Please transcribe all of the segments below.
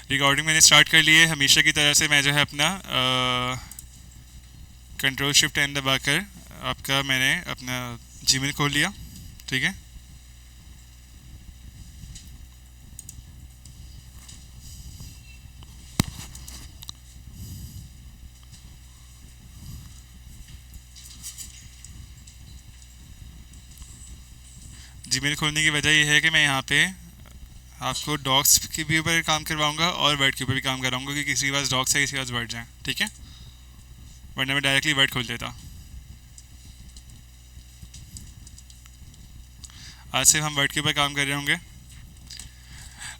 Recording मैंने start कर ली है। हमेशा की तरह से मैं जो है अपना कंट्रोल शिफ्ट एन दबाकर आपका मैंने अपना जीमेल खोल लिया। ठीक है, जीमेल खोलने की वजह यह है कि मैं यहाँ पे आपको डॉग्स के भी ऊपर काम करवाऊंगा और वर्ड के ऊपर भी काम कराऊंगा कि किसी के पास डॉग्स है, किसी के पास वर्ड हैं। ठीक है, वरना मैं डायरेक्टली वर्ड खोल देता। आज से हम वर्ड के ऊपर काम कर रहे होंगे।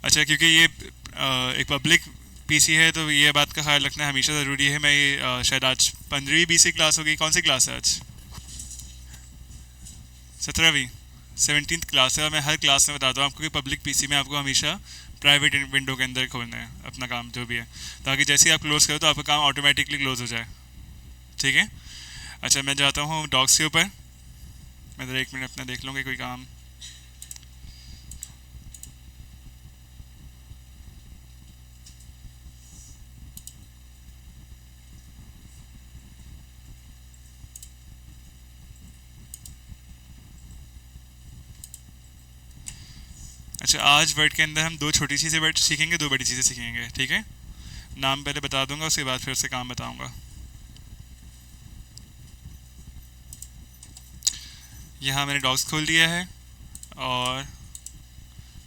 अच्छा, क्योंकि ये एक पब्लिक पीसी है तो ये बात का ख्याल रखना हमेशा ज़रूरी है। मैं ये शायद आज 15वीं 20वीं क्लास होगी। कौन सी क्लास है आज? 17वीं 17th क्लास है। और मैं हर क्लास में बताता हूँ आपको कि पब्लिक पीसी में आपको हमेशा प्राइवेट विंडो के अंदर खोलना है अपना काम जो भी है, ताकि जैसे ही आप क्लोज करो तो आपका काम ऑटोमेटिकली क्लोज हो जाए। ठीक है। अच्छा, मैं जाता हूँ डॉग्स के ऊपर। मैं ज़रा 1 मिनट अपना देख लूँगी कोई काम। अच्छा, आज वर्ड के अंदर हम 2 छोटी चीज़ें वर्ड सीखेंगे, 2 बड़ी चीज़ें सीखेंगे। ठीक है, नाम पहले बता दूंगा, उसके बाद फिर उससे काम बताऊंगा। यहाँ मैंने डॉग्स खोल दिया है और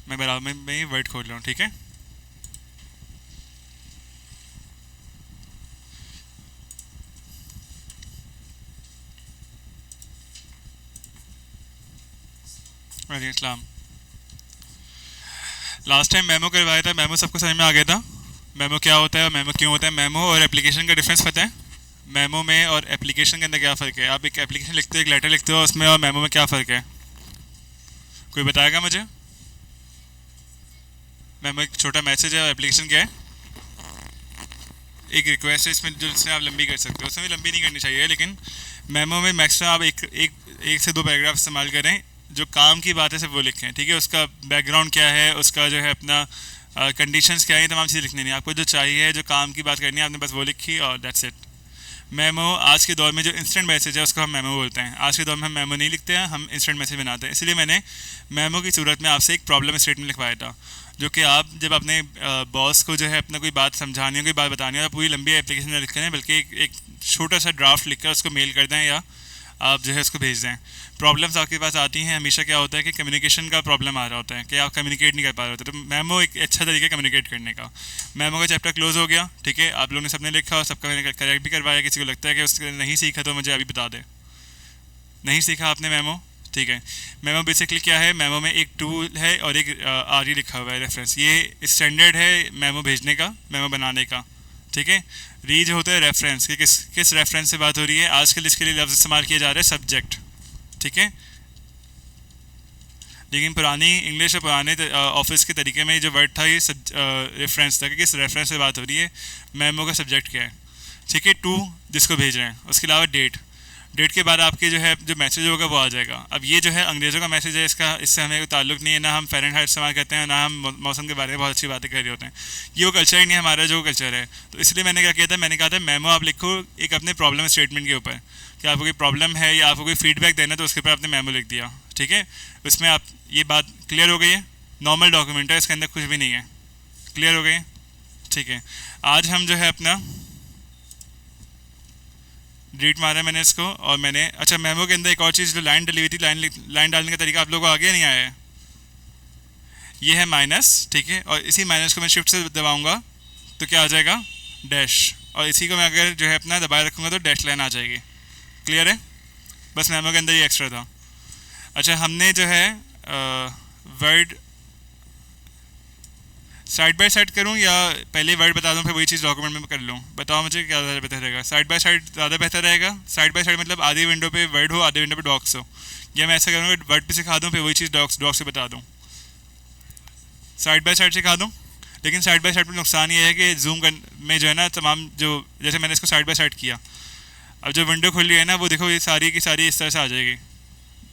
मैं बराबर में ही वर्ड खोल रहा हूँ। ठीक है, वालेकुम अस्सलाम। लास्ट टाइम मेमो करवाया था, मेमो सबको समझ में आ गया था? मेमो क्या होता है और मेमो क्यों होता है? मेमो और एप्लीकेशन का डिफरेंस पता है? मेमो में और एप्लीकेशन के अंदर क्या फ़र्क है? आप एक एप्लीकेशन लिखते हो, एक लेटर लिखते हो, उसमें और मेमो में क्या फ़र्क है? कोई बताएगा मुझे? मेमो एक छोटा मैसेज है और एप्लीकेशन क्या है? एक रिक्वेस्ट है इसमें, जो जिससे आप लंबी कर सकते हो। उसमें भी लंबी नहीं करनी चाहिए, लेकिन मेमो में मैक्सिमम आप एक से 2 पैराग्राफ इस्तेमाल करें। जो काम की बात है सिर्फ वो लिखें। ठीक है, उसका बैकग्राउंड क्या है, उसका जो है अपना कंडीशंस क्या है, तमाम चीज़ें लिखनी नहीं। आपको जो चाहिए, जो काम की बात करनी है, आपने बस वो लिखी और दैट्स इट। मेमो आज के दौर में जो इंस्टेंट मैसेज है उसको हम मेमो बोलते हैं। आज के दौर में हम मेमो नहीं लिखते हैं, हम इंस्टेंट मैसेज बनाते हैं। इसलिए मैंने मेमो की सूरत में आपसे एक प्रॉब्लम स्टेटमेंट लिखवाया था, जो कि आप जब अपने बॉस को जो है अपना कोई बात समझानी हो, कोई बात बतानी हो, तो पूरी लंबी एप्लीकेशन में लिख करें, बल्कि एक छोटा सा ड्राफ्ट लिखकर उसको मेल कर दें या आप जो है उसको भेज दें। प्रॉब्लम्स आपके पास आती हैं हमेशा, क्या होता है कि कम्युनिकेशन का प्रॉब्लम आ रहा होता है कि आप कम्युनिकेट नहीं कर पा रहे होते। तो मेमो एक अच्छा तरीका है कम्युनिकेट करने का। मेमो का चैप्टर क्लोज हो गया। ठीक है, आप लोगों ने सबने लिखा और सबका मैंने करेक्ट भी करवाया। किसी को लगता है कि उसने नहीं सीखा तो मुझे अभी बता दे। नहीं सीखा आपने मेमो? ठीक है। मेमो बेसिकली क्या है? मेमो में एक टूल है और एक आर ई लिखा हुआ है, रेफरेंस। ये स्टैंडर्ड है मेमो भेजने का, मेमो बनाने का। ठीक है। री जो होता है रेफरेंस, कि किस किस रेफरेंस से बात हो रही है। आजकल इसके लिए लफ्ज़ इस्तेमाल किया जा रहा है सब्जेक्ट। ठीक है, लेकिन पुरानी इंग्लिश और पुराने ऑफिस के तरीके में जो वर्ड था ये रेफरेंस था, कि किस रेफरेंस से बात हो रही है। मेमो का सब्जेक्ट क्या है? ठीक है, टू जिसको भेज रहे हैं, उसके अलावा डेट। डेट के बाद आपके जो है जो मैसेज होगा वो आ जाएगा। अब ये जो है अंग्रेज़ों का मैसेज है, इसका इससे हमें कोई ताल्लुक नहीं है। ना हम फ़ारेनहाइट इस्तेमाल करते हैं, ना हम मौसम के बारे में बहुत अच्छी बातें कर रहे होते हैं। ये वो कल्चर ही नहीं है हमारा जो कल्चर है। तो इसलिए मैंने क्या किया था, मैंने कहा था मेमो आप लिखो एक अपने प्रॉब्लम स्टेटमेंट के ऊपर, कि आपको कोई प्रॉब्लम है या आपको कोई फीडबैक देना है, तो उसके ऊपर आपने मेमो लिख दिया। ठीक है, उसमें आप ये बात क्लियर हो गई है। नॉर्मल डॉक्यूमेंट है, इसके अंदर कुछ भी नहीं है। क्लियर हो गई? ठीक है। आज हम जो है अपना डिलीट मारा मैंने इसको, और मैंने अच्छा मेमो के अंदर एक और चीज़ जो लाइन डली हुई थी, लाइन डालने का तरीका आप लोगों को आगे नहीं आया है। ये है माइनस। ठीक है, और इसी माइनस को मैं शिफ्ट से दबाऊंगा तो क्या आ जाएगा? डैश। और इसी को मैं अगर जो है अपना दबाए रखूँगा तो डैश लाइन आ जाएगी। क्लियर है? बस मेमो के अंदर ये एक्स्ट्रा था। अच्छा, हमने जो है वर्ड साइड बाय साइड करूँ या पहले वर्ड बता दूँ फिर वही चीज़ डॉक्यूमेंट में कर लूँ? बताओ मुझे क्या ज़्यादा बेहतर रहेगा। साइड बाय साइड ज़्यादा बेहतर रहेगा? साइड बाय साइड मतलब आधी विंडो पे वर्ड हो, आधी विंडो पे डॉक्स हो। या मैं ऐसा करूँगा वर्ड पे सिखा दूँ फिर वही चीज़ डॉक्स डॉक्स से बता दूँ? साइड बाय साइड सिखा दूँ। लेकिन साइड बाय साइड में नुकसान ये है कि जूम कर में जो है ना तमाम जो, जैसे मैंने इसको साइड बाय साइड किया, अब जो विंडो खुली है ना वो देखो, ये सारी की सारी इस तरह से आ जाएगी,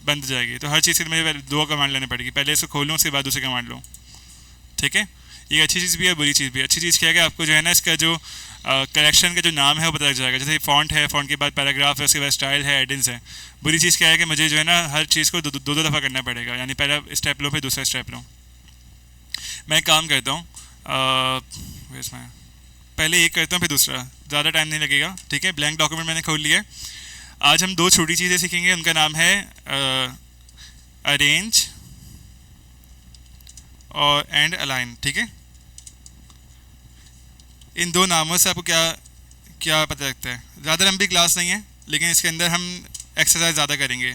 बंद हो जाएगी। तो हर चीज़ के लिए मुझे 2 कमांड लेनी पड़ेगी। पहले इसको खोलूँ, उसके बाद दूसरी कमांड लूँ। ठीक है, ये अच्छी चीज़ भी है, बुरी चीज़ भी है। अच्छी चीज़ क्या है कि आपको जो है ना इसका जो कलेक्शन का जो नाम है वो पता लग जाएगा। जैसे फॉन्ट है, फॉन्ट के बाद पैराग्राफ है, उसके बाद स्टाइल है, एडिंग्स है। बुरी चीज़ क्या है कि मुझे जो है ना हर चीज़ को दो दफ़ा करना पड़ेगा, यानी पहला स्टेप लो फिर दूसरा स्टेप लो। मैं एक काम करता हूँ, पहले एक करता हूँ फिर दूसरा, ज़्यादा टाइम नहीं लगेगा, ठीक है। ब्लैंक डॉक्यूमेंट मैंने खोल लिया। आज हम दो छोटी चीज़ें सीखेंगे, उनका नाम है अरेंज और एंड अलाइन, ठीक है। इन दो नामों से आपको क्या क्या पता लगता है? ज़्यादा लंबी क्लास नहीं है, लेकिन इसके अंदर हम एक्सरसाइज ज़्यादा करेंगे।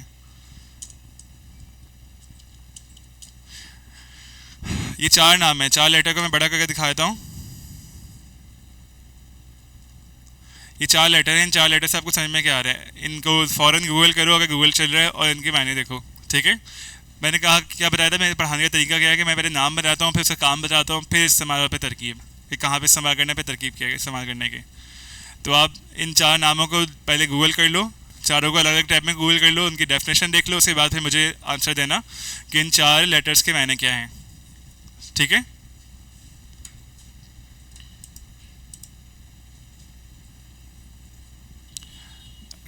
ये चार नाम है, चार लेटर को मैं बड़ा करके दिखा देता हूँ। ये चार लेटर हैं, इन चार लेटर से आपको समझ में क्या आ रहा है? इनको फ़ौरन गूगल करो अगर गूगल चल रहा है, और इनके मायने देखो, ठीक है। मैंने कहा क्या बताया था, मेरे पढ़ाने का तरीका क्या है कि मैं पहले नाम बताता हूँ, फिर उसका काम बताता हूँ, फिर इस्तेमाल पे तरकीब, कि कहाँ पे इस्तेमाल करने पे तरकीब किया इस्तेमाल करने के। तो आप इन चार नामों को पहले गूगल कर लो, चारों को अलग अलग टाइप में गूगल कर लो, उनकी डेफिनेशन देख लो, उसके बाद फिर मुझे आंसर देना कि इन चार लेटर्स के मायने क्या हैं, ठीक है।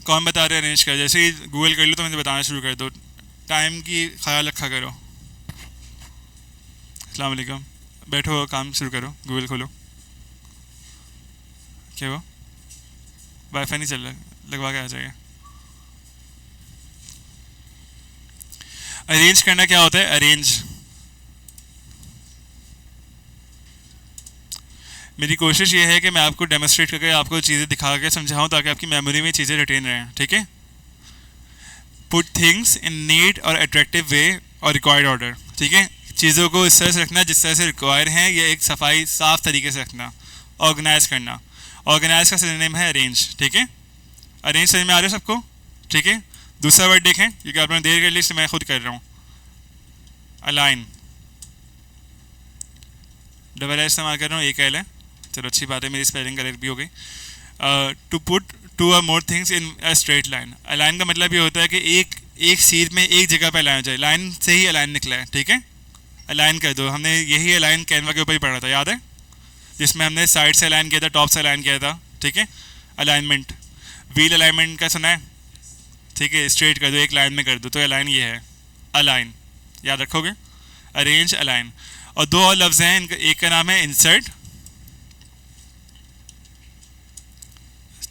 कौन बता रहे अरेंज कर? जैसे ही गूगल कर लो तो मुझे बताना शुरू कर दो, टाइम की ख्याल रखा करो। अस्सलाम वालेकुम, बैठो, काम शुरू करो, गूगल खोलो। क्या वो वाईफाई नहीं चल रहा? लगवा के आ जाएगा। अरेंज करना क्या होता है? अरेंज, मेरी कोशिश ये है कि मैं आपको डेमोस्ट्रेट करके आपको चीज़ें दिखा के समझाऊँ ताकि आपकी मेमोरी में चीज़ें रिटेन रहें, ठीक है। पुट थिंग्स इन नीट और अट्रैक्टिव वे और रिक्वायर्ड ऑर्डर, ठीक है। चीज़ों को इस तरह से रखना जिस तरह से रिक्वायर है, या एक सफाई साफ तरीके से रखना, ऑर्गेनाइज करना। ऑर्गेनाइज का सिनोनिम है अरेंज, ठीक है। अरेंज समझ में आ रहा है सबको, ठीक है। दूसरा वर्ड देखें, क्योंकि आपने देर कर ली इसलिए मैं खुद कर रहा हूँ। अलाइन, डबल एल इस्तेमाल कर रहा हूँ, एक एल है, चलो अच्छी बात है, मेरी स्पेलिंग करेक्ट भी हो गई। टू पुट टू और more things in a straight line. Align का मतलब ये होता है कि एक सीध में एक जगह पर अलाइन हो जाए, लाइन से ही अलाइन निकला है, ठीक है। अलाइन कर दो, हमने यही अलाइन कैनवा के ऊपर ही पढ़ा था, याद है, जिसमें हमने साइड से अलाइन किया था, टॉप से अलाइन किया था, ठीक है। अलाइनमेंट, व्हील अलाइनमेंट का सुना है, ठीक है। स्ट्रेट कर दो, एक लाइन में कर दो, तो अलाइन ये है, अलाइन, याद रखोगे। Arrange, align. और दो और लफ्ज़ हैं, एक का नाम है इंसर्ट,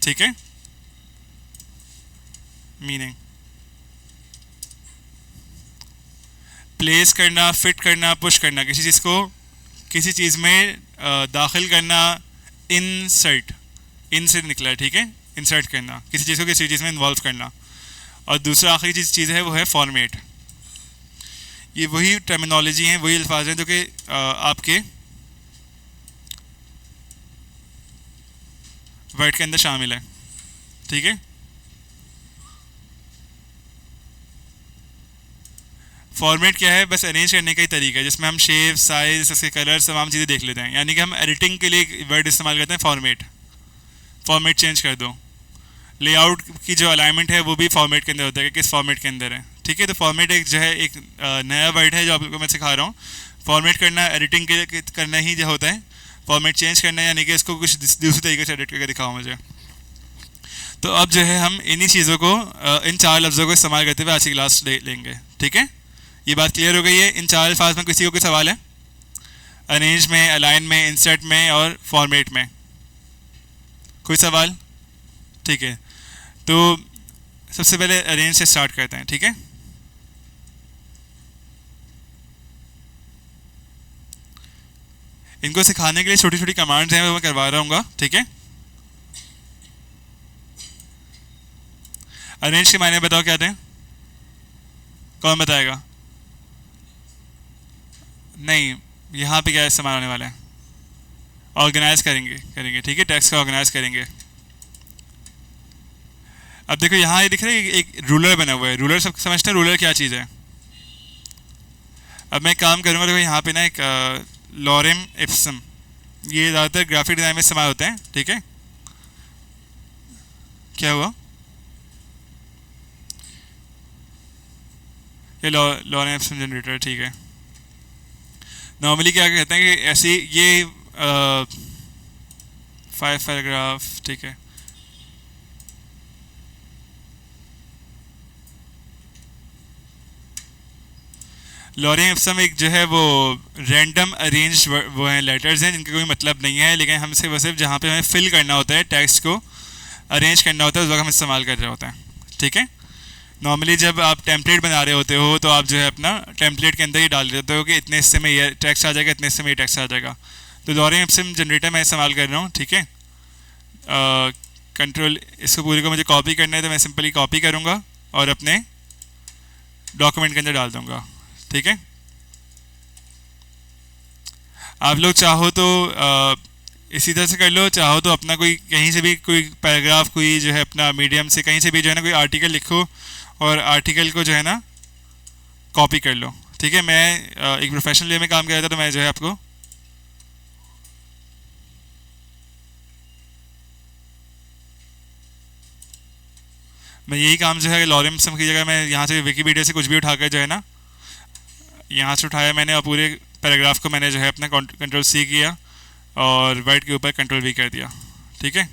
ठीक है। मीनिंग प्लेस करना, फिट करना, पुश करना, किसी चीज़ को किसी चीज़ में दाखिल करना। इंसर्ट, इन से निकला है, ठीक है। इंसर्ट करना, किसी चीज़ को किसी चीज़ में इन्वॉल्व करना। और दूसरा आखिरी चीज़ है वो है फॉर्मेट। ये वही टर्मिनोलॉजी हैं, वही अल्फाज हैं जो कि आपके वर्ड के अंदर शामिल है, ठीक है। फॉर्मेट क्या है? बस अरेंज करने का ही तरीका है, जिसमें हम शेप, साइज, उसके कलर, तमाम चीज़ें देख लेते हैं। यानी कि हम एडिटिंग के लिए वर्ड इस्तेमाल करते हैं फॉर्मेट। फॉर्मेट चेंज कर दो। लेआउट की जो अलाइनमेंट है वो भी फॉर्मेट के अंदर होता है कि किस फॉर्मेट के अंदर है, ठीक है। तो फॉर्मेट एक जो है एक नया वर्ड है जो आपको मैं सिखा रहा हूँ। फॉर्मेट करना एडिटिंग के करना ही जो होता है, फॉर्मेट चेंज करना यानी कि इसको कुछ दूसरे तरीके से एडिट करके दिखाओ मुझे। तो अब जो है हम इन्हीं चीज़ों को इन चार लफ्ज़ों को इस्तेमाल करते हुए आज की क्लास लेंगे, ठीक है। ये बात क्लियर हो गई है? इन चार अल्फाज में किसी को कोई सवाल है? अरेंज में, अलाइन में, इंसर्ट में और फॉर्मेट में कोई सवाल? ठीक है, तो सबसे पहले अरेंज से स्टार्ट करते हैं, ठीक है। इनको सिखाने के लिए छोटी छोटी कमांड्स हैं वो मैं करवा रहा हूँ, ठीक है। अरेंज के मायने बताओ क्या थे? कौन बताएगा? नहीं, यहाँ पे क्या इस्तेमाल होने वाला है? ऑर्गेनाइज करेंगे, ठीक है। टेक्स्ट का ऑर्गेनाइज करेंगे। अब देखो यहाँ ये दिख रहा है एक रूलर बना हुआ है। रूलर सब समझते हैं रूलर क्या चीज़ है? अब मैं काम करूँगा, देखो यहाँ पे ना एक लॉरेम इप्सम, ये ज़्यादातर ग्राफिक डिज़ाइन में इस्तेमाल होते हैं, ठीक है। क्या हुआ? ये लॉरेम इप्सम जनरेटर, ठीक है। नॉर्मली क्या कहते हैं कि ऐसी ये 5 पैराग्राफ, ठीक है। लॉरेम इप्सम एक जो है वो रैंडम अरेंज वो हैं, लेटर्स हैं जिनका कोई मतलब नहीं है, लेकिन हम सिर्फ सिर्फ जहाँ पे हमें फिल करना होता है, टेक्स्ट को अरेंज करना होता है, उस वक्त हम इस्तेमाल कर रहे होते हैं, ठीक है। नॉर्मली जब आप टेम्पलेट बना रहे होते हो तो आप जो है अपना टेम्पलेट के अंदर ही डाल देते हो कि इतने हिस्से में ये टेक्स्ट आ जाएगा, इतने हिस्से में ये टेक्स्ट आ जाएगा। तो लॉरेम इप्सम जनरेटर मैं इस्तेमाल कर रहा हूँ, ठीक है। कंट्रोल, इसको पूरे को मुझे कॉपी करना है तो मैं सिंपली कॉपी करूँगा और अपने डॉक्यूमेंट के अंदर डाल दूँगा, ठीक है। आप लोग चाहो तो इसी तरह से कर लो, चाहो तो अपना कोई कहीं से भी कोई पैराग्राफ, कोई जो है अपना मीडियम से कहीं से भी जो है ना कोई आर्टिकल लिखो और आर्टिकल को जो है ना कॉपी कर लो, ठीक है। मैं एक प्रोफेशनल वे में काम कर रहा था तो मैं जो है आपको मैं यही काम जो है लॉरेम इप्सम की जगह मैं यहाँ से विकीपीडिया से कुछ भी उठाकर जो है ना यहाँ से उठाया मैंने और पूरे पैराग्राफ को मैंने जो है अपना कंट्रोल सी किया और वर्ड के ऊपर कंट्रोल वी कर दिया, ठीक है।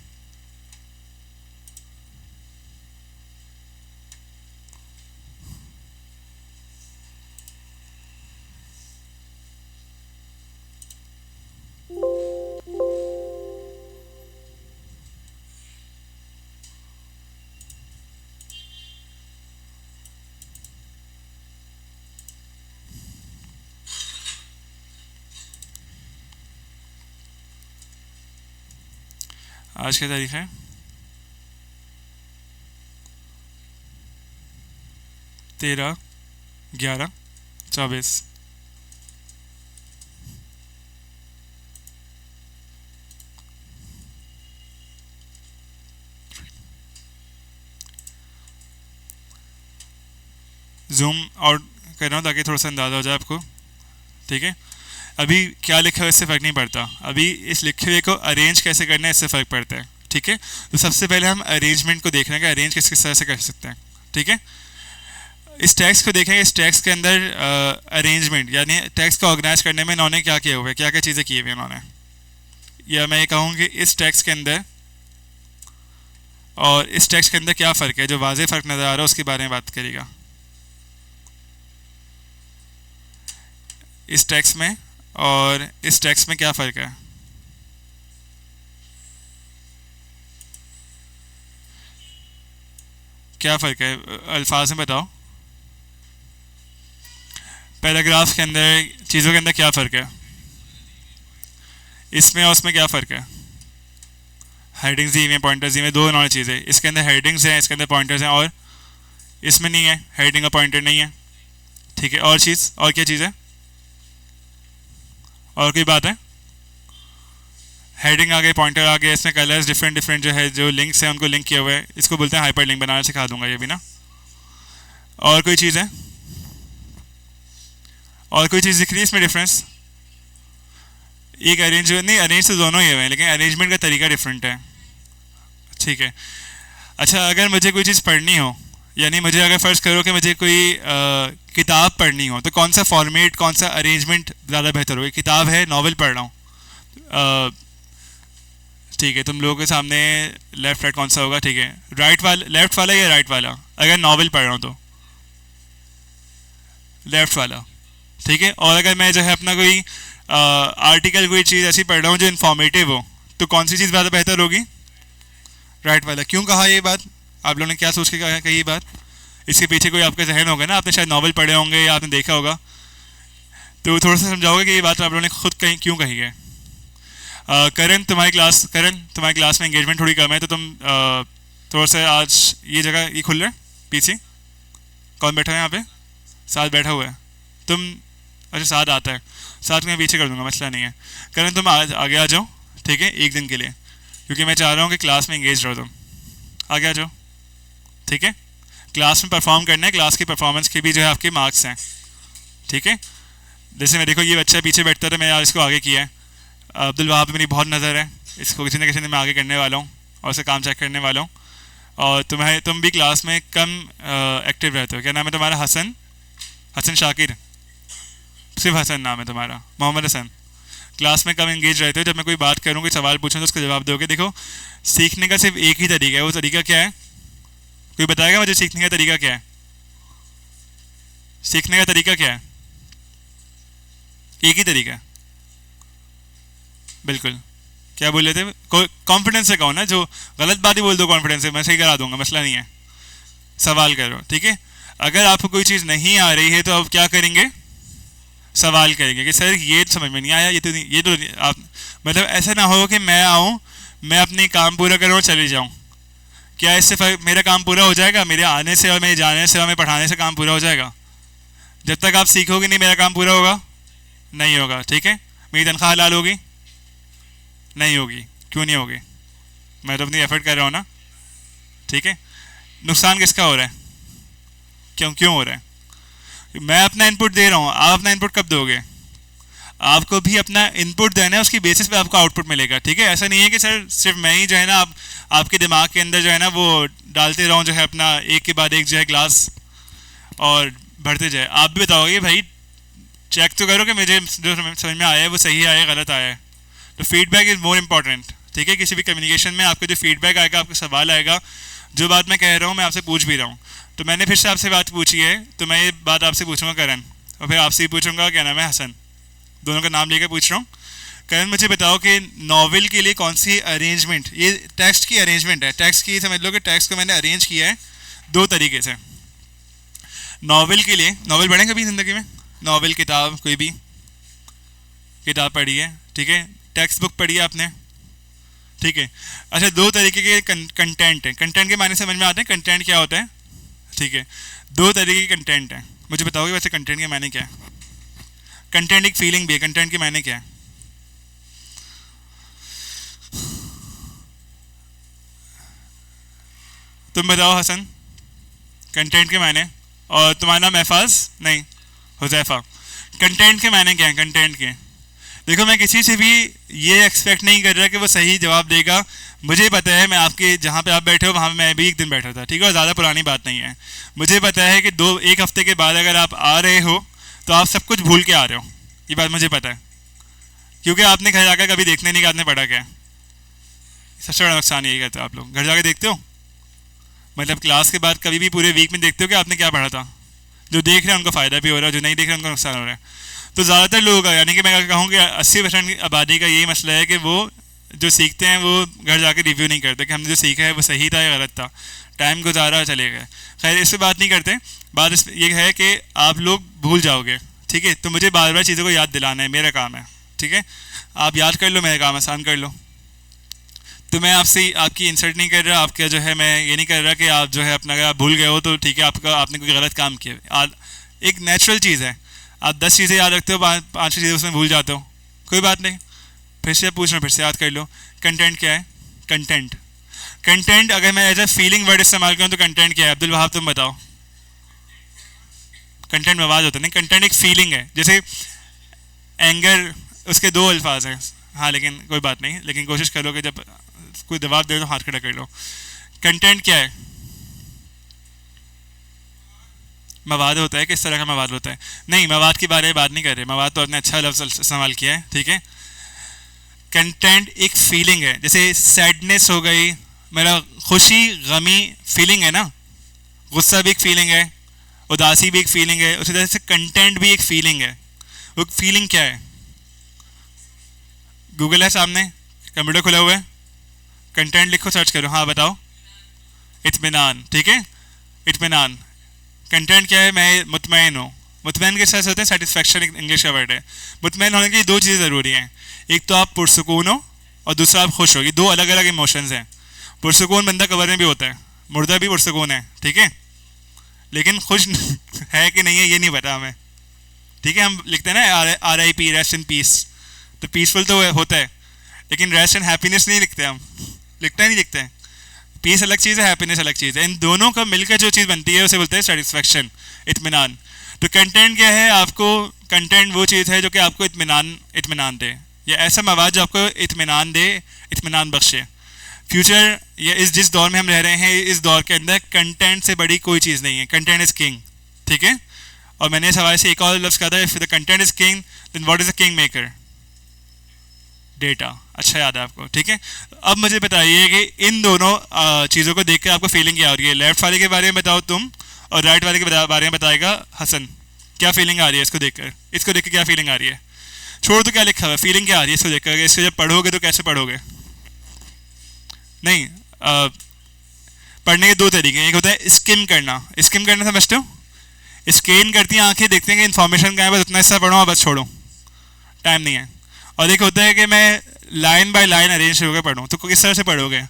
आज की तारीख है 13/11/24। जूम आउट कर रहा हूँ ताकि थोड़ा सा अंदाज़ा हो जाए आपको, ठीक है। अभी क्या लिखा है इससे फ़र्क नहीं पड़ता, अभी इस लिखे हुए को अरेंज कैसे करना है इससे फ़र्क पड़ता है, ठीक है। तो सबसे पहले हम अरेंजमेंट को देख रहे हैं कि अरेंज किस किस तरह से कर सकते हैं, ठीक है। इस टेक्स्ट को देखेंगे, इस टेक्स्ट के अंदर अरेंजमेंट यानी टेक्स्ट को ऑर्गेनाइज करने में इन्होंने क्या किया हुआ है, क्या क्या चीज़ें की हुई हैं इन्होंने, या मैं ये कहूँ कि इस टेक्स्ट के अंदर और इस टेक्स्ट के अंदर क्या फ़र्क है, जो वाज़ेह फ़र्क नज़र आ रहा है उसके बारे में बात करेगा। इस टेक्स्ट में और इस टेक्स्ट में क्या फ़र्क है, क्या फ़र्क है, अल्फाज में बताओ। पैराग्राफ के अंदर चीज़ों के अंदर क्या फ़र्क है, इसमें और उसमें क्या फ़र्क है। हेडिंग्स दी हुई हैं, पॉइंटर्स दी हुए हैं, दो इन्होंने चीज़ें, इसके अंदर हेडिंग्स हैं, इसके अंदर पॉइंटर्स हैं, और इसमें नहीं है, हेडिंग और पॉइंटर नहीं है, ठीक है। और चीज़, और क्या चीज़ है, और कोई बात है। हेडिंग आ गई, पॉइंटर आ गया, इसमें कलर्स डिफरेंट डिफरेंट जो है, जो लिंक्स हैं उनको लिंक किया हुआ है, इसको बोलते हैं हाइपर लिंक, बनाना सिखा दूंगा ये भी ना। और कोई चीज़ है, और कोई चीज़ दिख रही है इसमें डिफरेंस। एक अरेंज नहीं, अरेंज तो दोनों ही हुए हैं लेकिन अरेंजमेंट का तरीका डिफरेंट है, ठीक है। अच्छा, अगर मुझे कोई चीज़ पढ़नी हो, यानी मुझे अगर फ़र्ज़ करो कि मुझे कोई किताब पढ़नी हो, तो कौन सा फॉर्मेट, कौन सा अरेंजमेंट ज़्यादा बेहतर होगा। किताब है, नॉवल पढ़ रहा हूँ, ठीक है। तुम लोगों के सामने लेफ़्ट राइट कौन सा होगा, ठीक है। राइट वाला, लेफ़्ट वाला या राइट वाला, अगर नॉवल पढ़ रहा हूँ तो लेफ़्ट वाला, ठीक है। और अगर मैं जो है अपना कोई आर्टिकल, कोई चीज़ ऐसी पढ़ रहा हूँ जो इन्फॉर्मेटिव हो, तो कौन सी चीज़ ज़्यादा बेहतर होगी, राइट वाला। क्यों कहा ये बात, आप लोगों ने क्या सोच के कही ये बात, इसके पीछे कोई आपका जहन होगा ना, आपने शायद नॉवल पढ़े होंगे या आपने देखा होगा, तो थोड़ा सा समझाओगे कि ये बात आप लोगों ने खुद कहीं क्यों कही है। करण, तुम्हारी क्लास में एंगेजमेंट थोड़ी कम है, तो तुम थोड़ा सा आज ये जगह ये खुल रहा है पीछे, कौन बैठा है यहाँ पे, साथ बैठा हुआ है तुम, अच्छा साथ आता है, साथ में पीछे कर दूंगा, मसला नहीं है। करण तुम आगे आ जाओ, ठीक है, एक दिन के लिए, क्योंकि मैं चाह रहा हूँ कि क्लास में एंगेज रहो, तुम आगे आ जाओ, ठीक है। क्लास में परफॉर्म करना है, क्लास की परफॉर्मेंस के भी जो है आपके मार्क्स हैं, ठीक है। जैसे मैं देखो ये बच्चा पीछे बैठता था, मैंने आज इसको आगे किया है। अब्दुल वहाब पे मेरी बहुत नज़र है, इसको किसी न किसी दिन मैं आगे करने वाला हूँ और उसे काम चेक करने वाला हूँ। और तुम भी क्लास में कम एक्टिव रहते हो, क्या नाम है तुम्हारा, हसन शाकिर, सिर्फ हसन नाम है तुम्हारा, मोहम्मद हसन। क्लास में कम एंगेज रहते हो, जब मैं कोई बात करूँ, कोई सवाल पूछूँ तो उसका जवाब दोगे। देखो, सीखने का सिर्फ एक ही तरीका है, वो तरीका क्या है? कोई बताएगा मुझे सीखने का तरीका क्या है? सीखने का तरीका क्या है? एक ही तरीका है, बिल्कुल। क्या बोल रहे थे? कॉन्फिडेंस से कहो ना, जो गलत बात ही बोल दो कॉन्फिडेंस से, मैं सही करा दूंगा, मसला नहीं है। सवाल करो, ठीक है। अगर आपको कोई चीज़ नहीं आ रही है तो आप क्या करेंगे? सवाल करेंगे कि सर ये समझ में नहीं आया, ये तो आप, मतलब ऐसा ना हो कि मैं आऊँ, मैं अपने काम पूरा करूँ और चले जाऊँ। क्या इससे मेरा काम पूरा हो जाएगा? मेरे आने से और मेरे जाने से और मेरे पढ़ाने से काम पूरा हो जाएगा? जब तक आप सीखोगे नहीं, मेरा काम पूरा होगा नहीं होगा, ठीक है। मेरी तनख्वाह हलाल होगी नहीं होगी। क्यों नहीं होगी? मैं तो अपनी एफर्ट कर रहा हूँ ना, ठीक है। नुकसान किसका हो रहा है? क्यों क्यों हो रहा है? मैं अपना इनपुट दे रहा हूँ, आप अपना इनपुट कब दोगे? आपको भी अपना इनपुट देना है, उसकी बेसिस पे आपको आउटपुट मिलेगा, ठीक है। ऐसा नहीं है कि सर सिर्फ मैं ही जो है ना, आपके दिमाग के अंदर जो है ना वो डालते रहूँ जो है अपना एक के बाद एक जो है ग्लास और बढ़ते जाए। आप भी बताओगे भाई चेक तो करो कि मुझे जो समझ में आया है वो सही आया है गलत आया है। तो फीडबैक इज़ मोर इम्पॉर्टेंट, ठीक है। किसी भी कम्युनिकेशन में आपका जो फीडबैक आएगा, आपका सवाल आएगा, जो बात मैं कह रहा हूँ मैं आपसे पूछ भी रहा हूँ, तो मैंने फिर से आपसे बात पूछी है, तो मैं ये बात आपसे पूछूंगा करण, और फिर आपसे ही पूछूंगा क्या नाम है, हसन, दोनों का नाम लेकर पूछ रहा हूँ। करण मुझे बताओ कि नॉवेल के लिए कौन सी अरेंजमेंट, ये टेक्स्ट की अरेंजमेंट है, टेक्स्ट की समझ लो कि टेक्स्ट को मैंने अरेंज किया है दो तरीके से। नॉवेल के लिए, नॉवेल पढ़ें कभी ज़िंदगी में? नॉवेल किताब, कोई भी किताब पढ़ी है, ठीक है। टेक्स्ट बुक पढ़ी है आपने, ठीक है। अच्छा, दो तरीके के कंटेंट है, कंटेंट के मायने समझ में आते हैं, कंटेंट क्या होता है, ठीक है। दो तरीके के कंटेंट है, मुझे बताओगे वैसे कंटेंट के मायने क्या है? कंटेंट एक फीलिंग भी है, कंटेंट के मायने क्या है? तुम बताओ हसन, कंटेंट के मायने। और तुम्हारा नाम महफाज नहीं, हुजैफा। कंटेंट के मायने क्या है? कंटेंट के, देखो मैं किसी से भी ये एक्सपेक्ट नहीं कर रहा कि वो सही जवाब देगा। मुझे पता है, मैं आपके जहाँ पे आप बैठे हो वहाँ पे मैं भी एक दिन बैठा था, ठीक है, और ज़्यादा पुरानी बात नहीं है। मुझे पता है कि एक हफ्ते के बाद अगर आप आ रहे हो तो आप सब कुछ भूल के आ रहे हो, ये बात मुझे पता है, क्योंकि आपने घर जाकर कभी देखने नहीं कि आपने पढ़ा क्या है। सबसे बड़ा नुकसान यही करते हो आप लोग, घर जाकर देखते हो, मतलब क्लास के बाद कभी भी पूरे वीक में देखते हो कि आपने क्या पढ़ा था। जो देख रहे हैं उनको फ़ायदा भी हो रहा है, जो नहीं देख रहे हैं उनको नुकसान हो रहा है। तो ज़्यादातर लोगों का, यानी कि मैं कहूँ कि 80% आबादी का यही मसला है कि वो जो सीखते हैं वो घर जाके रिव्यू नहीं करते कि हमने जो सीखा है वो सही था या गलत था, टाइम गुजारा चले गए। खैर, इस पर बात नहीं करते। बात ये है कि आप लोग भूल जाओगे, ठीक है। तो मुझे बार बार चीज़ों को याद दिलाना है, मेरा काम है, ठीक है। आप याद कर लो, मेरा काम आसान कर लो। तो मैं आपसे आपकी इंसल्ट नहीं कर रहा, आपका जो है मैं ये नहीं कर रहा कि आप जो है अपना, अगर आप भूल गए हो तो ठीक है, आपने कोई गलत काम किया। एक नेचुरल चीज़ है, आप 10 चीज़ें याद रखते हो, 5 चीज़ें उसमें भूल जाते हो, कोई बात नहीं, फिर से पूछ रहा हूँ, फिर से याद कर लो। कंटेंट क्या है? कंटेंट, कंटेंट अगर मैं एज ए फीलिंग वर्ड इस्तेमाल करूँ तो कंटेंट क्या है? अब्दुल वहाब तुम बताओ। कंटेंट में आवाज़ होता है, नहीं, कंटेंट एक फीलिंग है। जैसे एंगर, उसके दो अल्फाज हैं, हाँ, लेकिन कोई बात नहीं, लेकिन कोशिश करो कि जब कोई जवाब दे तो हाथ खड़ा कर लो। कंटेंट क्या है? मवाद होता है, किस तरह का मवाद होता है? नहीं, मवाद के बारे में बात नहीं कर रहे, मवाद तो आपने अच्छा लफ्ज़ इस्तेमाल किया है, ठीक है। कंटेंट एक फीलिंग है, जैसे सैडनेस हो गई, मेरा खुशी गमी फीलिंग है ना, गुस्सा भी एक फीलिंग है, उदासी भी एक फीलिंग है, उसी तरह से कंटेंट भी एक फीलिंग है। वो फीलिंग क्या है? गूगल है सामने, कंप्यूटर खुला हुआ है, कंटेंट लिखो, सर्च करो, हाँ बताओ। इत्मीनान, ठीक है, इत्मीनान। कंटेंट क्या है? मैं मुतमईन हूँ। मुतमईन के साथ होते हैं सेटिस्फैक्शन, इंग्लिश का वर्ड है। मुतमईन होने के लिए दो चीज़ें ज़रूरी हैं, एक तो आप पुरसुकून हो और दूसरा आप खुश हो। ये दो अलग अलग इमोशंस हैं। पुरसुकून बंदा कब्र में भी होता है, मुर्दा भी पुरसुकून है, ठीक है, लेकिन खुश है कि नहीं है ये नहीं पता हमें, ठीक है। हम लिखते हैं ना RIP, रेस्ट इन पीस, तो पीसफुल तो होता है, लेकिन रेस्ट एंड हैप्पीनेस नहीं लिखते हम, लिखते नहीं लिखते हैं। पीस अलग चीज़ है, हैप्पीनेस अलग चीज़ है, इन दोनों का मिलकर जो चीज़ बनती है उसे बोलते हैं सेटिस्फैक्शन, इत्मीनान। तो कंटेंट क्या है? आपको कंटेंट वो चीज़ है जो कि आपको इत्मीनान दे, या ऐसा मवाद जो आपको इत्मीनान दे, इत्मीनान बख्शे। फ्यूचर या जिस दौर में हम रह रहे हैं, इस दौर के अंदर कंटेंट से बड़ी कोई चीज़ नहीं है, कंटेंट इज़ किंग, ठीक है। और मैंने इस हवाले से एक और लफ्ज़ कहा था, if the content is king then what is the king maker? Data. अच्छा याद है आपको, ठीक है। अब मुझे बताइए कि इन दोनों चीज़ों को देख कर आपको फीलिंग क्या हो रही है? लेफ्ट वाले के बारे में बताओ तुम, और राइट वाले के बारे में बताएगा हसन। क्या फीलिंग आ रही है इसको देखकर? इसको देख कर क्या फीलिंग आ रही है? छोड़ तो क्या लिखा हुआ है, फीलिंग क्या आ रही है इसको देखकर? इसको जब पढ़ोगे तो कैसे पढ़ोगे? नहीं, पढ़ने के दो तरीके हैं। एक होता है स्किम करना। स्किम करना समझते हो? स्कैन करती हैं आंखें, देखते हैं कि इन्फॉर्मेशन क्या है, बस उतना हिस्सा पढ़ो और बस छोड़ो, टाइम नहीं है। और एक होता है कि मैं लाइन बाय लाइन अरेंज होकर पढ़ूँ। तो किस तरह से पढ़ोगे?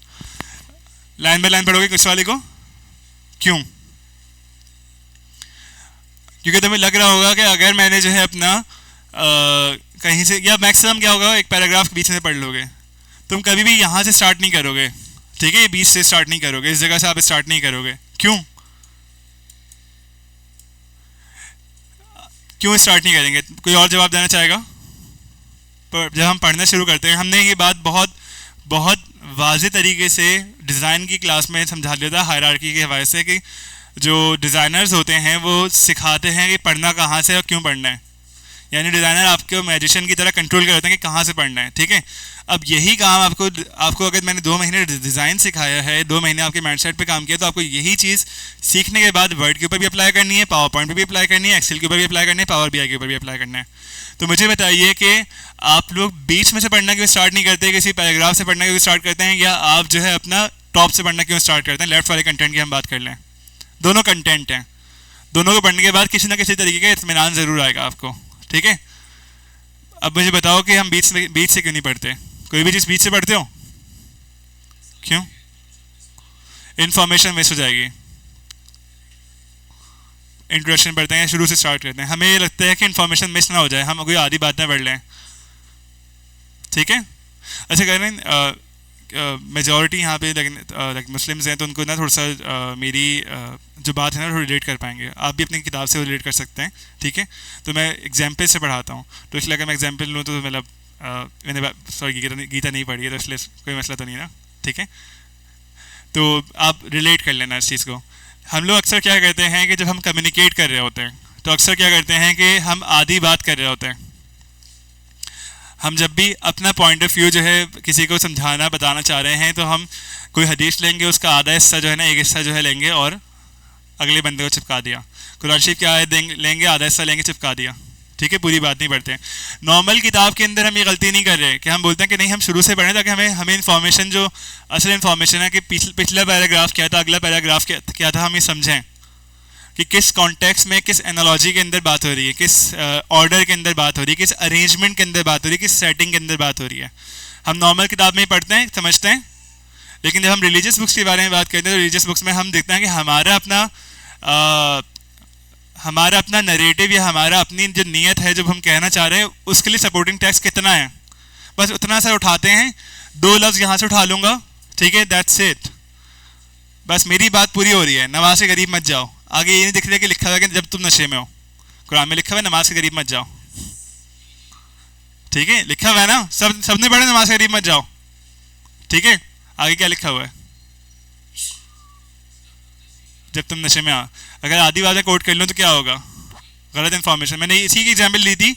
लाइन बाय लाइन पढ़ोगे किस वाले को? क्यों? क्योंकि तुम्हें लग रहा होगा कि अगर मैंने जो है अपना कहीं से, या मैक्सिमम क्या होगा, एक पैराग्राफ बीच में पढ़ लोगे। तुम कभी भी यहाँ से स्टार्ट नहीं करोगे, ठीक है? बीच से स्टार्ट नहीं करोगे, इस जगह से आप स्टार्ट नहीं करोगे। क्यों? क्यों स्टार्ट नहीं करेंगे? कोई और जवाब देना चाहेगा? पर जब हम पढ़ना शुरू करते हैं, हमने ये बात बहुत बहुत वाज़े तरीके से डिज़ाइन की क्लास में समझा लिया था हायरार्की के हवाले से, कि जो डिज़ाइनर्स होते हैं वो सिखाते हैं कि पढ़ना कहाँ से और क्यों पढ़ना है। यानी डिज़ाइनर आपको मैजिशियन की तरह कंट्रोल करते हैं कि कहाँ से पढ़ना है, ठीक है? अब यही काम आपको अगर मैंने 2 महीने डिज़ाइन सिखाया है, 2 महीने आपके माइंडसेट पे काम किया, तो आपको यही चीज़ सीखने के बाद वर्ड के ऊपर भी अप्लाई करनी है, पावर पॉइंट पर भी अप्लाई करनी है, एक्सेल के ऊपर भी अप्लाई करनी है, पावर BI के ऊपर भी अप्लाई करना है। तो मुझे बताइए कि आप लोग बीच में से पढ़ना क्यों स्टार्ट नहीं करते, किसी पैराग्राफ से पढ़ना क्यों स्टार्ट करते हैं, या आप जो है अपना टॉप से पढ़ना क्यों स्टार्ट करते हैं? लेफ्ट वाले कंटेंट की हम बात कर लें। दोनों कंटेंट हैं, दोनों को पढ़ने के बाद किसी ना किसी तरीके का इत्मीनान ज़रूर आएगा आपको, ठीक है? अब मुझे बताओ कि हम बीच से क्यों नहीं पढ़ते? कोई भी चीज़ बीच से पढ़ते हो? क्यों? इन्फॉर्मेशन मिस हो जाएगी। इंट्रोडक्शन पढ़ते हैं, शुरू से स्टार्ट करते हैं, हमें ये लगता है कि इन्फॉर्मेशन मिस ना हो जाए, हम कोई आधी बात ना पढ़ लें, ठीक है? अच्छा करें, मेजॉरिटी यहाँ पे लाइक मुस्लिम्स हैं, तो उनको ना थोड़ा सा मेरी जो बात है ना थोड़ी रिलेट कर पाएंगे। आप भी अपनी किताब से रिलेट कर सकते हैं, ठीक है? तो मैं एग्जाम्पल से पढ़ाता हूँ, तो इसलिए अगर मैं एग्जाम्पल लूँ तो मतलब मैंने सॉरी गीता नहीं पढ़ी है, तो इसलिए कोई मसला तो नहीं ना, ठीक है? तो आप रिलेट कर लेना इस चीज़ को। हम लोग अक्सर क्या करते हैं कि जब हम कम्युनिकेट कर रहे होते हैं, तो अक्सर क्या करते हैं कि हम आधी बात कर रहे होते हैं। हम जब भी अपना पॉइंट ऑफ व्यू जो है किसी को समझाना बताना चाह रहे हैं, तो हम कोई हदीस लेंगे, उसका आधा हिस्सा जो है ना, एक हिस्सा जो है लेंगे और अगले बंदे को चिपका दिया। कुरान शरीफ की आयत लेंगे, आधा हिस्सा लेंगे, चिपका दिया, ठीक है? पूरी बात नहीं पढ़ते। नॉर्मल किताब के अंदर हम ये गलती नहीं कर रहे कि हम बोलते हैं कि नहीं हम शुरू से पढ़ें, ताकि हमें इन्फॉर्मेशन जो असल इन्फॉर्मेशन है कि पिछला पैराग्राफ क्या था, अगला पैराग्राफ क्या था, हम ये समझें कि किस कॉन्टेक्स्ट में, किस एनालॉजी के अंदर बात हो रही है, किस ऑर्डर के अंदर बात हो रही है, किस अरेंजमेंट के अंदर बात हो रही है, किस सेटिंग के अंदर बात हो रही है। हम नॉर्मल किताब में ही पढ़ते हैं, समझते हैं, लेकिन जब हम रिलीजियस बुक्स के बारे में बात करते हैं, तो रिलीजियस बुक्स में हम देखते हैं कि हमारा अपना नरेटिव या हमारा अपनी जो नीयत है, जब हम कहना चाह रहे हैं, उसके लिए सपोर्टिंग टेक्स्ट कितना है, बस उतना सा उठाते हैं। 2 लफ्ज़ यहाँ से उठा लूँगा, ठीक है, दैट्स इट, बस मेरी बात पूरी हो रही है। नमाज के करीब मत जाओ, आगे ये नहीं दिख रहा कि लिखा हुआ है कि जब तुम नशे में हो, कुरान में लिखा हुआ है नमाज के करीब मत जाओ, ठीक है? लिखा हुआ है ना, सबने पढ़ा नमाज के करीब मत जाओ, ठीक है? आगे क्या लिखा हुआ है? जब तुम नशे में आ। अगर आधी बातें कोट कर लो तो क्या होगा? गलत इन्फॉर्मेशन। मैंने इसी की एग्जाम्पल ली थी।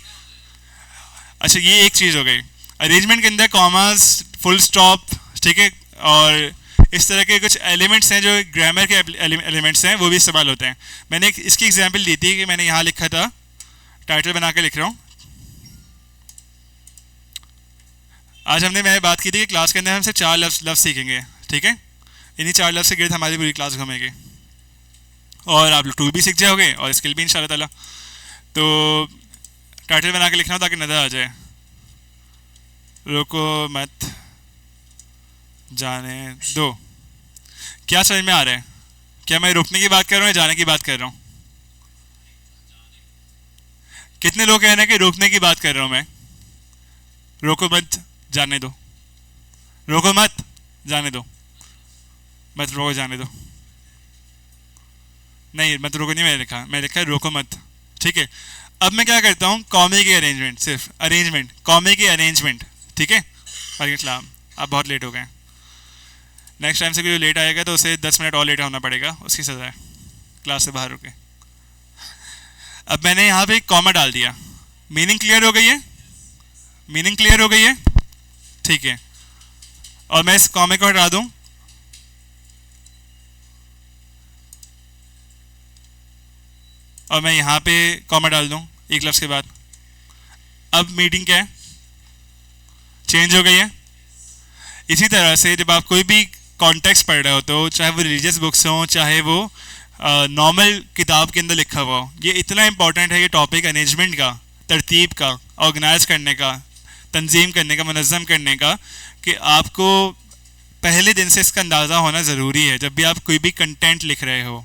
अच्छा, ये एक चीज़ हो गई। अरेंजमेंट के अंदर कॉमास, फुल स्टॉप, ठीक है, और इस तरह के कुछ एलिमेंट्स हैं जो ग्रामर के एलिमेंट्स हैं, वो भी इस्तेमाल होते हैं। मैंने इसकी एग्जांपल दी थी कि मैंने यहाँ लिखा था, टाइटल बना के लिख रहा हूँ। आज मैंने बात की थी कि क्लास के अंदर हम सिर्फ 4 लफ्ज़ सीखेंगे, ठीक है? इन्हीं 4 लफ्ज़ के गिर्द हमारी पूरी क्लास घूमेगी, और आप लोग टूल भी सीख जाओगे और स्किल भी इंशाल्लाह ताला। तो टाइटल बना के लिखना ताकि नज़र आ जाए, रोको मत जाने दो। क्या समझ में आ रहा है? क्या मैं रुकने की बात कर रहा हूँ या जाने की बात कर रहा हूँ? कितने लोग कह रहे हैं कि रोकने की बात कर रहा हूँ मैं? रोको मत जाने दो, रोको मत जाने दो, मत रोको जाने दो। नहीं, मत रोको नहीं, मैंने लिखा है रोको मत, ठीक है? अब मैं क्या करता हूँ, कॉमे की अरेंजमेंट, सिर्फ अरेंजमेंट, कॉमे की अरेंजमेंट, ठीक है? वालेकुम सलाम, आप बहुत लेट हो गए। नेक्स्ट टाइम से कोई लेट आएगा तो उसे 10 मिनट और लेट होना पड़ेगा, उसकी सज़ा है, क्लास से बाहर रुके। अब मैंने यहाँ पे एक कॉमा डाल दिया, मीनिंग क्लियर हो गई है? मीनिंग क्लियर हो गई है? ठीक है। और मैं इस कॉमे को हटा दूं, और मैं यहाँ पे कॉमा डाल दूं एक लफ्ज़ के बाद। अब मीनिंग क्या है? चेंज हो गई है। इसी तरह से जब आप कोई भी कॉन्टेक्स्ट पढ़ रहे हो, तो चाहे वो रिलीजियस बुक्स हों, चाहे वो नॉर्मल किताब के अंदर लिखा हुआ हो, ये इतना इंपॉर्टेंट है ये टॉपिक अरेंजमेंट का, तरतीब का, ऑर्गेनाइज करने का, तंजीम करने का, मुनज़्ज़म करने का, कि आपको पहले दिन से इसका अंदाज़ा होना ज़रूरी है जब भी आप कोई भी कंटेंट लिख रहे हो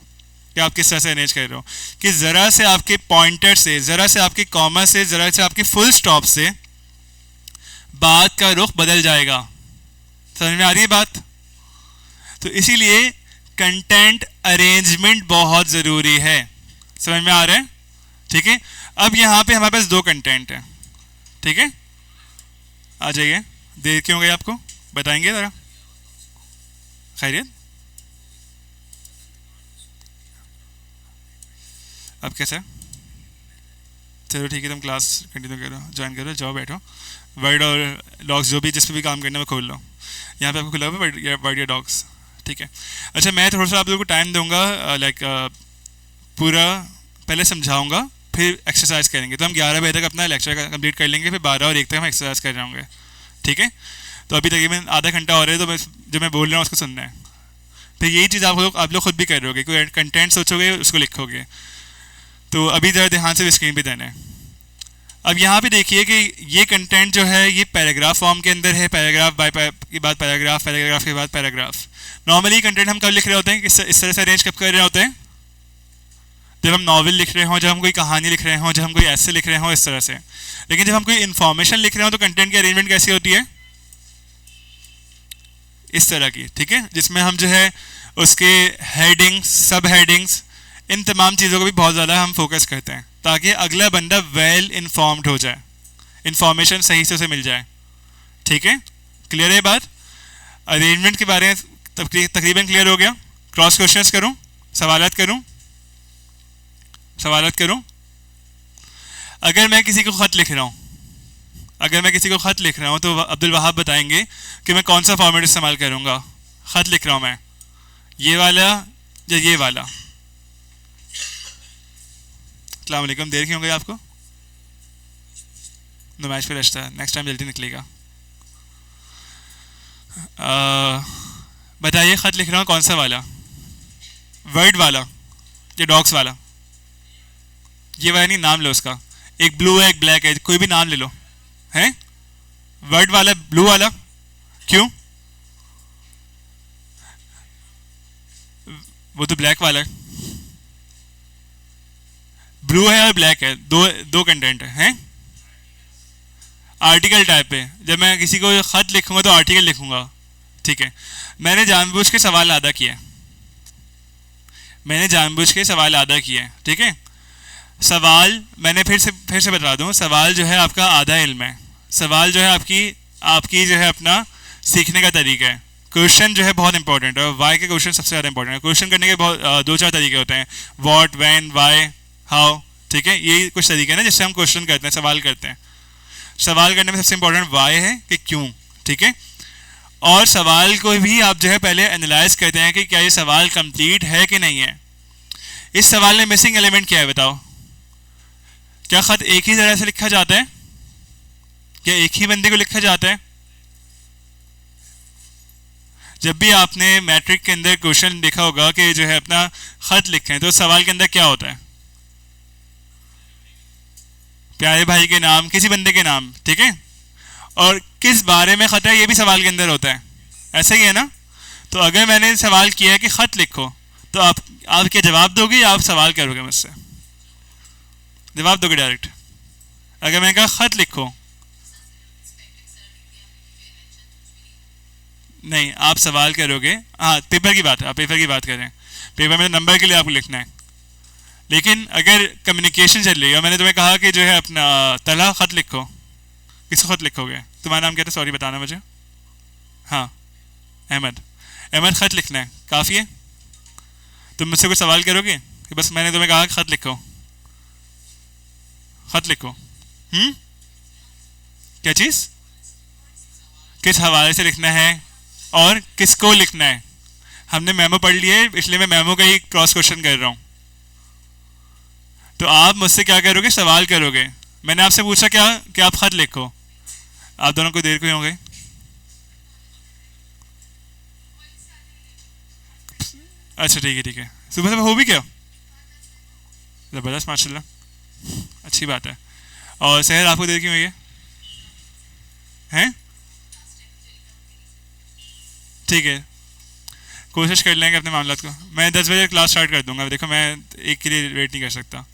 कि आप किस तरह से अरेंज कर रहे हो, कि ज़रा से आपके पॉइंटर से, ज़रा से आपके कॉमा से, ज़रा से आपके फुल स्टॉप से बात का रुख बदल जाएगा। समझ में आ रही है बात? तो इसीलिए कंटेंट अरेंजमेंट बहुत ज़रूरी है। समझ में आ रहा है? ठीक है। अब यहाँ पे हमारे पास दो कंटेंट है, ठीक है? आ जाइए। देर क्यों गई आपको, बताएंगे ज़रा? खैरियत? अब कैसा? चलो ठीक है, तुम क्लास कंटिन्यू करो, ज्वाइन करो, जाओ बैठो। वर्ड और डॉग्स जो भी जिस पे भी काम करना है वो खोल लो। यहाँ पे आपको खुला हुआ है वर्ड या डॉग्स, ठीक है? अच्छा, मैं थोड़ा सा आप लोगों को टाइम दूंगा, लाइक पूरा पहले समझाऊंगा, फिर एक्सरसाइज करेंगे। तो हम 11 बजे तक अपना लेक्चर कंप्लीट कर लेंगे, फिर 12 और 1 तक हम एक्सरसाइज कर रहे होंगे, ठीक है? तो अभी तकरीबन आधा घंटा हो रहा है, तो बस जो मैं बोल रहा हूँ उसको सुनना है। फिर यही चीज़ आप लोग खुद भी कर रहे, कोई कंटेंट सोचोगे उसको लिखोगे। तो अभी ज़रा ध्यान से स्क्रीन पे देना है। अब यहाँ पे देखिए कि ये कंटेंट जो है ये पैराग्राफ फॉर्म के अंदर है, पैराग्राफ के बाद पैराग्राफ, पैराग्राफ के बाद पैराग्राफ। नॉर्मली कंटेंट हम कब लिख रहे होते हैं, इस तरह से अरेंज कब कर रहे होते हैं? जब हम नॉवल लिख रहे हों, जब हम कोई कहानी लिख रहे हों, जब हम कोई ऐसे लिख रहे हों, इस तरह से। लेकिन जब हम कोई इन्फॉर्मेशन लिख रहे हो तो कंटेंट की अरेंजमेंट कैसी होती है? इस तरह की, ठीक है? जिसमें हम जो है उसके हेडिंग्स, सब हेडिंग्स, इन तमाम चीज़ों को भी बहुत ज़्यादा हम फोकस करते हैं, ताकि अगला बंदा वेल इन्फॉर्म्ड हो जाए, इन्फॉर्मेशन सही से उसे मिल जाए, ठीक है? क्लियर है बात? अरेंजमेंट के बारे में तकरीबन क्लियर हो गया। क्रॉस क्वेश्चंस करूं, सवालात करूं? सवालात करूं? अगर मैं किसी को ख़त लिख रहा हूं, तो अब्दुल वहाब बताएंगे कि मैं कौन सा फॉर्मेट इस्तेमाल करूंगा। ख़त लिख रहा हूं मैं, ये वाला या ये वाला? अस्सलाम वालेकुम, देर क्यों हो गई आपको? नुमाइश पे रश्ता, नेक्स्ट टाइम जल्दी निकलेगा। बताइए, ख़त लिख रहा हूँ कौन सा वाला? वर्ड वाला या डॉग्स वाला? ये वाला नहीं, नाम लो उसका। एक ब्लू है, एक ब्लैक है, कोई भी नाम ले लो। है वर्ड वाला, ब्लू वाला? क्यों? वो तो ब्लैक वाला है। ब्लू है और ब्लैक है, दो कंटेंट है। आर्टिकल टाइप पे, जब मैं किसी को ख़त लिखूंगा तो आर्टिकल लिखूंगा, ठीक है? मैंने जानबूझ के सवाल अदा किया, ठीक है? सवाल मैंने फिर से बता दूं, सवाल जो है आपका आधा इल्म है। सवाल जो है आपकी जो है अपना सीखने का तरीका है। क्वेश्चन जो है बहुत इंपॉर्टेंट है, और वाई के क्वेश्चन सबसे ज़्यादा इंपॉर्टेंट है। क्वेश्चन करने के बहुत 2-4 तरीके होते हैं, व्हाट, व्हेन, वाई, हाउ, ठीक है? ये कुछ तरीके हैं ना जिससे हम क्वेश्चन करते हैं, सवाल करते हैं। सवाल करने में सबसे इंपॉर्टेंट वाई है कि क्यों, ठीक है? और सवाल को भी आप जो है पहले एनालाइज करते हैं कि क्या ये सवाल कंप्लीट है कि नहीं है। इस सवाल में मिसिंग एलिमेंट क्या है बताओ? क्या ख़त एक ही तरह से लिखा जाता है? क्या एक ही बंदे को लिखा जाता है? जब भी आपने मैट्रिक के अंदर क्वेश्चन देखा होगा कि जो है अपना ख़त लिखें, तो सवाल के अंदर क्या होता है? प्यारे भाई के नाम, किसी बंदे के नाम, ठीक है? और किस बारे में ख़त है ये भी सवाल के अंदर होता है, ऐसा ही है ना? तो अगर मैंने सवाल किया है कि ख़त लिखो, तो आप क्या जवाब दोगे या आप सवाल करोगे मुझसे? जवाब दोगे डायरेक्ट। अगर मैंने कहा ख़त लिखो, नहीं, आप सवाल करोगे। हाँ, पेपर की बात है, आप पेपर की बात करें, पेपर में नंबर के लिए आपको लिखना है। लेकिन अगर कम्युनिकेशन चल रही है और मैंने तुम्हें कहा कि जो है अपना तला ख़त लिखो, किसको ख़त लिखोगे? तुम्हारा नाम क्या था, सॉरी बताना मुझे। हाँ, अहमद ख़त लिखना है, काफ़ी है? तुम मुझसे कोई सवाल करोगे कि बस मैंने तुम्हें कहा कि ख़त लिखो? खत लिखो। क्या चीज़? किस हवाले से लिखना है और किसको लिखना है। हमने मेमो पढ़ लिया है, इसलिए मैं मेमो का ही क्रॉस क्वेश्चन कर रहा हूँ। तो आप मुझसे क्या करोगे? सवाल करोगे। मैंने आपसे पूछा क्या कि आप खत लिखो। आप दोनों को देर क्यों हो गई? अच्छा ठीक है ठीक है, सुबह सुबह हो भी क्या? ज़बरदस्त, माशाल्लाह, अच्छी बात है। और शहर आपको देर क्यों हुई है? हैं? ठीक है, कोशिश कर लेंगे अपने मामला को। मैं 10 बजे क्लास स्टार्ट कर दूंगा। देखो मैं एक के लिए वेट नहीं कर सकता।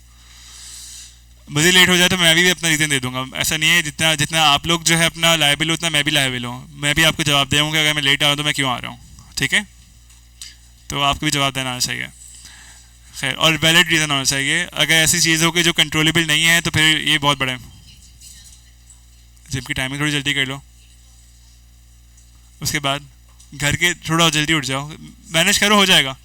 मुझे लेट हो जाए तो मैं भी अपना रीज़न दे दूंगा। ऐसा नहीं है, जितना जितना आप लोग जो है अपना लायबिल हो उतना मैं भी लायबिल हूँ। मैं भी आपको जवाब दूँगा कि अगर मैं लेट आ रहा हूँ तो मैं क्यों आ रहा हूँ। ठीक है, तो आपको भी जवाब देना आना चाहिए। खैर, और वैलिड रीज़न होना चाहिए। अगर ऐसी चीज़ हो कि जो कंट्रोलेबल नहीं है तो फिर ये बहुत बड़ा है। जिम की टाइमिंग थोड़ी जल्दी कर लो। उसके बाद घर के थोड़ा जल्दी उठ जाओ, मैनेज करो, हो जाएगा।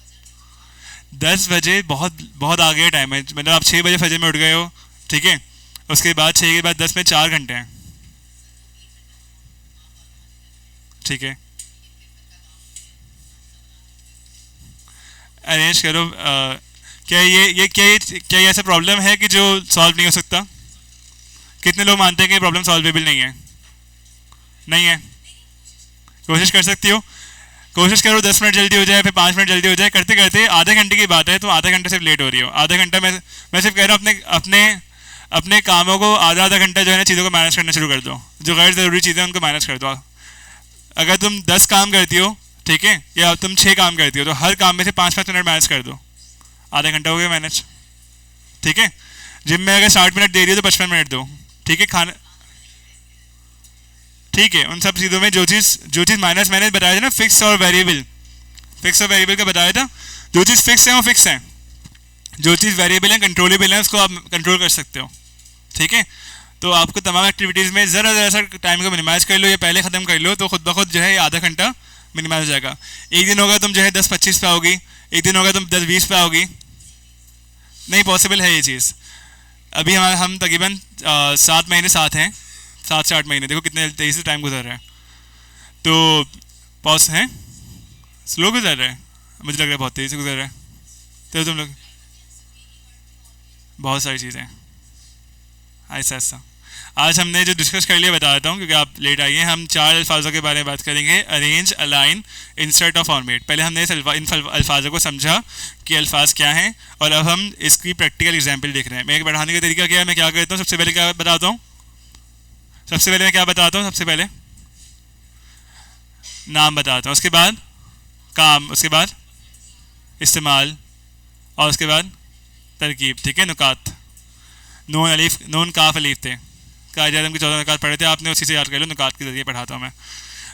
10 बजे बहुत बहुत आगे टाइम है। मतलब आप 6 बजे फजर में उठ गए हो, ठीक है। उसके बाद 6 के बाद 10 में 4 घंटे हैं। ठीक है, अरेंज करो। क्या ये ऐसा प्रॉब्लम है कि जो सॉल्व नहीं हो सकता? कितने लोग मानते हैं कि प्रॉब्लम सॉल्वेबल नहीं है? नहीं है? कोशिश कर सकती हो। कोशिश करो 10 मिनट जल्दी हो जाए, फिर 5 मिनट जल्दी हो जाए, करते करते आधे घंटे की बात है तो आधे घंटे सिर्फ लेट हो रही हो। आधा घंटा मैं सिर्फ कह रहा हूँ अपने अपने अपने कामों को आधा आधा घंटा जो है ना चीज़ों को मैनेज करना शुरू कर दो। जो गैर ज़रूरी चीज़ें हैं उनको मैनेज कर दो। अगर तुम 10 काम करती हो, ठीक है, या तुम 6 काम करती हो, तो हर काम में से 5 5 मिनट मैनेज कर दो। आधा घंटा हो गया मैनेज। ठीक है, जिम में अगर 60 मिनट दे रही हो तो 55 मिनट दो। ठीक है, खाना, ठीक है। उन सब चीज़ों में जो चीज़ माइनस मैंने बताया था ना, फिक्स और वेरिएबल, फिक्स और वेरिएबल का बताया था। जो चीज़ फिक्स है वो फिक्स है, जो चीज़ वेरिएबल है कंट्रोलेबल है उसको आप कंट्रोल कर सकते हो। ठीक है, तो आपको तमाम एक्टिविटीज़ में ज़रा ज़रा सा टाइम को मिनिमाइज कर लो या पहले ख़त्म कर लो तो खुद ब खुद जो है ये आधा घंटा मिनिमाइज हो जाएगा। एक दिन होगा तुम जो है 10-25 पे आओगी, एक दिन होगा तुम 10-20 पे आओगी। नहीं पॉसिबल है ये चीज़। अभी हम तकरीबन 7 महीने साथ हैं, 7 से 8 महीने, देखो कितने तेज़ी से टाइम गुजर रहा है। तो पॉस हैं, स्लो गुजर रहा है, मुझे लग रहा है बहुत तेज़ी से गुजर रहा है। तो तुम लोग बहुत सारी चीज़ें, ऐसा ऐसा। आज हमने जो डिस्कस कर लिया बता देता हूँ क्योंकि आप लेट आई हैं। हम 4 अल्फाजों के बारे में बात करेंगे, अरेंज, अलाइन, इंसर्ट और फॉर्मेट। पहले हमने इन अल्फाजों को समझा कि अल्फाज क्या हैं, और अब हम इसकी प्रैक्टिकल एग्जाम्पल देख रहे हैं। मेरे बढ़ाने का तरीका क्या है, मैं क्या करता हूँ, सबसे पहले क्या बताता हूँ, सबसे पहले मैं क्या बताता हूँ, सबसे पहले नाम बताता हूँ, उसके बाद काम, उसके बाद इस्तेमाल, और उसके बाद तरकीब। ठीक है, नुकात, नून अलीफ, नून काफ अलीफ थे। कायद आजम के 14 नुकात पढ़े थे आपने, उसी से याद कर लो, नुकात के जरिए पढ़ाता हूँ मैं।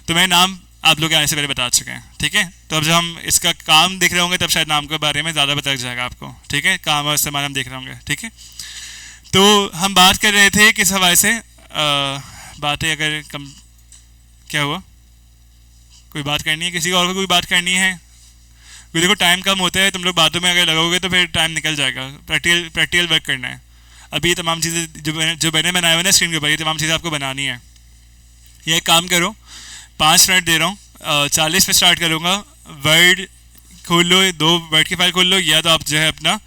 तो मैं नाम आप लोग आने से पहले बता चुके हैं। ठीक है, तो अब जब हम इसका काम देख रहे होंगे तब शायद नाम के बारे में ज़्यादा पता लग जाएगा आपको। ठीक है, काम और इस्तेमाल हम देख रहे होंगे। ठीक है, तो हम बात कर रहे थे किस हवाले से, बातें अगर कम, क्या हुआ, कोई बात करनी है, किसी और को कोई बात करनी है? क्योंकि देखो टाइम कम होता है, तुम लोग बातों में अगर लगोगे तो फिर टाइम निकल जाएगा। प्रैक्टिकल प्रैक्टिकल वर्क करना है। अभी ये तमाम चीज़ें जो मैंने बनाए हुए ना स्क्रीन के ऊपर, ये तमाम चीज़ें आपको बनानी है। ये एक काम करो, 5 मिनट दे रहा हूँ, 40 पे स्टार्ट करूँगा। वर्ड खोल लो, 2 वर्ड की फाइल खोल लो, या तो आप जो है अपना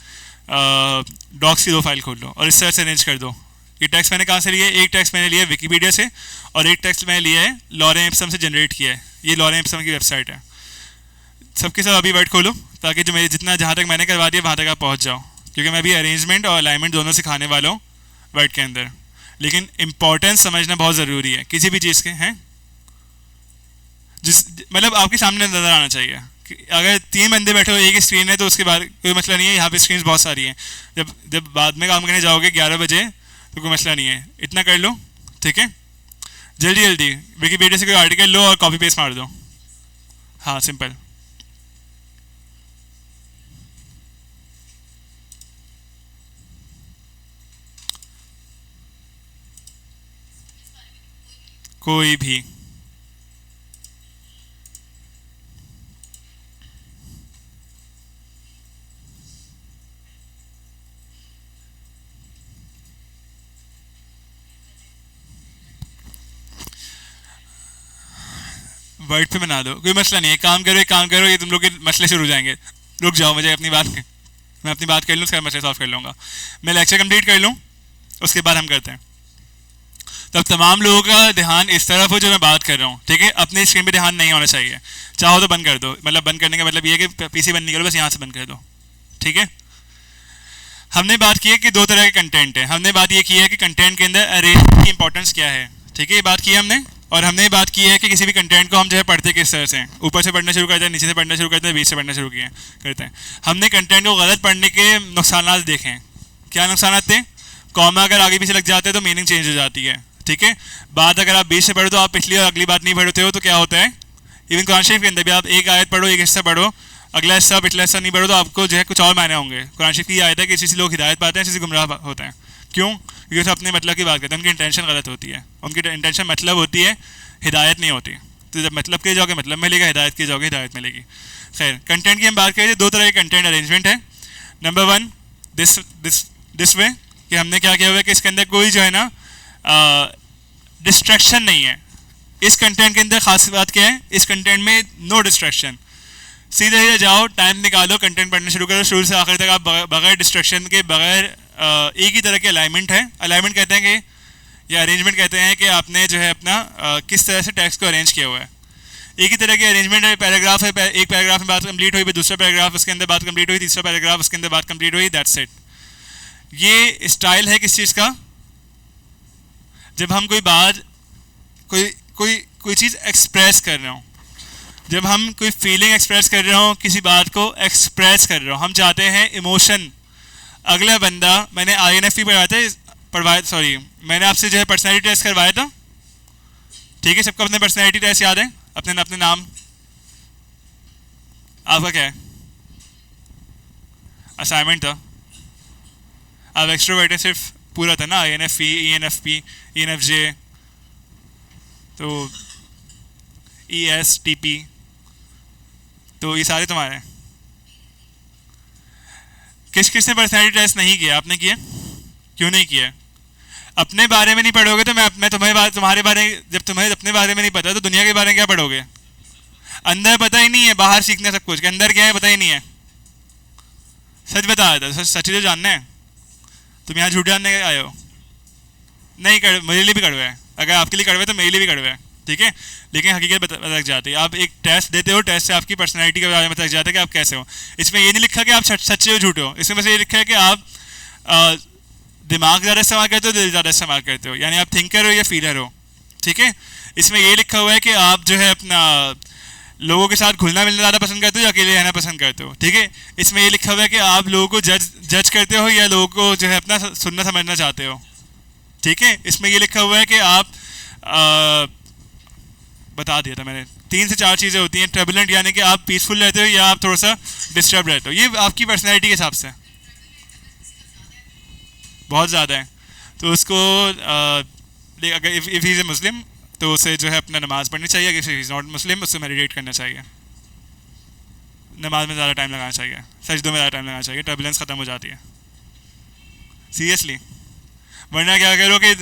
डॉक्स की 2 फाइल खोल लो और इस तरह से अरेंज कर दो। ये टेक्स्ट मैंने कहाँ से लिया है? एक टेक्स्ट मैंने लिया है विकीपीडिया से, और एक टेक्स्ट मैंने लिया है लॉरेन एप्सम से जनरेट किया है। ये लॉरेन एप्सम की वेबसाइट है। सबके सब अभी वर्ड खोलो ताकि जो मेरे जितना जहाँ तक मैंने करवा दिया वहाँ तक आप पहुँच जाओ, क्योंकि मैं अभी अरेंजमेंट और अलाइनमेंट दोनों सिखाने वाला हूँ वर्ड के अंदर। लेकिन इंपॉर्टेंस समझना बहुत ज़रूरी है किसी भी चीज़ के, हैं जिस मतलब आपके सामने नज़र आना चाहिए। अगर 3 बंदे बैठे हो, एक ही स्क्रीन है, तो उसके बाद कोई मसला नहीं है। यहाँ पे स्क्रीन बहुत सारी हैं। जब जब बाद में काम करने जाओगे 11 बजे तो कोई मसला नहीं है, इतना कर लो। ठीक है, जल्दी जल्दी विकीपीडिया से कोई आर्टिकल लो और कॉपी पेस्ट मार दो। हाँ, सिंपल। कोई भी वर्ड पे बना दो, कोई मसला नहीं है, काम करो, एक काम करो, ये तुम लोग के मसले शुरू हो जाएंगे। रुक जाओ, मुझे अपनी बात, मैं अपनी बात कर लूँ, उसके बाद मसले सॉल्व कर लूँगा। मैं लेक्चर कंप्लीट कर लूँ, उसके बाद हम करते हैं। तब तमाम लोगों का ध्यान इस तरफ हो जो मैं बात कर रहा हूँ, ठीक है। अपनी स्क्रीन पे ध्यान नहीं होना चाहिए, चाहो तो बंद कर दो, मतलब बंद करने का मतलब ये है कि पीसी बंद नहीं करो, बस यहाँ से बंद कर दो, ठीक है। हमने बात की है कि दो तरह के कंटेंट है, हमने बात ये की है कि कंटेंट के अंदर अरेंजमेंट की इंपॉर्टेंस क्या है, ठीक है, ये बात की है हमने। और हमने बात की है कि किसी भी कंटेंट को हम जो है पढ़ते किस तरह से, ऊपर से पढ़ना शुरू करते हैं, नीचे से पढ़ना शुरू करते हैं, बीच से पढ़ना शुरू करते हैं। हमने कंटेंट को गलत पढ़ने के नुकसान देखे हैं। क्या नुकसान थे? कॉमा अगर आगे पीछे लग जाते हैं तो मीनिंग चेंज हो जाती है, ठीक है। बात अगर आप बीच से पढ़ो तो आप पिछली और अगली बात नहीं पढ़ते हो तो क्या होता है, इवन कुरान शरीफ के अंदर भी आप एक आयत पढ़ो, एक हिस्सा पढ़ो, अगला हिस्सा पिछला हिस्सा नहीं पढ़ो तो आपको जो है कुछ और मायने होंगे। कुरान शरीफ की आयत है कि इसी से लोग हिदायत पाते हैं, इसी से गुमराह होते हैं। क्यों? क्योंकि वो अपने मतलब की बात करते हैं, उनकी इंटेंशन गलत होती है, उनकी इंटेंशन मतलब होती है, हिदायत नहीं होती। तो जब मतलब के जाओगे मतलब मिलेगा, हिदायत के जाओगे हिदायत मिलेगी। खैर, कंटेंट की हम बात करें, दो तरह के कंटेंट अरेंजमेंट है। नंबर वन, दिस वे, कि हमने क्या किया हुआ है कि इसके अंदर कोई जो है ना डिस्ट्रैक्शन नहीं है। इस कंटेंट के अंदर खास बात क्या है, इस कंटेंट में नो डिस्ट्रैक्शन, सीधे सीधे जाओ, टाइम निकालो, कंटेंट पढ़ना शुरू करो, शुरू से आखिर तक आप बगैर डिस्ट्रैक्शन के, बगैर एक ही तरह के अलाइनमेंट है। अलाइनमेंट कहते हैं कि, या अरेंजमेंट कहते हैं कि आपने जो है अपना किस तरह से टेक्स्ट को अरेंज किया हुआ है। एक ही तरह की अरेंजमेंट है, पैराग्राफ है, एक पैराग्राफ में बात कंप्लीट हुई, फिर दूसरा पैराग्राफ उसके अंदर बात कंप्लीट हुई, तीसरा पैराग्राफ उसके अंदर बात कंप्लीट हुई, दैट्स इट। ये स्टाइल है किस चीज़ का? जब हम कोई बात, कोई चीज़ एक्सप्रेस कर रहे हो, जब हम कोई फीलिंग एक्सप्रेस कर रहे हो, किसी बात को एक्सप्रेस कर रहे हो, हम चाहते हैं इमोशन, अगला बंदा, मैंने INFP सॉरी मैंने आपसे जो है पर्सनैलिटी टेस्ट करवाया था, ठीक है, सबको अपने पर्सनैलिटी टेस्ट याद है, अपने नाम, आपका क्या है, असाइनमेंट था, आप एक्सट्रोवर्ट सिर्फ पूरा था ना, INFP, ENFP, ENFJ, तो ESTP, तो ये सारे तुम्हारे हैं। किसने पर्सनैलिटी टेस्ट नहीं किया? आपने किया? क्यों नहीं किया? अपने बारे में नहीं पढ़ोगे तो मैं तुम्हारे बारे, जब तुम्हें अपने बारे में नहीं पता तो दुनिया के बारे में क्या पढ़ोगे? अंदर पता ही नहीं है, बाहर सीखना सब कुछ, के अंदर क्या है पता ही नहीं है। सच बता था, सच ही तो जानना है। तुम यहाँ झूठ जानने आए हो? नहीं, मेरे लिए भी कड़वा है, अगर आपके लिए कड़वा है तो मेरे लिए भी कड़वा है, ठीक है, लेकिन हकीकत पता लग जाती है। आप एक टेस्ट देते हो, टेस्ट से आपकी पर्सनैलिटी के बारे में पता लग जाता है कि आप कैसे हो। इसमें ये नहीं लिखा कि आप सच्चे हो झूठे हो, इसमें बस ये लिखा है कि आप दिमाग ज़्यादा इस्तेमाल करते हो, दिल ज़्यादा इस्तेमाल करते हो, यानी आप थिंकर हो या फीलर हो, ठीक है। इसमें ये लिखा हुआ है कि आप जो है अपना लोगों के साथ घुलना मिलना ज़्यादा पसंद करते हो या अकेले रहना पसंद करते हो, ठीक है। इसमें ये लिखा हुआ है कि आप लोगों को जज करते हो या लोगों को जो है अपना सुनना समझना चाहते हो, ठीक है। इसमें ये लिखा हुआ है कि आप बता दिया था मैंने, 3 से 4 चीज़ें होती हैं। टर्बुलेंट यानी कि आप पीसफुल रहते हो या आप थोड़ा सा डिस्टर्ब रहते हो, ये आपकी पर्सनैलिटी के हिसाब से बहुत ज़्यादा है। तो उसको अगर इफ़ ही इज़ ए मुस्लिम तो उसे जो है अपना नमाज़ पढ़नी चाहिए, अगर इफ़ इज़ नॉट मुस्लिम उससे मेडिटेट करना चाहिए, नमाज में ज़्यादा टाइम लगाना चाहिए, सजदों में ज़्यादा टाइम लगाना चाहिए, टर्बुलेंस ख़त्म हो जाती है सीरियसली। वरना क्या करो कि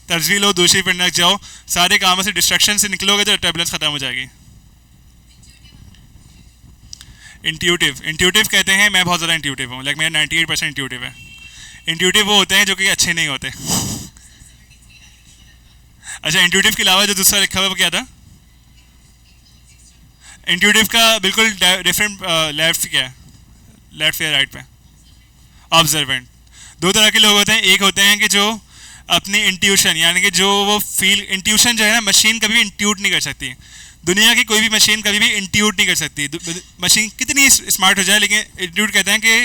तर्जवी लो, दूसरी पढ़ने लग जाओ, सारे कामों से डिस्ट्रैक्शन से निकलोगे तो टर्बुलेंस ख़त्म हो जाएगी। इंट्यूटिव कहते हैं, मैं बहुत ज़्यादा इंट्यूटिव हूँ, लाइक मेरा 98% इंट्यूटिव है। इंट्यूटिव वो होते हैं जो कि अच्छे नहीं होते। अच्छा, इंट्यूटिव के अलावा जो दूसरा लिखा हुआ वो क्या था? इंट्यूटिव का बिल्कुल डिफरेंट लेफ्ट क्या है, लेफ्ट या राइट पे? ऑब्जर्वेंट। 2 तरह के लोग होते हैं, एक होते हैं कि जो अपनी इंट्यूशन यानी कि जो वो फील, इंट्यूशन जो है ना, मशीन कभी भी इंट्यूट नहीं कर सकती, दुनिया की कोई भी मशीन कभी भी इंट्यूट नहीं कर सकती, मशीन कितनी स्मार्ट हो जाए, लेकिन इंट्यूट कहते हैं कि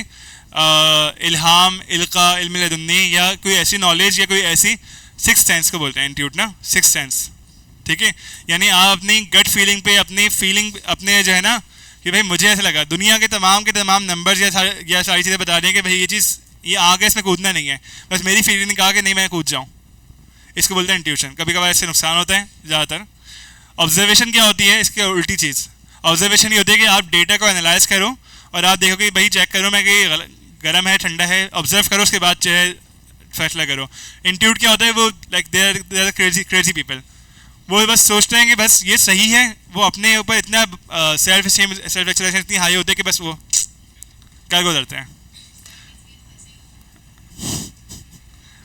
इल्हाम, इल्का, इल्म लदुन्नी, या कोई ऐसी नॉलेज या कोई ऐसी सिक्स सेंस को बोलते हैं इंट्यूट ना, सिक्स सेंस, ठीक है। यानी आप अपनी गट फीलिंग पे, अपनी फीलिंग, अपने जो है ना कि भाई मुझे ऐसा लगा, दुनिया के तमाम नंबर या सारी चीज़ें बता दें कि भाई ये चीज़ ये आ गया, इसमें कूदना नहीं है, बस मेरी फीलिंग ने कहा कि नहीं मैं कूद जाऊँ, इसको बोलते हैं इंट्यूशन। कभी कभार इससे नुकसान होता है ज़्यादातर। ऑब्जर्वेशन क्या होती है? इसके उल्टी चीज़। ऑब्जर्वेशन ये होती है कि आप डेटा को एनालाइज करो और आप देखो कि भाई चेक करो मैं कि गर्म है ठंडा है, ऑब्जर्व करो, उसके बाद जो है फैसला करो। इंट्यूट क्या होता है? वो like they are crazy people, वो बस सोचते हैं कि बस ये सही है, वो अपने ऊपर इतना सेल्फ स्टीम सेल्फ एक्सपेक्टेशन इतनी हाई होती है कि बस वो क्या गुजरते हैं।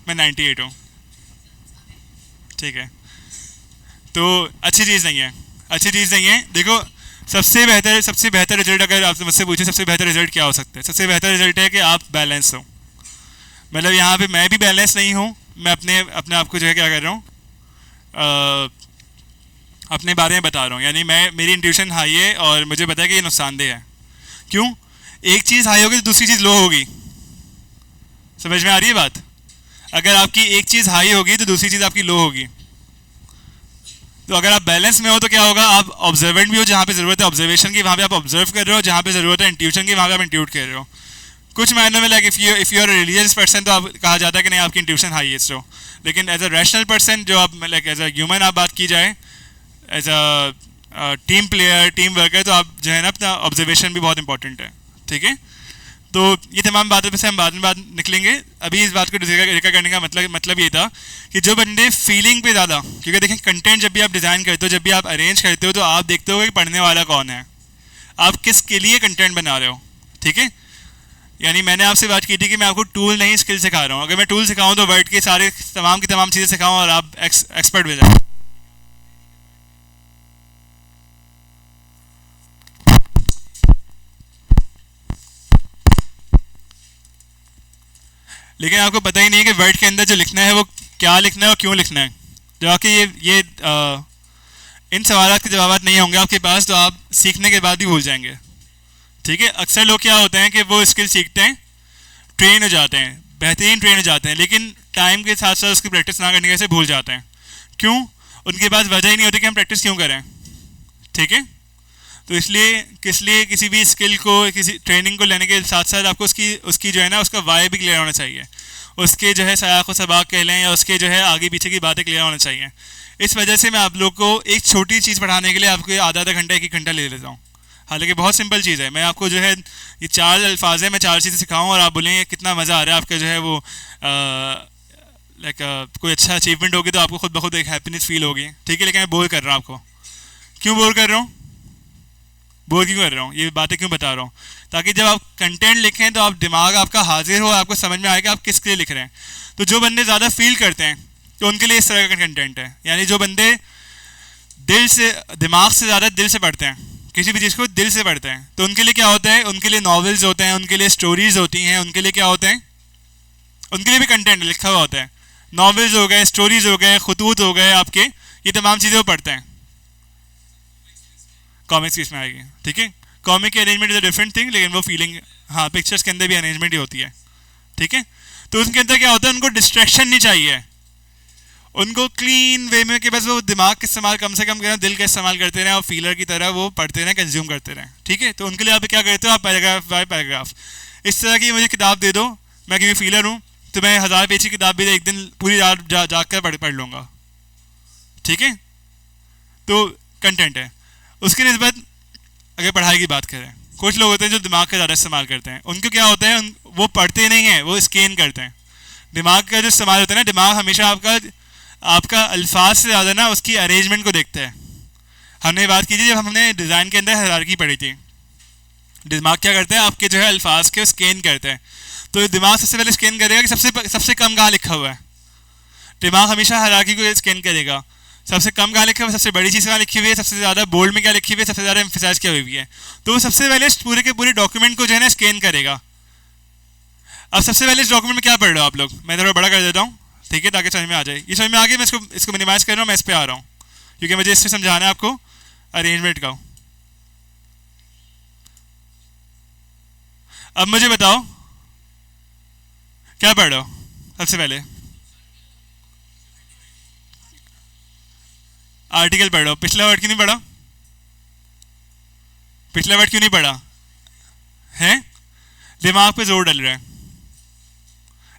मैं 98 हूँ। ठीक है, तो अच्छी चीज़ नहीं है, अच्छी चीज़ नहीं है। देखो सबसे बेहतर रिजल्ट अगर आप मुझसे पूछे सबसे बेहतर रिजल्ट क्या हो सकता है, सबसे बेहतर रिजल्ट है कि आप बैलेंस हो। मतलब यहाँ पे मैं भी बैलेंस नहीं हूँ, मैं अपने अपने आप को जो है क्या कर रहा हूँ, अपने बारे में बता रहा हूँ। यानी मैं मेरी इंट्यूशन हाई है और मुझे पता है कि ये नुकसानदेह है। क्यों? एक चीज़ हाई होगी तो दूसरी चीज़ लो होगी। समझ में आ रही है बात? अगर आपकी एक चीज़ हाई होगी तो दूसरी चीज़ आपकी लो होगी। तो अगर आप बैलेंस में हो तो क्या होगा, आप ऑब्जर्वेंट भी हो, जहाँ पे ज़रूरत है ऑब्जर्वेशन की वहाँ पे आप ऑब्जर्व कर रहे हो, जहाँ पे ज़रूरत है इंट्यूशन की वहाँ पे आप इंट्यूट कर रहे हो। कुछ मायनों में like if you are religious person तो आप कहा जाता है कि नहीं आपकी इंट्यूशन हाईएस्ट हो, लेकिन एज अ रैशनल पर्सन जो आप लाइक एज अ ह्यूमन आप बात की जाए, as a team player team worker, तो आप जो है ना अपना ऑब्जर्वेशन भी बहुत इंपॉर्टेंट है। ठीक है, तो ये तमाम बातों पे से हम बाद में बात निकलेंगे। अभी इस बात को रिका करने का मतलब ये था कि जो बंदे फीलिंग पे ज़्यादा, क्योंकि देखें कंटेंट जब भी आप डिज़ाइन करते हो, जब भी आप अरेंज करते हो, तो आप देखते हो कि पढ़ने वाला कौन है, आप किसके लिए कंटेंट बना रहे हो। ठीक है, यानी मैंने आपसे बात की थी कि मैं आपको टूल नहीं स्किल सिखा रहा हूँ। अगर मैं टूल सिखाऊँ तो वर्ड के सारे तमाम की तमाम चीज़ें सिखाऊँ और आप एक्सपर्ट बन जाए। लेकिन आपको पता ही नहीं है कि वर्ड के अंदर जो लिखना है वो क्या लिखना है और क्यों लिखना है। जब आपके ये इन सवालों के जवाब नहीं होंगे आपके पास तो आप सीखने के बाद भी भूल जाएंगे। ठीक है, अक्सर लोग क्या होते हैं कि वो स्किल सीखते हैं, ट्रेन हो जाते हैं, बेहतरीन ट्रेन हो जाते हैं, लेकिन टाइम के साथ साथ उसकी प्रैक्टिस ना करने से भूल जाते हैं। क्यों? उनके पास वजह ही नहीं होती कि हम प्रैक्टिस क्यों करें। ठीक है, तो इसलिए किसी भी स्किल को, किसी ट्रेनिंग को लेने के साथ साथ आपको उसकी जो है ना उसका वाई भी क्लियर होना चाहिए, उसके जो है सयाक व सबाक कह लें या उसके जो है आगे पीछे की बातें क्लियर होना चाहिए। इस वजह से मैं आप लोग को एक छोटी चीज़ पढ़ाने के लिए आपको आधा घंटा 1 घंटा ले लेता हूँ। हालांकि बहुत सिंपल चीज़ है, मैं आपको जो है ये 4 अल्फाज है, मैं 4 चीज़ें सिखाऊँ और आप बोलेंगे कितना मज़ा आ रहा है, आपका जो है वो लाइक कोई अच्छा अचीवमेंट होगी तो आपको खुद ब खुद एक हैप्पीनेस फील होगी। ठीक है, लेकिन मैं बोर कर रहा हूँ आपको। क्यों बोर कर रहा हूँ? बोर क्यों कर रहा हूँ, ये बातें क्यों बता रहा हूँ? ताकि जब आप कंटेंट लिखें तो आप दिमाग आपका हाजिर हो, आपको समझ में आएगा आप किसके लिए लिख रहे हैं। तो जो बंदे ज़्यादा फील करते हैं तो उनके लिए इस तरह का कंटेंट है। यानी जो बंदे दिल से, दिमाग से ज़्यादा दिल से पढ़ते हैं, किसी भी चीज़ को दिल से पढ़ते हैं, तो उनके लिए क्या होता है, उनके लिए नॉवेल्स होते हैं, उनके लिए स्टोरीज होती हैं, उनके लिए क्या होते हैं, उनके लिए भी कंटेंट लिखा हुआ होता है। नॉवेल्स हो गए, स्टोरीज हो गए, खतूत हो गए आपके, ये तमाम चीज़ें वो पढ़ते हैं। कॉमिक्स इसमें आएगी। ठीक है, कॉमिक की arrangement is a different thing, लेकिन वो फीलिंग, हाँ पिक्चर्स के अंदर भी अरेंजमेंट ही होती है। ठीक है, तो उनके अंदर क्या होता है, उनको डिस्ट्रैक्शन नहीं चाहिए, उनको क्लीन वे में कि बस वो दिमाग का इस्तेमाल कम से कम करें, दिल का इस्तेमाल करते रहें और फीलर की तरह वो पढ़ते रहें, कंज्यूम करते रहें। ठीक है, तो उनके लिए आप क्या करते हो, आप पैराग्राफ बाय पैराग्राफ इस तरह की मुझे किताब दे दो, मैं क्योंकि फीलर हूँ तो मैं 1000 पेज की किताब भी एक दिन पूरी रात जाग कर पढ़ लूँगा। ठीक है, तो कंटेंट है। उसकी निस्बत अगर पढ़ाई की बात करें, कुछ लोग होते हैं जो दिमाग का ज़्यादा इस्तेमाल करते हैं, उनको क्या होता है, वो पढ़ते नहीं हैं, वो स्कैन करते हैं। दिमाग का जो इस्तेमाल होता है ना, दिमाग हमेशा आपका अल्फाज से ज़्यादा ना उसकी अरेंजमेंट को देखता है। हमने बात की थी जब हमने डिज़ाइन के अंदर हायरार्की पढ़ी थी, दिमाग क्या करता है, आपके जो है अल्फाज के स्कैन करते हैं। तो दिमाग सबसे पहले स्कैन करेगा कि सबसे कम कहाँ लिखा हुआ है। दिमाग हमेशा हायरार्की को स्कैन करेगा, सबसे कम कहाँ लिखा हुआ है, सबसे बड़ी चीज़ कहाँ लिखी हुई है, सबसे ज़्यादा बोल्ड में क्या लिखी हुई है, सबसे ज़्यादा एम्फसाइज क्या हुई है। तो वो सबसे पहले पूरे के पूरे डॉक्यूमेंट को जो है ना स्कैन करेगा। अब सबसे पहले इस डॉक्यूमेंट में क्या पढ़ रहे हो आप लोग, मैं थोड़ा बड़ा कर देता हूँ, ठीक है, ताकि समझ में आ जाए। ये समझ में आ गया, मैं इसको मिनिमाइज कर रहा हूँ, मैं इस पर आ रहा हूँ क्योंकि मुझे इससे समझाना है आपको अरेंजमेंट का। अब मुझे बताओ क्या पढ़ रहे हो सबसे पहले? आर्टिकल पढ़ रहे हो, पिछला वर्ड क्यों नहीं पढ़ा? पिछला वर्ड क्यों नहीं पढ़ा है? दिमाग पे जोर डल रहा है,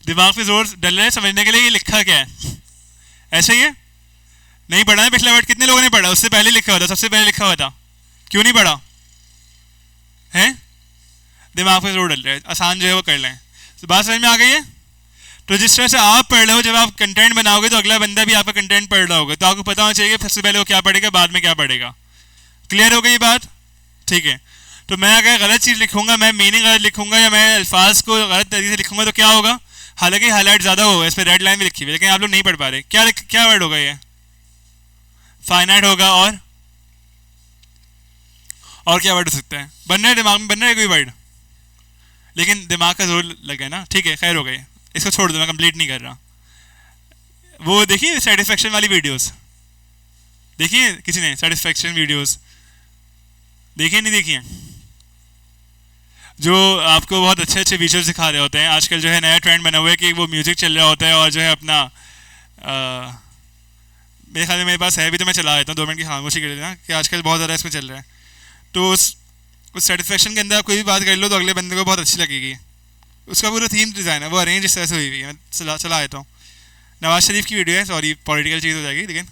दिमाग पे जोर डल रहा है समझने के लिए ये लिखा क्या है, ऐसा ही है। नहीं पढ़ा है पिछला वर्ड, कितने लोगों ने पढ़ा? उससे पहले लिखा हुआ था, सबसे पहले लिखा हुआ था, क्यों नहीं पढ़ा है? दिमाग पे जोर डल रहा है, आसान जो है वो कर लें। तो बात समझ में आ गई है? तो जिस तरह से आप पढ़ रहे हो, जब आप कंटेंट बनाओगे तो अगला बंदा भी आपका कंटेंट पढ़ रहा होगा, तो आपको पता होना चाहिए सबसे पहले वो क्या पढ़ेगा, बाद में क्या पढ़ेगा। क्लियर हो गई ये बात? ठीक है। तो मैं अगर गलत चीज़ लिखूंगा, मैं मीनिंग गलत लिखूंगा या मैं अल्फाज को गलत तरीके से लिखूंगा तो क्या होगा? हालांकि हाईलाइट ज़्यादा होगा, इस पर रेड लाइन भी लिखी हुई है, लेकिन आप लोग नहीं पढ़ पा रहे। क्या वर्ड होगा ये? फाइनाइट होगा। और क्या वर्ड हो सकता है? बन रहा है दिमाग में, बन रहा है कोई वर्ड? लेकिन दिमाग का जोर लगे ना। ठीक है, खैर हो गई, इसको छोड़ दो, मैं कंप्लीट नहीं कर रहा। वो देखिए सेटिस्फेक्शन वाली वीडियोस, देखिए किसी ने सेटिस्फेक्शन वीडियोस देखिए नहीं देखिए? जो आपको बहुत अच्छे अच्छे विजुअल्स दिखा रहे होते हैं। आजकल जो है नया ट्रेंड बना हुआ है कि वो म्यूजिक चल रहा होता है और जो है अपना मेरे ख्याल में मेरे पास है भी, तो मैं चला देता हूँ 2 मिनट की खामोशी कर लेना, कि आजकल बहुत ज़्यादा इसमें चल रहा है। तो उस सेटिस्फेक्शन के अंदर आप कोई भी बात कर लो तो अगले बंदे को बहुत अच्छी लगेगी। उसका पूरा थीम डिज़ाइन है, वो अरेंज इस तरह से हुई हुई है। मैं चला देता हूँ। नवाज शरीफ की वीडियो है, सॉरी पॉलिटिकल चीज़ हो जाएगी, लेकिन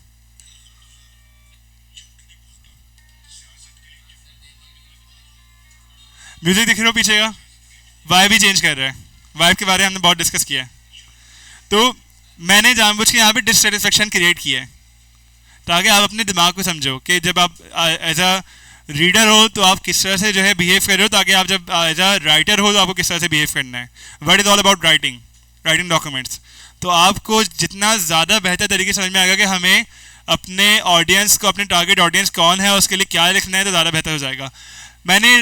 म्यूजिक दिख रहा हो पीछे का? वाइब भी चेंज कर रहा है। वाइब के बारे में हमने बहुत डिस्कस किया है। तो मैंने जानबूझ के यहाँ पे डिससेटिस्फेक्शन क्रिएट किया है ताकि आप अपने दिमाग को समझो कि जब आप एज अ रीडर हो तो आप किस तरह से जो है बिहेव कर रहे हो, ताकि आप जब एज अ राइटर हो तो आपको किस तरह से बिहेव करना है। Word is all about writing documents. तो आपको जितना ज़्यादा बेहतर तरीके से समझ में आएगा कि हमें अपने ऑडियंस को, अपने टारगेट ऑडियंस कौन है, उसके लिए क्या लिखना है, तो ज़्यादा बेहतर हो जाएगा। मैंने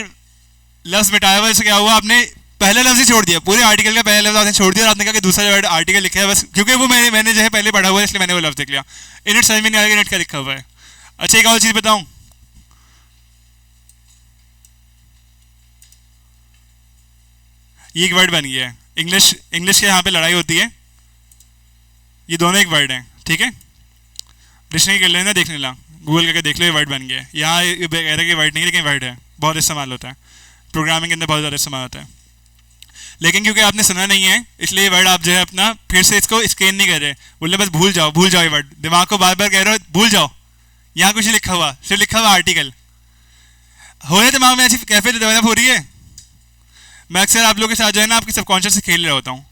लफ्ज़ मिटाया हुआ, इससे क्या हुआ? आपने पहला लफ्ज़ ही छोड़ दिया, पूरे आर्टिकल का पहला लफ्ज़ आपने छोड़ दिया और आपने कहा कि दूसरा वर्ड आर्टिकल लिखा है बस, क्योंकि वो मैंने जो है पहले पढ़ा हुआ है, इसलिए मैंने वो लफ्ज़ देख लिया। इनट समझ में नहीं आएगा इनट का लिखा हुआ है। अच्छा एक और चीज़ बताऊँ, ये एक वर्ड बन गया है। इंग्लिश के यहाँ पे लड़ाई होती है, ये दोनों एक वर्ड हैं, ठीक है? डिक्शनरी कर लेना, देख लेना, गूगल करके देख लो, ये वर्ड बन गया है। यहाँ ये कह रहा कि वर्ड नहीं है, लेकिन वर्ड है, बहुत इस्तेमाल होता है प्रोग्रामिंग के अंदर, बहुत ज़्यादा इस्तेमाल होता है। लेकिन क्योंकि आपने सुना नहीं है, इसलिए वर्ड आप जो है अपना फिर से इसको स्कैन नहीं कर रहे, बोल रहे बस भूल जाओ ये वर्ड, दिमाग को बार बार कह रहे हो भूल जाओ। यहाँ कुछ नहीं लिखा हुआ, सिर्फ लिखा हुआ आर्टिकल। हो रहे दिमाग में ऐसी कैफे डेवलप हो रही है। मैं अक्सर आप लोगों के साथ जो है ना आपकी सबकॉन्शियस से खेल रहा होता हूँ।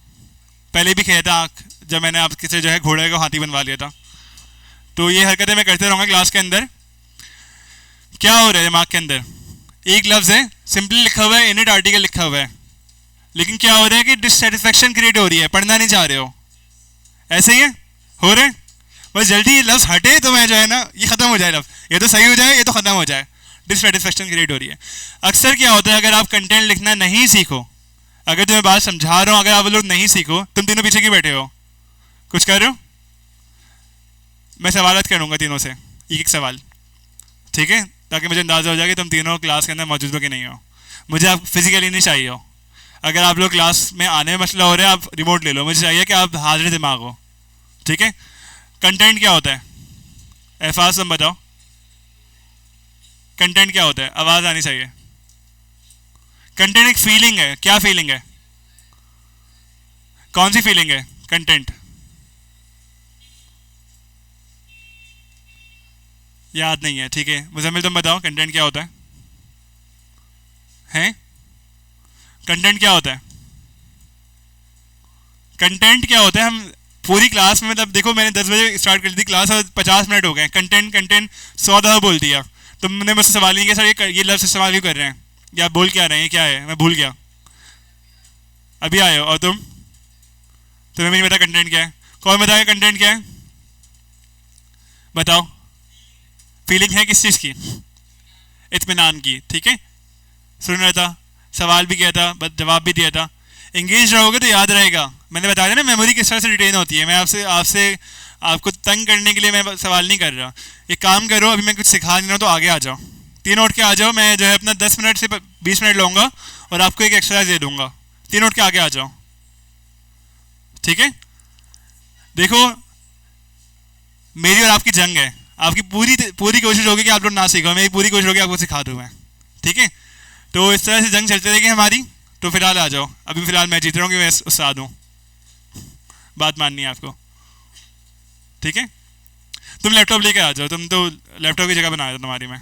पहले भी खेला था जब मैंने आपके से जो है घोड़े को हाथी बनवा लिया था। तो ये हरकतें मैं करते रहूँगा क्लास के अंदर। क्या हो रहा है दिमाग के अंदर? एक लफ्ज़ है, सिंपली लिखा हुआ है, इनट आर्टिकल लिखा हुआ है, लेकिन क्या हो रहा है कि डिससेटिस्फेक्शन क्रिएट हो रही है, पढ़ना नहीं चाह रहे हो। ऐसे ही है, हो रहे हैं। बस जल्दी ये लफ्ज़ हटे तो मैं जो है ना ये ख़त्म हो जाए, लफ्ज़ ये तो सही हो जाए, ये तो ख़त्म हो जाए। डिससेटिस्फेक्शन क्रिएट हो रही है। अक्सर क्या होता है, अगर आप कंटेंट लिखना नहीं सीखो, अगर तुम्हें बात समझा रहा हूँ, अगर आप लोग नहीं सीखो, तुम तीनों पीछे क्यों बैठे हो? कुछ कर रहे हो? मैं सवालत करूँगा तीनों से, एक सवाल, ठीक है? ताकि मुझे अंदाज़ा हो जाए कि तुम तीनों क्लास के अंदर मौजूद हो कि नहीं हो। मुझे आप फिजिकली नहीं चाहिए हो। अगर आप लोग क्लास में आने में मसला हो रहा है, आप रिमोट ले लो, मुझे चाहिए कि आप हाजिर दिमाग हो, ठीक है? कंटेंट क्या होता है? एहफाज तुम बताओ, कंटेंट क्या होता है? आवाज़ आनी चाहिए। कंटेंट एक फीलिंग है। क्या फीलिंग है? कौन सी फीलिंग है? कंटेंट याद नहीं है, ठीक है? मुजम्मिल तुम बताओ कंटेंट क्या होता है? हैं? कंटेंट क्या होता है? कंटेंट क्या होता है? हम पूरी क्लास में, मतलब देखो मैंने 10 बजे स्टार्ट कर दी क्लास और 50 मिनट हो गए, कंटेंट कंटेंट 100 दफ़ा बोल दिया। तुमने मुझसे सवाल नहीं किया सर ये लफ्ज़ इस्तेमाल क्यों कर रहे हैं, या आप बोल क्या रहे हैं, क्या है, मैं भूल गया। अभी आए हो और तुम्हें भी नहीं पता कंटेंट क्या है? कौन बताएगा कंटेंट क्या है? बताओ। फीलिंग है किस चीज़ की? इत्मीनान की, ठीक है? सुन रहा था, सवाल भी किया था, बस जवाब भी दिया था। इंगेज रहोगे तो याद रहेगा। मैंने बताया ना मेमोरी किस तरह से रिटेन होती है। मैं आपसे आपसे आपको तंग करने के लिए मैं सवाल नहीं कर रहा। एक काम करो, अभी मैं कुछ सिखा नहीं रहा हूँ तो आगे आ जाओ, तीन उठ के आ जाओ। मैं जो है अपना 10 मिनट से 20 मिनट लूँगा और आपको एक एक्सरसाइज दे दूँगा। तीन उठ के आगे आ जाओ, ठीक है? देखो मेरी और आपकी जंग है। आपकी पूरी पूरी कोशिश होगी कि आप लोग ना सीखो, मेरी पूरी कोशिश होगी आपको सिखा दूँ मैं, ठीक है? तो इस तरह से जंग चलती रहेगी हमारी। तो फिलहाल आ जाओ, अभी फिलहाल मैं जीत रहा हूँ कि मैं उस्ताद हूँ, बात माननी है आपको, ठीक है? तुम लैपटॉप लेकर आ जाओ, तुम तो लैपटॉप की जगह बना दो तुम्हारी में।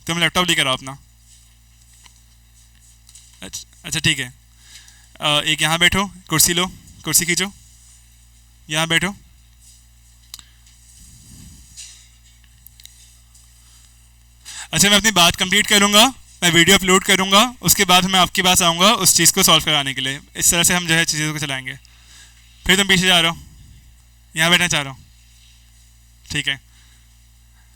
तुम लैपटॉप लेकर आओ अपना। अच्छा ठीक है, एक यहाँ बैठो, कुर्सी लो, कुर्सी खींचो, यहाँ बैठो। अच्छा, मैं अपनी बात कंप्लीट करूँगा, मैं वीडियो अपलोड करूँगा, उसके बाद मैं आपके पास आऊँगा उस चीज़ को सॉल्व कराने के लिए। इस तरह से हम जो है चीज़ों को चलाएंगे। फिर तुम पीछे जा रहे हो, यहाँ बैठना चाह रहा हूँ, ठीक है।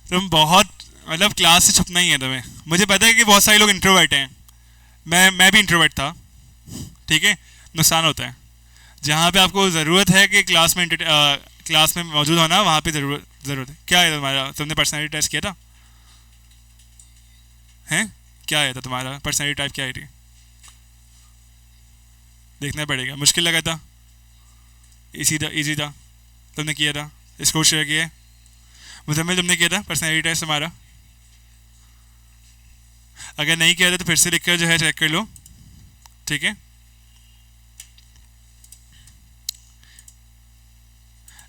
तुम बहुत मतलब क्लास से छुपना ही है तुम्हें। मुझे पता है कि बहुत सारे लोग इंट्रोवर्ट हैं, मैं भी इंट्रोवर्ट था, ठीक है। नुकसान होता है। जहाँ पे आपको ज़रूरत है कि क्लास में मौजूद होना, वहाँ पे ज़रूरत है। क्या है तुम्हारा, तुमने पर्सनैलिटी टेस्ट किया था? हैं, क्या आया था तुम्हारा पर्सनैलिटी टाइप, क्या आई थी? देखना पड़ेगा, मुश्किल लगा था, इजी था? तुमने किया था, स्कोर शेयर किया है? मुझे तुमने किया था पर्सनैलिटी टेस्ट हमारा? अगर नहीं किया था तो फिर से लिख कर जो है चेक कर लो, ठीक है।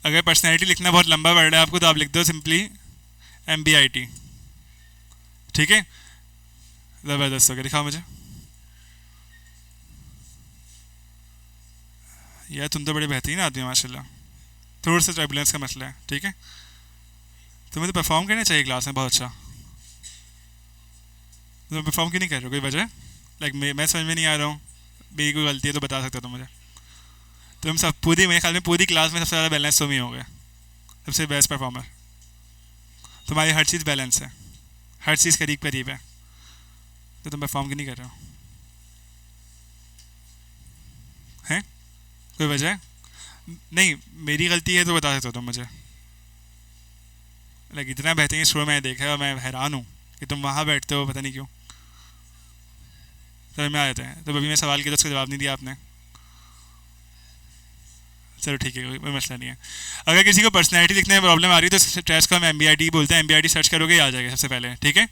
अगर पर्सनैलिटी लिखना बहुत लंबा पड़ रहा है आपको तो आप लिख दो सिंपली MBIT, ठीक है। ज़बरदस्त हो गया, दिखाओ मुझे। यार तुम तो बड़े बेहतरीन आदमी हो माशाल्लाह। थोड़ा सा टर्बुलेंस का मसला है, ठीक है। तुम्हें तो परफॉर्म करना चाहिए क्लास में बहुत अच्छा। तुम परफॉर्म क्यों नहीं कर रहे हो, कोई वजह? लाइक मैं समझ में नहीं आ रहा हूँ, मेरी कोई गलती है तो बता सकते हो तुम मुझे। तुम सब पूरी, मेरे ख्याल में पूरी क्लास में सबसे ज़्यादा बैलेंस तुम ही हो गए, सबसे बेस्ट परफॉर्मर। तुम्हारी हर चीज़ बैलेंस है, हर चीज़ करीब करीब है, तो तुम परफॉर्म क्यों नहीं कर रहे हो? हैं, कोई वजह है? नहीं, मेरी गलती है तो बता सकते हो तुम मुझे। लाइक इतना बेहतरीन शो मैंने देखा है और मैं हैरान हूँ कि तुम वहाँ बैठते हो, पता नहीं क्यों। समझ में आ जाते हैं। तो अभी मैं सवाल किया तो उसका जवाब नहीं दिया आपने। चलो ठीक है, कोई मसला नहीं है। अगर किसी को पर्सनैलिटी लिखने में प्रॉब्लम आ रही है तो टेस्ट को हम MBIT बोलते हैं। MBIT सर्च करोगे आ जाएगा सबसे पहले, ठीक है।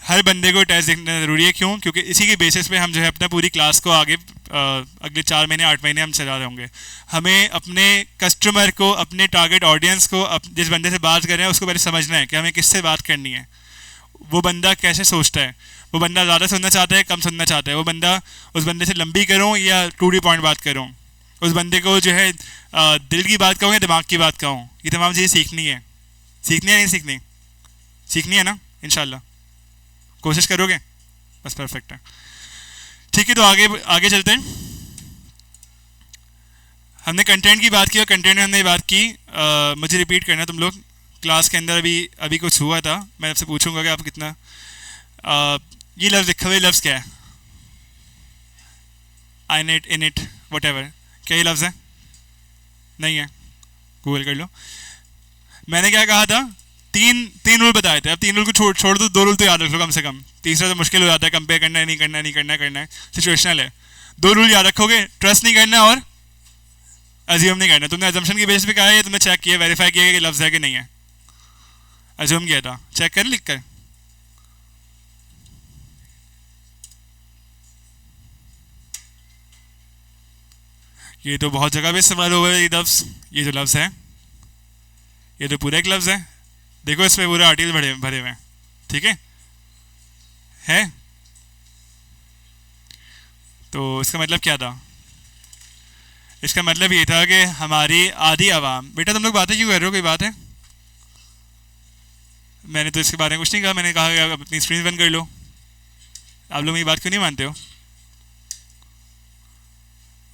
हर बंदे को टेस्ट देखना ज़रूरी है, क्यों? क्योंकि इसी के बेसिस पे हम जो है अपना पूरी क्लास को आगे अगले 4 महीने 8 महीने हम चला रहे होंगे। हमें अपने कस्टमर को, अपने टारगेट ऑडियंस को, जिस बंदे से बात कर रहे हैं उसको पहले समझना है कि हमें किससे बात करनी है, वो बंदा कैसे सोचता है, वो बंदा ज़्यादा सुनना चाहता है, कम सुनना चाहता है, वो बंदा, उस बंदे से लंबी करूँ या टू डी पॉइंट बात करूँ, उस बंदे को जो है दिल की बात कहूँ या दिमाग की बात कहूँ, ये तमाम चीज़ें सीखनी है। सीखनी है नहीं सीखनी? सीखनी है ना, इंशाल्लाह। कोशिश करोगे? बस परफेक्ट है, ठीक है। तो आगे आगे चलते हैं। हमने कंटेंट की बात की और कंटेंट में हमने बात की, मुझे रिपीट करना तुम लोग। क्लास के अंदर अभी अभी कुछ हुआ था, मैं आपसे पूछूंगा कि आप कितना ये लफ्ज़ लिखा हुआ लफ्ज़ क्या है? I net, in it, whatever, क्या ये लफ्ज़ है? नहीं है, गूगल कर लो। मैंने क्या कहा था? तीन तीन रूल बताए थे। अब तीन रूल को छोड़ छोड़ दो, दो रूल तो याद रख लो कम से कम। तीसरा तो मुश्किल हो जाता है, कंपेयर करना है, नहीं करना है, नहीं करना है, करना है, सिचुएशनल है। दो रूल याद रखोगे, ट्रस्ट नहीं करना और अज्यूम नहीं करना। तुमने अजम्पशन की बेस पे कहा है, तुमने चेक किया, वेरीफाई किया कि लफ्ज़ है कि नहीं है? अज्यूम किया था, चेक कर, लिख कर। ये तो बहुत जगह पे इस्तेमाल हुआ है ये लफ्ज़। ये जो लफ्ज़ है, ये तो पूरा एक लफ्ज़ है। देखो इस पर पूरे आर्टिकल भरे भरे हुए हैं, ठीक है। तो इसका मतलब क्या था? इसका मतलब ये था कि हमारी आधी आवाम, बेटा तुम लोग बातें क्यों कर रहे हो, कोई बात है? मैंने तो इसके बारे में कुछ नहीं कहा, मैंने कहा कि आप अपनी स्क्रीन बंद कर लो। आप लोग मेरी बात क्यों नहीं मानते हो?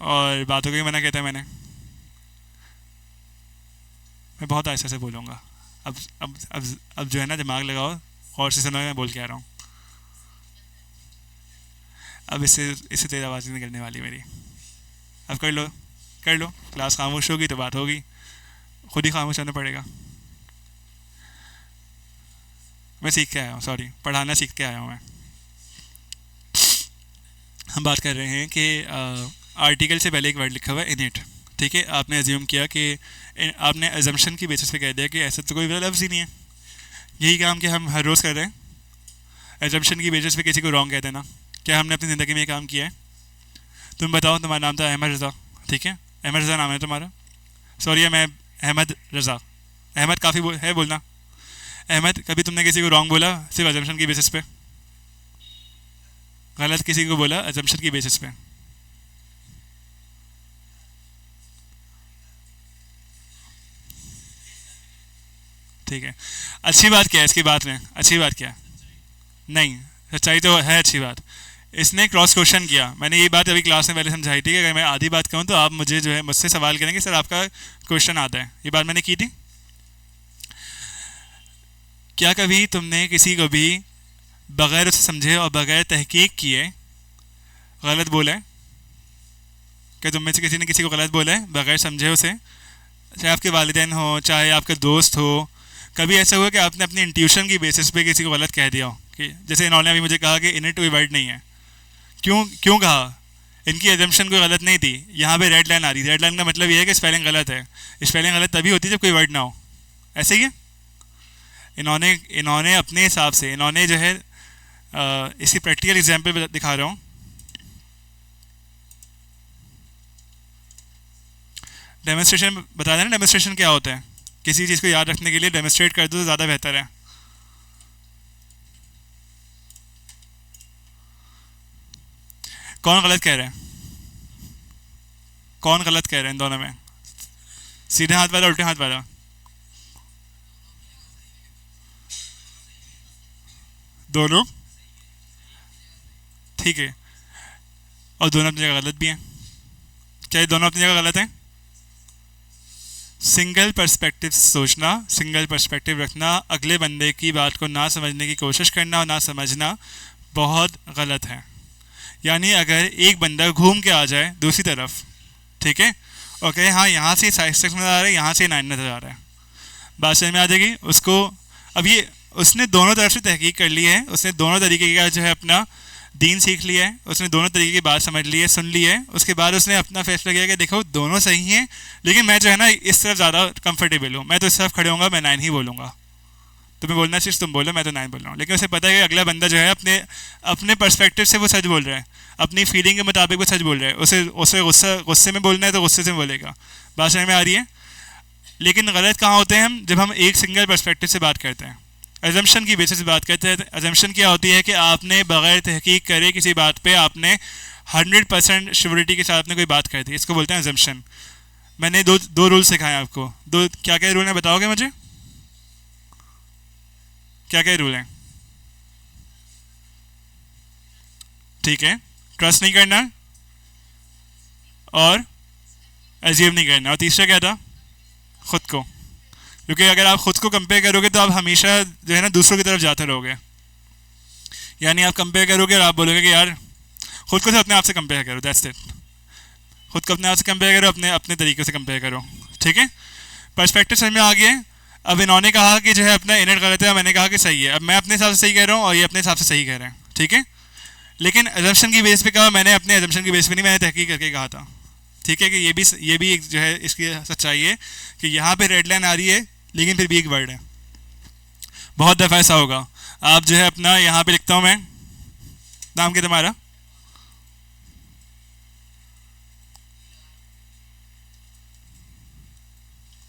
और बातों को ही मना कहता है मैंने। मैं बहुत ऐसे से बोलूँगा। अब जो है ना, दिमाग लगाओ और से सुनो मैं बोल के आ रहा हूँ। अब इससे तेज़ आवाज़ नहीं निकलने वाली मेरी। अब कर लो, कर लो। क्लास खामोश होगी तो बात होगी, खुद ही खामोश होना पड़ेगा। मैं सीख के आया हूँ, सॉरी, पढ़ाना सीख के आया हूँ मैं। हम बात कर रहे हैं कि आर्टिकल से पहले एक वर्ड लिखा हुआ है इनिट, ठीक है। आपने अज्यूम किया कि, आपने अजम्पशन की बेसिस पे कह दिया कि ऐसा तो कोई लफ्ज़ ही नहीं है। यही काम कि हम हर रोज़ कर रहे हैं, एजम्पशन की बेसिस पे किसी को रॉन्ग कह देना। क्या हमने अपनी ज़िंदगी में ये काम किया है? तुम बताओ, तुम्हारा नाम था अहमद रज़ा, ठीक है। अहमद रज़ा नाम है तुम्हारा, सॉरी मैं अहमद रज़ा। अहमद काफ़ी है बोलना। अहमद, कभी तुमने किसी को रॉन्ग बोला सिर्फ एजम्पशन की बेसिस पे? गलत किसी को बोला एजम्पशन की बेसिस पे? ठीक है। अच्छी बात क्या है इसकी बात में? अच्छी बात क्या है? नहीं, सच्चाई तो है, अच्छी बात। इसने क्रॉस क्वेश्चन किया। मैंने ये बात अभी क्लास में पहले समझाई थी कि अगर मैं आधी बात कहूँ तो आप मुझे जो है मुझसे सवाल करेंगे, सर आपका क्वेश्चन आता है। ये बात मैंने की थी। क्या कभी तुमने किसी को भी बगैर उसे समझे और बगैर तहकीक किए गलत बोला है? क्या तुम में से किसी ने किसी को गलत बोला है बगैर समझे उसे? चाहे आपके वालिदैन हो, चाहे आपके दोस्त हो। कभी ऐसा हुआ कि आपने अपनी इंट्यूशन की बेसिस पे किसी को गलत कह दिया हो? कि जैसे इन्होंने अभी मुझे कहा कि इनइट कोई वर्ड नहीं है। क्यों क्यों कहा? इनकी एजम्पशन कोई गलत नहीं थी। यहाँ पे रेड लाइन आ रही थी। रेड लाइन का मतलब ये है कि स्पेलिंग गलत है। स्पेलिंग गलत तभी होती है जब कोई वर्ड ना हो। ऐसे ही है। इन्होंने इन्होंने अपने हिसाब से इन्होंने जो है इसकी प्रैक्टिकल एग्जाम्पल दिखा रहा हूँ। डेमोन्स्ट्रेशन बता देना, डेमोन्स्ट्रेशन क्या होता है? किसी चीज़ को याद रखने के लिए डेमोन्स्ट्रेट कर दो तो ज़्यादा बेहतर है। कौन गलत कह रहे हैं? कौन गलत कह रहे हैं इन दोनों में? सीधे हाथ वाला, उल्टे हाथ वाला? दोनों ठीक है। और दोनों अपनी जगह गलत भी हैं। क्या ये दोनों अपनी जगह गलत हैं? सिंगल पर्सपेक्टिव सोचना, सिंगल पर्सपेक्टिव रखना, अगले बंदे की बात को ना समझने की कोशिश करना और ना समझना बहुत गलत है। यानी अगर एक बंदा घूम के आ जाए दूसरी तरफ, ठीक है, और कहे हाँ यहाँ से साइड सिक्स नज़र आ रहा है, यहाँ से 9 नज़र आ रहा है, बात समझ में आ जाएगी उसको। अब ये उसने दोनों तरफ से तहकीक कर ली है, उसने दोनों तरीके का जो है अपना दीन सीख लिया है, उसने दोनों तरीके की बात समझ ली है, सुन ली है। उसके बाद उसने अपना फैसला किया कि देखो दोनों सही हैं, लेकिन मैं जो है ना इस तरफ ज़्यादा कंफर्टेबल हूँ, मैं तो इस तरफ खड़े होऊंगा, मैं 9 ही बोलूँगा। तुम्हें बोलना चाहिए तुम बोलो, मैं तो 9 बोल रहा हूँ। लेकिन उसे पता है कि अगला बंदा जो है अपने अपने पर्सपेक्टिव से वो सच बोल रहा है, अपनी फीलिंग के मुताबिक वो सच बोल रहा है। उसे उसे गुस्से में बोलना है तो गुस्से से बोलेगा। बात समझ में आ रही है? लेकिन गलत कहाँ होते हैं हम? जब हम एक सिंगल पर्सपेक्टिव से बात करते हैं, एजम्पशन की बेसिस से बात करते हैं। एजम्पशन क्या होती है कि आपने बगैर तहकीक करे किसी बात पे आपने 100% श्योरिटी के साथ आपने कोई बात कर दी, इसको बोलते हैं एजम्पशन। मैंने दो रूल सिखाए आपको। दो क्या क्या रूल हैं बताओगे मुझे? क्या क्या रूल हैं? ठीक है, ट्रस्ट नहीं करना और एज्यूम नहीं करना, और तीसरा क्या था? खुद को। क्योंकि अगर आप खुद को कंपेयर करोगे तो आप हमेशा जो है ना दूसरों की तरफ जाते रहोगे। यानी आप कंपेयर करोगे और आप बोलोगे कि यार खुद को तो अपने आप से कंपेयर करो, दैट्स इट। खुद को अपने आप से कंपेयर करो, अपने अपने तरीके से कंपेयर करो। ठीक है, पर्सपेक्टिव समझ में आ गया। अब इन्होंने कहा कि जो है अपना इनर गलत है, मैंने कहा कि सही है। अब मैं अपने हिसाब से सही कह रहा हूँ और ये अपने हिसाब से सही कह रहे हैं। ठीक है, लेकिन एजम्पशन की बेस पे कहा मैंने, अपने एजम्पशन की बेस पे नहीं, मैंने तहकीक करके कहा था। ठीक है, कि ये भी एक जो है इसकी सच्चाई है कि यहाँ पे रेड लाइन आ रही है लेकिन फिर भी एक वर्ड है। बहुत दफ़ा ऐसा होगा। आप जो है अपना यहाँ पे लिखता हूँ मैं, नाम क्या तुम्हारा?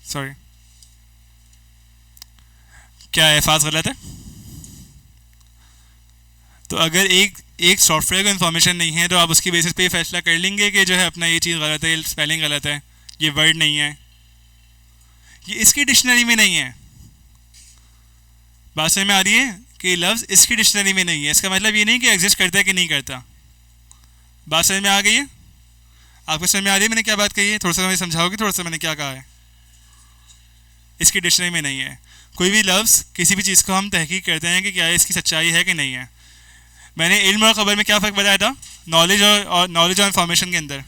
सॉरी, क्या अल्फाज गलत है? तो अगर एक एक सॉफ्टवेयर को इन्फॉर्मेशन नहीं है तो आप उसकी बेसिस पे ये फैसला कर लेंगे कि जो है अपना ये चीज़ गलत है, स्पेलिंग गलत है, ये वर्ड नहीं है, ये इसकी डिक्शनरी में नहीं है। बात समझ में आ रही है कि लफ्ज़ इसकी डिक्शनरी में नहीं है, इसका मतलब ये नहीं कि एग्जिस्ट करता है कि नहीं करता। बात समझ में आ गई है? आपको समझ में आ रही है मैंने क्या बात कही है? थोड़ा सा मुझे समझाओगे थोड़ा सा मैंने क्या कहा है? इसकी डिक्शनरी में नहीं है। कोई भी लफ्ज़ किसी भी चीज़ को हम तहकीक करते हैं कि क्या इसकी सच्चाई है कि नहीं है। मैंने इल्म और खबर में क्या फ़र्क बताया था? नॉलेज और नॉलेज और इन्फॉर्मेशन के अंदर।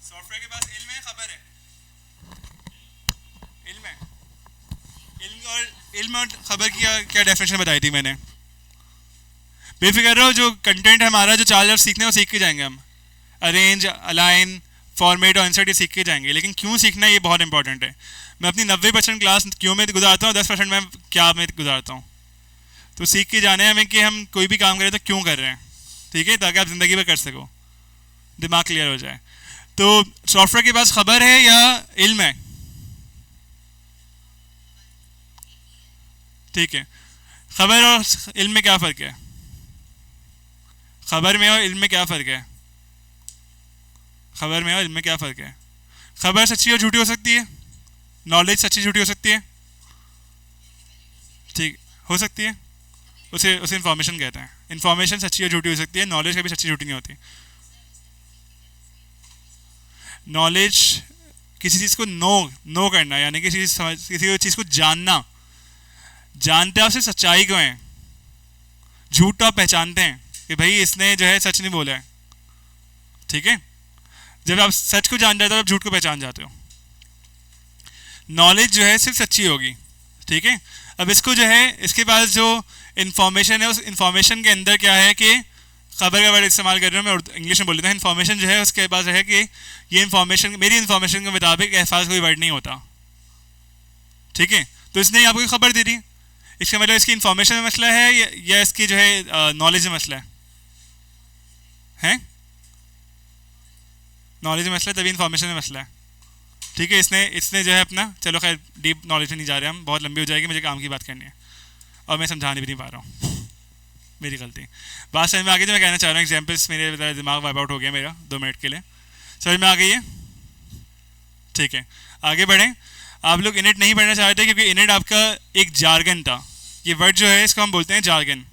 सॉफ्टवेयर के पास इल्म है, खबर है। इल्म है। इल्म और खबर की क्या क्या डेफिनेशन बताई थी मैंने? बेफिक्र रहो, जो कंटेंट है हमारा, जो 4 लफ्ज़ सीखने वो सीख के जाएंगे हम। अरेंज, अलाइन, फॉर्मेट और इंसर्ट ये सीख के जाएंगे। लेकिन क्यों सीखना है ये बहुत इंपॉर्टेंट है। मैं अपनी 90% क्लास क्यों में गुजारता हूँ, 10% मैं क्या में गुजारता हूँ। तो सीख के जाना है हमें कि हम कोई भी काम करें तो क्यों कर रहे हैं। ठीक है, ताकि आप ज़िंदगी में कर सको, दिमाग क्लियर हो जाए। तो सॉफ्टवेयर के पास खबर है या इल्म है? ठीक है, खबर और इल्म में क्या फ़र्क है? खबर में और इल्म में क्या फ़र्क है? खबर में और इल्म में क्या फ़र्क है? खबर सच्ची और झूठी हो सकती है, नॉलेज सच्ची झूठी हो सकती है, ठीक हो सकती है, उसे उसे इन्फॉर्मेशन कहते हैं। इन्फॉर्मेशन सच्ची और झूठी हो सकती है, नॉलेज कभी सच्ची झूठी नहीं होती। नॉलेज किसी चीज़ को नो करना, यानी किसी चीज़ को जानना। जानते आप सिर्फ सच्चाई को हैं, झूठ तो आप पहचानते हैं कि भाई इसने जो है सच नहीं बोला है, ठीक है। जब आप सच को जान जाते हो आप झूठ को पहचान जाते हो। नॉलेज जो है सिर्फ सच्ची होगी, ठीक है। अब इसको जो है, इसके पास जो इन्फॉर्मेशन है, उस इन्फॉर्मेशन के अंदर क्या है कि खबर का वर्ड इस्तेमाल कर रहा हूँ मैं, इंग्लिश में बोल देता हूँ। इन्फॉर्मेशन जो है उसके पास है कि ये इन्फॉर्मेशन, मेरी इन्फॉर्मेशन के मुताबिक अहसास कोई वर्ड नहीं होता, ठीक है। तो इसने आपको खबर दे दी, इसका मतलब इसकी इन्फॉर्मेशन में मसला है या इसकी जो है नॉलेज में मसला है? नॉलेज में मसला है, तभी इन्फॉर्मेशन में मसला है, ठीक है। इसने इसने जो है अपना, चलो खैर डीप नॉलेज में नहीं जा रहे हम, बहुत लंबी हो जाएगी, मुझे काम की बात करनी है और मैं समझाने भी नहीं पा रहा हूँ, मेरी गलती। बात समझ में आ गई जो मैं कहना चाह रहा हूँ? एग्जाम्पल्स मेरे दिमाग वाइप आउट हो गया मेरा 2 मिनट के लिए, समझ में आ गई है? ठीक है, आगे बढ़ें। आप लोग इनिट नहीं पढ़ना चाहते क्योंकि इनिट आपका एक जार्गन था। ये वर्ड जो है इसको हम बोलते हैं जार्गन।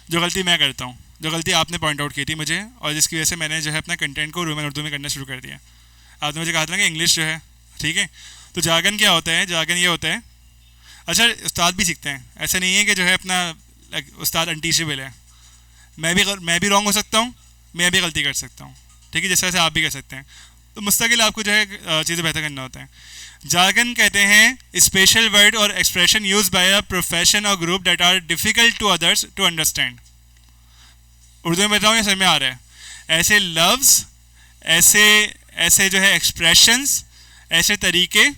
जो गलती मैं करता हूँ, जो गलती आपने पॉइंट आउट की थी मुझे, और जिसकी वजह से मैंने जो है अपना कंटेंट को रोमन उर्दू में करना शुरू कर दिया। आपने मुझे कहा था ना कि इंग्लिश जो है, ठीक है। तो जार्गन क्या होता है? जार्गन ये होता है, अच्छा उस्ताद भी सीखते हैं, ऐसा नहीं है कि जो है अपना उस्ताद अनटीचेबल है। मैं भी रॉन्ग हो सकता हूँ, मैं भी गलती कर सकता हूँ, ठीक है, जिस तरह से आप भी कर सकते हैं। तो मुस्तकिल आपको जो है चीज़ें बेहतर करना होता है। जार्गन कहते हैं स्पेशल वर्ड और expression use by a profession और group that are difficult to others to understand. Urdu में बताऊँ या समझ में आ रहा है? ऐसे लफ्ज़, ऐसे ऐसे जो है एक्सप्रेशंस, ऐसे तरीके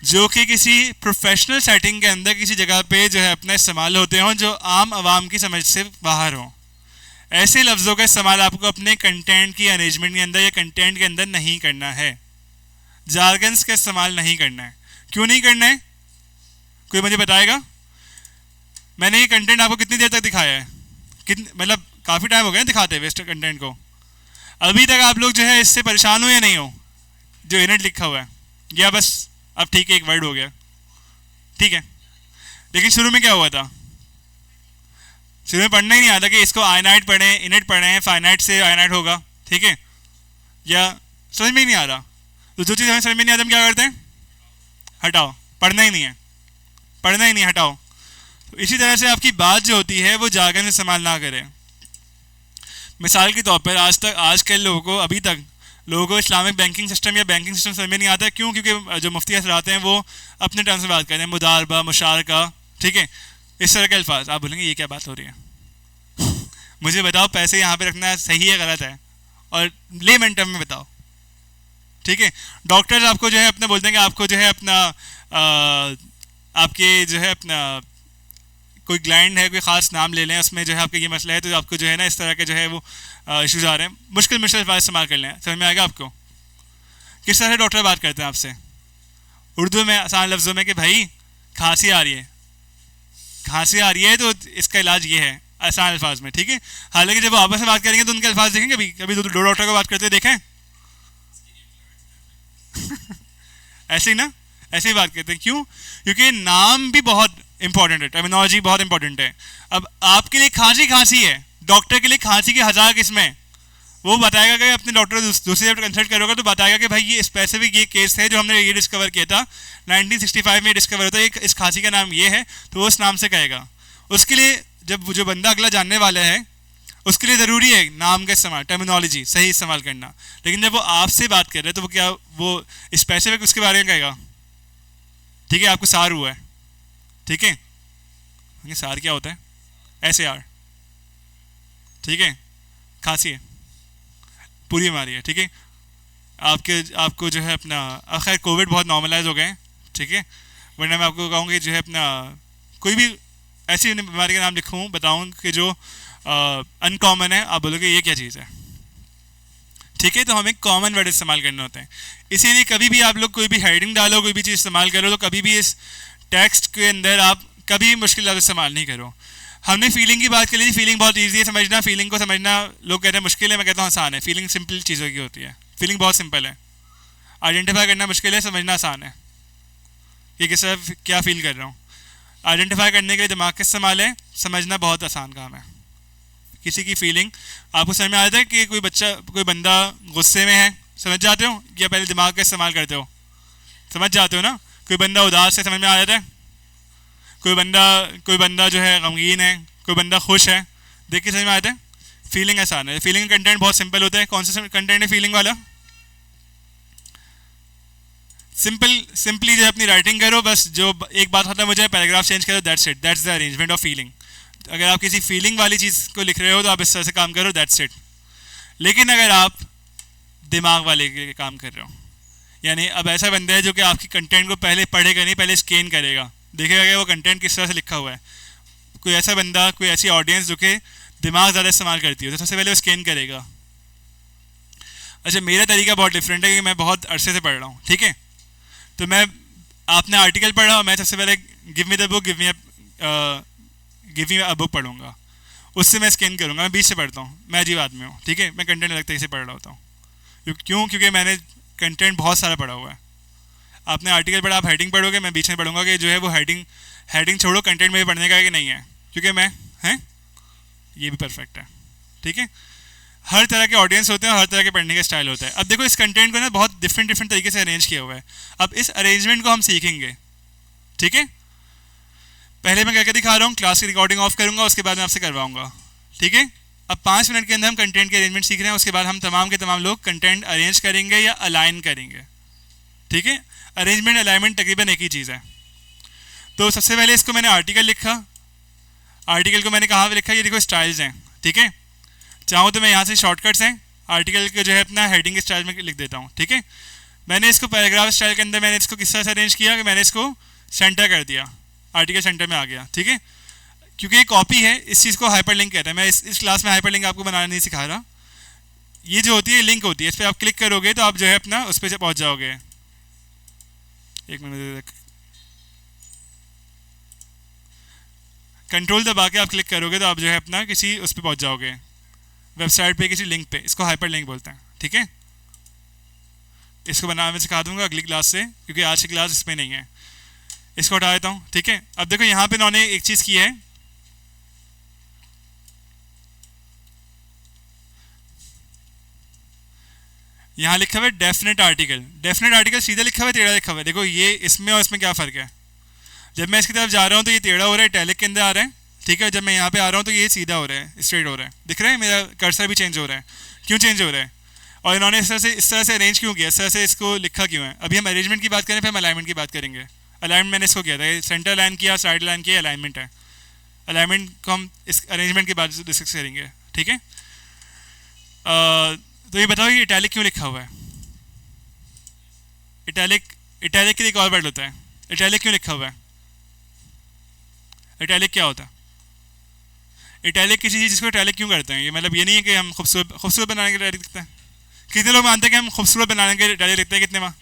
जो कि किसी प्रोफेशनल सेटिंग के अंदर किसी जगह पे जो है अपना इस्तेमाल होते हों, जो आम आवाम की समझ से बाहर हों। ऐसे लफ्ज़ों का इस्तेमाल आपको अपने कंटेंट की अरेंजमेंट के अंदर या कंटेंट के अंदर नहीं करना है। जार्गन्स का इस्तेमाल नहीं करना है। क्यों नहीं करना है? कोई मुझे बताएगा? मैंने ये कंटेंट आपको कितनी देर तक दिखाया है? मतलब काफ़ी टाइम हो गया दिखाते हुए इस कंटेंट को। अभी तक आप लोग जो है इससे परेशान हो या नहीं हो जो इनट लिखा हुआ है? या बस अब ठीक है एक वर्ड हो गया, ठीक है। लेकिन शुरू में क्या हुआ था? शुरू में पढ़ना ही नहीं आता कि इसको आयनाइट पढ़ें, इनट पढ़ें, फाइनाइट से आयनाइट होगा, ठीक है। या समझ में ही नहीं आ रहा? तो जो चीज़ हमें समझ में नहीं आता हम क्या करते हैं? हटाओ, पढ़ना ही नहीं है, पढ़ना ही नहीं, हटाओ। तो इसी तरह से आपकी बात जो होती है वो जार्गन इस्तेमाल ना करें। मिसाल के तौर पर आजकल लोगों को, अभी तक लोगों को इस्लामिक बैंकिंग सिस्टम या बैंकिंग सिस्टम समझ में नहीं आता। क्यों? क्योंकि जो मुफ्ती हजरात हैं वो अपने टर्म्स में बात करते हैं, मुदारबा, मुशारका, ठीक है, इस तरह के अल्फाज। आप बोलेंगे ये क्या बात हो रही है? मुझे बताओ पैसे यहाँ पे रखना सही है गलत है, और लेमन टर्म में बताओ, ठीक है। डॉक्टर्स आपको जो है अपना बोलते हैं कि आपको जो है अपना आपके जो है अपना कोई ग्लैंड है, कोई ख़ास नाम ले लें, उसमें जो है आपका ये मसला है, तो आपको जो है ना इस तरह के जो है वो इशूज़ आ रहे हैं, मुश्किल अल्फाज इस्तेमाल कर लें। समझ में आएगा आपको? किस तरह से डॉक्टर बात करते हैं आपसे उर्दू में आसान लफ्ज़ों में कि भाई खांसी आ रही है, खांसी आ रही है तो इसका इलाज ये है, आसान अल्फाज में, ठीक है। हालांकि जब वो आपस में बात करेंगे तो उनके अल्फाज देखेंगे, कभी कभी दो डॉक्टर को बात करते देखें ऐसे ही ना, ऐसे ही बात करते हैं। क्यों? क्योंकि नाम भी बहुत इंपॉर्टेंट है, टर्मिनोलॉजी बहुत इंपॉर्टेंट है। अब आपके लिए खांसी खांसी है, डॉक्टर के लिए खांसी की 1000 किस्में। वो बताएगा कि अपने डॉक्टर दूसरी जब कंसल्ट करोगे तो बताएगा कि भाई ये स्पेसिफिक ये केस है जो हमने ये डिस्कवर किया था 1965 में डिस्कवर होता है, इस खांसी का नाम ये है, तो वो उस नाम से कहेगा। उसके लिए जब जो बंदा अगला जानने वाला है उसके लिए ज़रूरी है नाम का इस्तेमाल, टर्मिनोलॉजी सही इस्तेमाल करना। लेकिन जब वो आपसे बात कर रहे हैं तो वो क्या, वो स्पेसिफिक उसके बारे में कहेगा, ठीक है। आपको सार हुआ है, ठीक है, सार क्या होता है? SAR, ठीक है, खांसी है, पूरी बीमारी है, ठीक है। आपको जो है अपना, खैर कोविड बहुत नॉर्मलाइज हो गए, ठीक है, वरना मैं आपको कहूँगी जो है अपना कोई भी ऐसी बीमारी का नाम लिखूँ, बताऊँ कि जो अनकॉमन है, आप बोलोगे ये क्या चीज़ है, ठीक है। तो हमें कॉमन वर्ड इस्तेमाल करने होते हैं। इसीलिए कभी भी आप लोग कोई भी हेडिंग डालो, कोई भी चीज़ इस्तेमाल करो, तो कभी भी इस टेक्स्ट के अंदर आप कभी मुश्किल लफ्ज़ इस्तेमाल नहीं करो। हमने फीलिंग की बात कर ली थी, फीलिंग बहुत ईजी है समझना, फीलिंग को समझना लोग कहते हैं मुश्किल है, मैं कहता हूँ आसान है। फीलिंग सिंपल चीज़ों की होती है, फीलिंग बहुत सिंपल है, आइडेंटिफाई करना मुश्किल है, समझना आसान है कि किस तरह क्या फील कर रहा हूँ। आइडेंटिफाई करने के लिए दिमाग का इस्तेमाल है, समझना बहुत आसान काम है। किसी की फीलिंग आपको समझ में आ जाता है कि कोई बंदा गुस्से में है, समझ जाते हो, या पहले दिमाग का इस्तेमाल करते हो? समझ जाते हो ना। कोई बंदा उदास है, समझ में आ जाता है। कोई बंदा जो है गमगीन है, कोई बंदा खुश है, देख के समझ में आता है। फीलिंग आसान है, फीलिंग का कंटेंट बहुत सिंपल होता है। कौन सा कंटेंट है फीलिंग वाला? सिंपली जो अपनी राइटिंग करो, बस जो एक बात खत्म हो जाए, पैराग्राफ चेंज करो, that's it, that's the arrangement of feeling. अगर आप किसी फीलिंग वाली चीज़ को लिख रहे हो तो आप इस तरह से काम करो, दैट्स इट। लेकिन अगर आप दिमाग वाले के काम कर रहे हो, यानी अब ऐसा बंदा है जो कि आपकी कंटेंट को पहले पढ़ेगा नहीं, पहले स्कैन करेगा, देखेगा कि वो कंटेंट किस तरह से लिखा हुआ है। कोई ऐसा बंदा, कोई ऐसी ऑडियंस जो कि दिमाग ज़्यादा इस्तेमाल करती है, तो सबसे पहले वो स्कैन करेगा। अच्छा, मेरा तरीका बहुत डिफरेंट है कि मैं बहुत अरसे से पढ़ रहा हूँ, ठीक है। तो आपने आर्टिकल पढ़ा, मैं सबसे पहले give me the book, give me a book पढ़ूंगा, उससे मैं स्कैन करूँगा। मैं बीच से पढ़ता हूँ, मैं अजीब आदमी हूँ, ठीक है। मैं कंटेंट अलग तरीके से पढ़ रहा होता हूँ। क्यों? क्योंकि मैंने कंटेंट बहुत सारा पढ़ा हुआ है। आपने आर्टिकल पढ़ा, आप हेडिंग पढ़ोगे, मैं बीच में पढ़ूंगा कि जो है वो हेडिंग छोड़ो, कंटेंट में भी पढ़ने का है कि नहीं है, क्योंकि मैं हैं, ये भी परफेक्ट है, ठीक है। हर तरह के ऑडियंस होते हैं, हर तरह के पढ़ने का स्टाइल होता है। अब देखो, इस कंटेंट को ना बहुत डिफरेंट तरीके से अरेंज किया हुआ है। अब इस अरेंजमेंट को हम सीखेंगे, ठीक है। पहले मैं क्या क्या दिखा रहा हूँ, क्लास की रिकॉर्डिंग ऑफ करूँगा, उसके बाद मैं आपसे करवाऊँगा, ठीक है। अब 5 मिनट के अंदर हम कंटेंट के अरेंजमेंट सीख रहे हैं, उसके बाद हम तमाम के तमाम लोग कंटेंट अरेंज करेंगे या अलाइन करेंगे, ठीक है। अरेंजमेंट अलाइनमेंट तकरीबन एक ही चीज़ है। तो सबसे पहले इसको मैंने आर्टिकल लिखा, आर्टिकल को मैंने कहाँ पे लिखा, ये देखो स्टाइल्स हैं, ठीक है। चाहूँ तो मैं यहाँ से शॉर्टकट्स हैं, आर्टिकल को जो है अपना हेडिंग स्टाइल में लिख देता हूँ, ठीक है। मैंने इसको पैराग्राफ स्टाइल के अंदर मैंने इसको किस तरह से अरेंज किया कि मैंने इसको सेंटर कर दिया, आर्टिकल सेंटर में आ गया, ठीक है। क्योंकि ये कॉपी है, इस चीज़ को हाइपरलिंक कहते हैं। मैं इस क्लास में हाइपरलिंक आपको बनाना नहीं सिखा रहा। ये जो होती है लिंक होती है, इस पर आप क्लिक करोगे तो आप जो है अपना उस पर से पहुँच जाओगे। एक मिनट, कंट्रोल दबा के आप क्लिक करोगे तो आप जो है अपना किसी उस पर पहुँच जाओगे, वेबसाइट पे, किसी लिंक पे। इसको हाइपर लिंक बोलते हैं, ठीक है। इसको बनाना मैं सिखा दूंगा अगली क्लास से, क्योंकि आज की क्लास इसमें नहीं है। इसको हटा देता हूँ, ठीक है। अब देखो यहाँ पे इन्होंने एक चीज़ की है, यहाँ लिखा हुआ है डेफिनेट आर्टिकल। डेफिनेट आर्टिकल सीधा लिखा हुआ है, टेढ़ा लिखा हुआ है। देखो ये इसमें और इसमें क्या फ़र्क है। जब मैं इसकी तरफ जा रहा हूँ तो ये टेढ़ा हो रहा है, इटैलिक के अंदर आ रहा है, ठीक है। जब मैं यहाँ पे आ रहा हूँ तो ये सीधा हो रहा है, स्ट्रेट हो रहा है। दिख रहा है, मेरा कर्सर भी चेंज हो रहा है। क्यों चेंज हो रहा है? और इन्होंने इस तरह से अरेंज क्यों किया, इस तरह से इसको लिखा क्यों है? अभी हम अरेंजमेंट की बात करें, फिर हम अलाइनमेंट की बात करेंगे। अलाइनमेंट मैंने इसको किया था, सेंटर लाइन किया, साइड लाइन किया, अलाइनमेंट है। अलाइनमेंट को हम इस अरेंजमेंट के बाद डिस्कस करेंगे, ठीक है। तो ये बताओ कि इटैलिक क्यों लिखा हुआ है? इटैलिक के लिए एक और वर्ड होता है। इटैलिक क्यों लिखा हुआ है? इटैलिक क्या होता है? इटैलिक किसी चीज़ को इटैलिक क्यों करते हैं? ये मतलब ये नहीं है कि हम खूबसूरत बनाने के लिए इटैलिक लिखते हैं। कितने लोग मानते हैं कि हम खूबसूरत बनाने के लिए इटैलिक लिखते हैं? कितने माँ?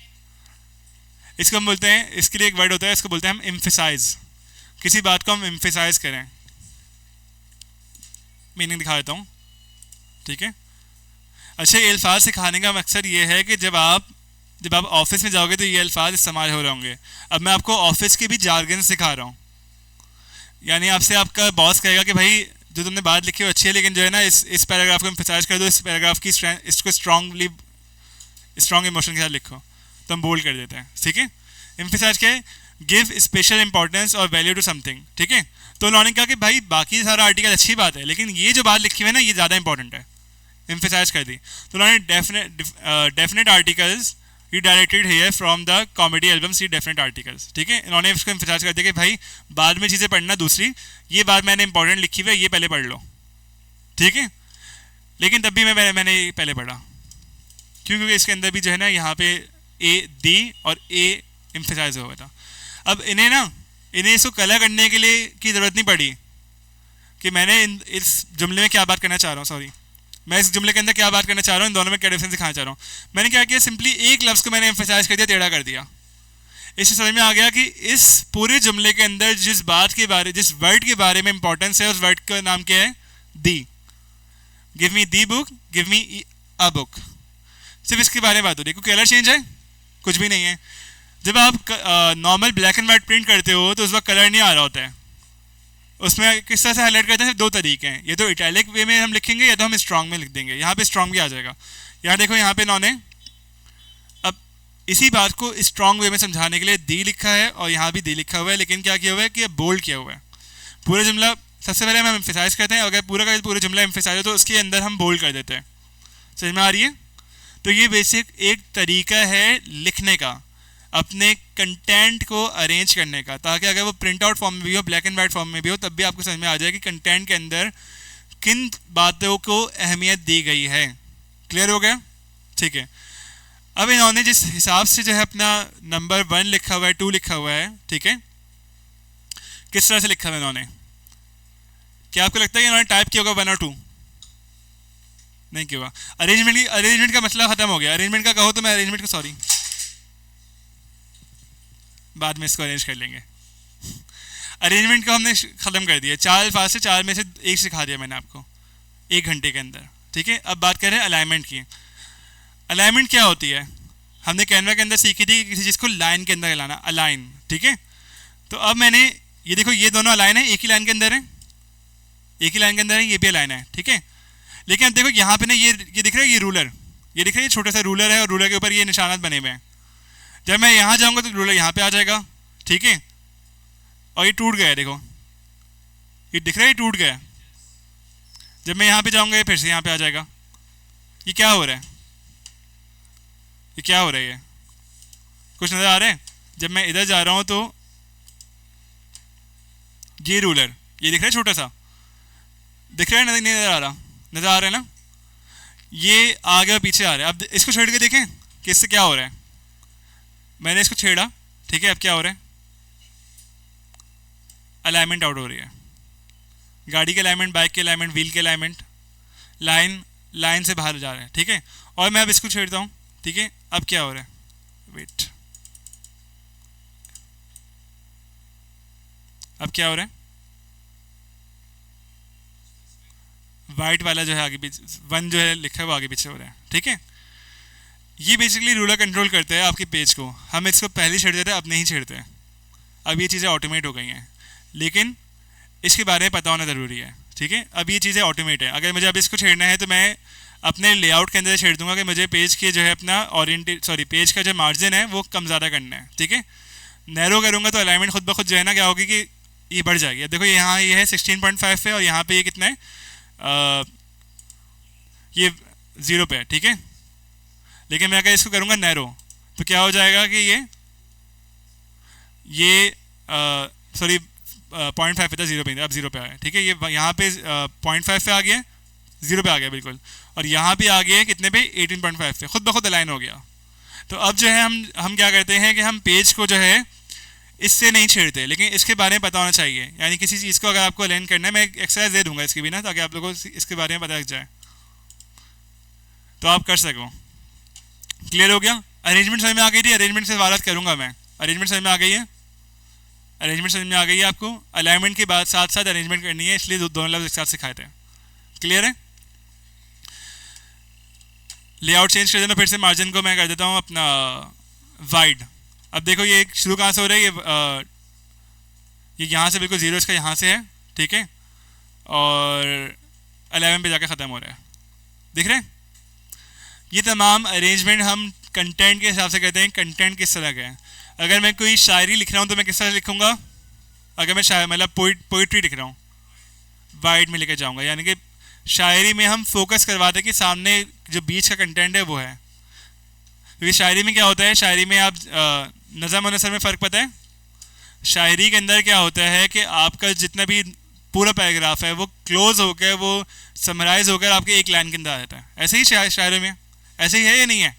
इसको हम बोलते हैं, इसके लिए एक वर्ड होता है, इसको बोलते हैं हम एम्फेसाइज। किसी बात को हम एम्फेसाइज करें। मीनिंग दिखा देता हूँ, ठीक है। अच्छा, ये अल्फाज सिखाने का मकसद ये है कि जब आप ऑफिस में जाओगे तो ये अल्फाज इस्तेमाल हो रहे होंगे। अब मैं आपको ऑफिस के भी जार्गन सिखा रहा हूँ। यानी आपसे आपका बॉस कहेगा कि भाई जो तुमने बात लिखी हो अच्छी है, लेकिन जो है ना इस पैराग्राफ को एम्फेसाइज कर दो, इस पैराग्राफ की इसको स्ट्रॉन्ग इमोशन के साथ लिखो, तो हम बोल्ड कर देते हैं, ठीक है। एम्फेसाइज क्या है? गिव स्पेशल इंपॉर्टेंस और वैल्यू टू समथिंग, ठीक है। तो उन्होंने कहा कि भाई बाकी सारा आर्टिकल अच्छी बात है, लेकिन ये जो बात लिखी हुई है ना, ये ज़्यादा इंपॉर्टेंट है, एम्फेसाइज कर दी। तो उन्होंने definite articles redirected here from the comedy album see definite articles, ठीक है। इन्होंने इसको एम्फेसाइज कर दिया कि भाई बाद में चीज़ें पढ़ना दूसरी, ये बात मैंने इंपॉर्टेंट लिखी हुई है, ये पहले पढ़ लो, ठीक है। लेकिन तब भी मैंने पहले पढ़ा, क्योंकि इसके अंदर भी जो है ना यहाँ पे ए दी और ए एम्फेसाइज हुआ था। अब इन्हें इसको कलर करने के लिए की ज़रूरत नहीं पड़ी कि मैंने इस जुमले में क्या बात करना चाह रहा हूँ, सॉरी, मैं इस जुमले के अंदर क्या बात करना चाह रहा हूँ, इन दोनों में क्या डिफरेंस दिखाना चाह रहा हूँ। मैंने क्या किया, सिंपली एक लफ्ज़ को मैंने एम्फेसाइज कर दिया, टेढ़ा कर दिया। इससे समझ में आ गया कि इस पूरे जुमले के अंदर जिस वर्ड के बारे में इंपॉर्टेंस है, उस वर्ड का नाम क्या है? The. Give me the book, give me a book, सिर्फ इसके बारे में बात हो रही है। कोई कलर चेंज है? कुछ भी नहीं है। जब आप normal black and white print करते हो तो उस वक्त कलर नहीं आ रहा होता है। उसमें किस तरह से हाईलाइट करते हैं? दो तरीके हैं, ये तो इटैलिक वे में हम लिखेंगे या तो हम स्ट्रॉन्ग में लिख देंगे। यहाँ पे स्ट्रॉन्ग भी आ जाएगा। यहाँ देखो, यहाँ पे इन्होंने अब इसी बात को स्ट्रॉन्ग वे में समझाने के लिए दी लिखा है और यहाँ भी दी लिखा हुआ है, लेकिन क्या किया हुआ है कि बोल्ड किया हुआ है। पूरा जुमला सबसे पहले हम एम्फेसाइज करते हैं, अगर पूरा जुमला एम्फेसाइज हो तो उसके अंदर हम बोल्ड कर देते हैं। समझ में आ रही है? तो ये बेसिक एक तरीका है लिखने का, अपने कंटेंट को अरेंज करने का, ताकि अगर वो प्रिंट आउट फॉर्म में भी हो, ब्लैक एंड वाइट फॉर्म में भी हो, तब भी आपको समझ में आ जाए कि कंटेंट के अंदर किन बातों को अहमियत दी गई है। क्लियर हो गया? ठीक है। अब इन्होंने जिस हिसाब से जो है अपना नंबर 1 लिखा हुआ है, 2 लिखा हुआ है, ठीक है, किस तरह से लिखा हुआ है इन्होंने? क्या आपको लगता है कि इन्होंने टाइप किया होगा 1 और 2? नहीं किया हुआ। अरेंजमेंट का मसला खत्म हो गया। अरेंजमेंट का कहो तो मैं अरेंजमेंट का, सॉरी, बाद में इसको अरेंज कर लेंगे। अरेंजमेंट को हमने ख़त्म कर दिया। 4 अल्फाज से 4 में से 1 सिखा दिया मैंने आपको 1 घंटे के अंदर, ठीक है। अब बात करें अलाइनमेंट की। अलाइनमेंट क्या होती है? हमने कैनवा के अंदर सीखी थी किसी चीज़ को लाइन के अंदर लाना, अलाइन, ठीक है। तो अब मैंने ये देखो, ये दोनों अलाइन है, एक ही लाइन के अंदर है, एक ही लाइन के अंदर है, ये भी अलाइन है, ठीक है। लेकिन अब देखो यहाँ पे ना ये दिख रहा है, ये रूलर, ये दिख रहा है, ये छोटा सा रूलर है और रूलर के ऊपर ये निशानात बने हुए हैं। जब मैं यहाँ जाऊँगा तो रूलर यहाँ पे आ जाएगा, ठीक है। और ये टूट गया है, देखो ये दिख रहा है, ये टूट गया है। जब मैं यहाँ पे जाऊँगा ये फिर से यहाँ पे आ जाएगा। ये क्या हो रहा है? ये क्या हो रहा है? ये कुछ नज़र आ रहा है? जब मैं इधर जा रहा हूँ तो ये रूलर, ये दिख रहा है, छोटा सा दिख रहा है, नहीं नज़र आ रहा? नज़र आ रहा है ना? ये आगे और पीछे आ रहा है। अब इसको छेड़ के देखें कि इससे क्या हो रहा है। मैंने इसको छेड़ा, ठीक है, अब क्या हो रहा है? अलाइनमेंट आउट हो रही है। गाड़ी के अलाइनमेंट, बाइक के अलाइनमेंट, व्हील के अलाइनमेंट, लाइन से बाहर जा रहा है, ठीक है। और मैं अब इसको छेड़ता हूँ, ठीक है। अब क्या हो रहा है? वेट, अब क्या हो रहा है? वाइट वाला जो है आगे पीछे, 1 जो है लिखा है वो आगे पीछे हो रहा है, ठीक है। ये बेसिकली रूलर कंट्रोल करते हैं आपके पेज को। हम इसको पहले छेड़ देते हैं, अब नहीं छेड़ते हैं। अब ये चीज़ें ऑटोमेट हो गई हैं, लेकिन इसके बारे में पता होना ज़रूरी है, ठीक है। अब ये चीज़ें ऑटोमेट है। अगर मुझे अब इसको छेड़ना है तो मैं अपने लेआउट के अंदर छेड़ दूंगा कि मुझे पेज के जो है अपना पेज का जो मार्जिन है वो कम ज़्यादा करना है, ठीक है। नैरो करूँगा तो अलाइनमेंट खुद ब खुद जो है ना क्या होगी कि ये बढ़ जाएगी। अब देखो यहाँ ये है 16.5 पे और यहाँ पे ये कितना है, ये 0 पे है, ठीक है। लेकिन मैं अगर इसको करूँगा नैरो तो क्या हो जाएगा कि ये 0.5 पे था, 0 पे अब 0 पे आया, ठीक है। ये यहाँ पे 0.5 पे आ गया, 0 पे आ गया बिल्कुल। और यहाँ पे आ गया कितने पे? 18.5 पे, खुद ब खुद अलाइन हो गया। तो अब जो है हम क्या करते हैं कि हम पेज को जो है इससे नहीं छेड़ते, लेकिन इसके बारे में पता होना चाहिए। यानी किसी चीज़ को अगर आपको अलाइन करना है, मैं एक्सरसाइज दे दूंगा इसकी भी ना, ताकि आप लोगों को इसके बारे में पता लग जाए तो आप कर सको। क्लियर हो गया? अरेंजमेंट समझ में आ गई थी? अरेंजमेंट से सवाल करूँगा मैं। अरेंजमेंट समझ में आ गई है? अरेंजमेंट समझ में आ गई है आपको? अलाइनमेंट के बाद साथ साथ अरेंजमेंट करनी है, इसलिए दोनों लफ्ज़ एक साथ सिखाए थे। क्लियर है? लेआउट चेंज कर देना फिर से। मार्जिन को मैं कर देता हूँ अपना वाइड। अब देखो ये शुरू कहाँ से हो रहा है? ये यहाँ से बिल्कुल 0 इसका यहाँ से है, ठीक है। और 11 पे जाकर ख़त्म हो रहा है, दिख रहे हैं? ये तमाम अरेंजमेंट हम कंटेंट के हिसाब से कहते हैं। कंटेंट किस तरह का है? अगर मैं कोई शायरी लिख रहा हूँ तो मैं किस तरह लिखूँगा? अगर मैं मतलब पोइट्री लिख रहा हूँ, वाइड में लेकर जाऊँगा। यानी कि शायरी में हम फोकस करवाते हैं कि सामने जो बीच का कंटेंट है वो है। क्योंकि शायरी में क्या होता है, शायरी में आप नज़म और नसर में फ़र्क पता है? शायरी के अंदर क्या होता है कि आपका जितना भी पूरा पैराग्राफ है वो क्लोज होकर, वो समराइज होकर आपके एक लाइन के अंदर आ जाता है। ऐसे ही शायरी में ऐसे ही है या नहीं है?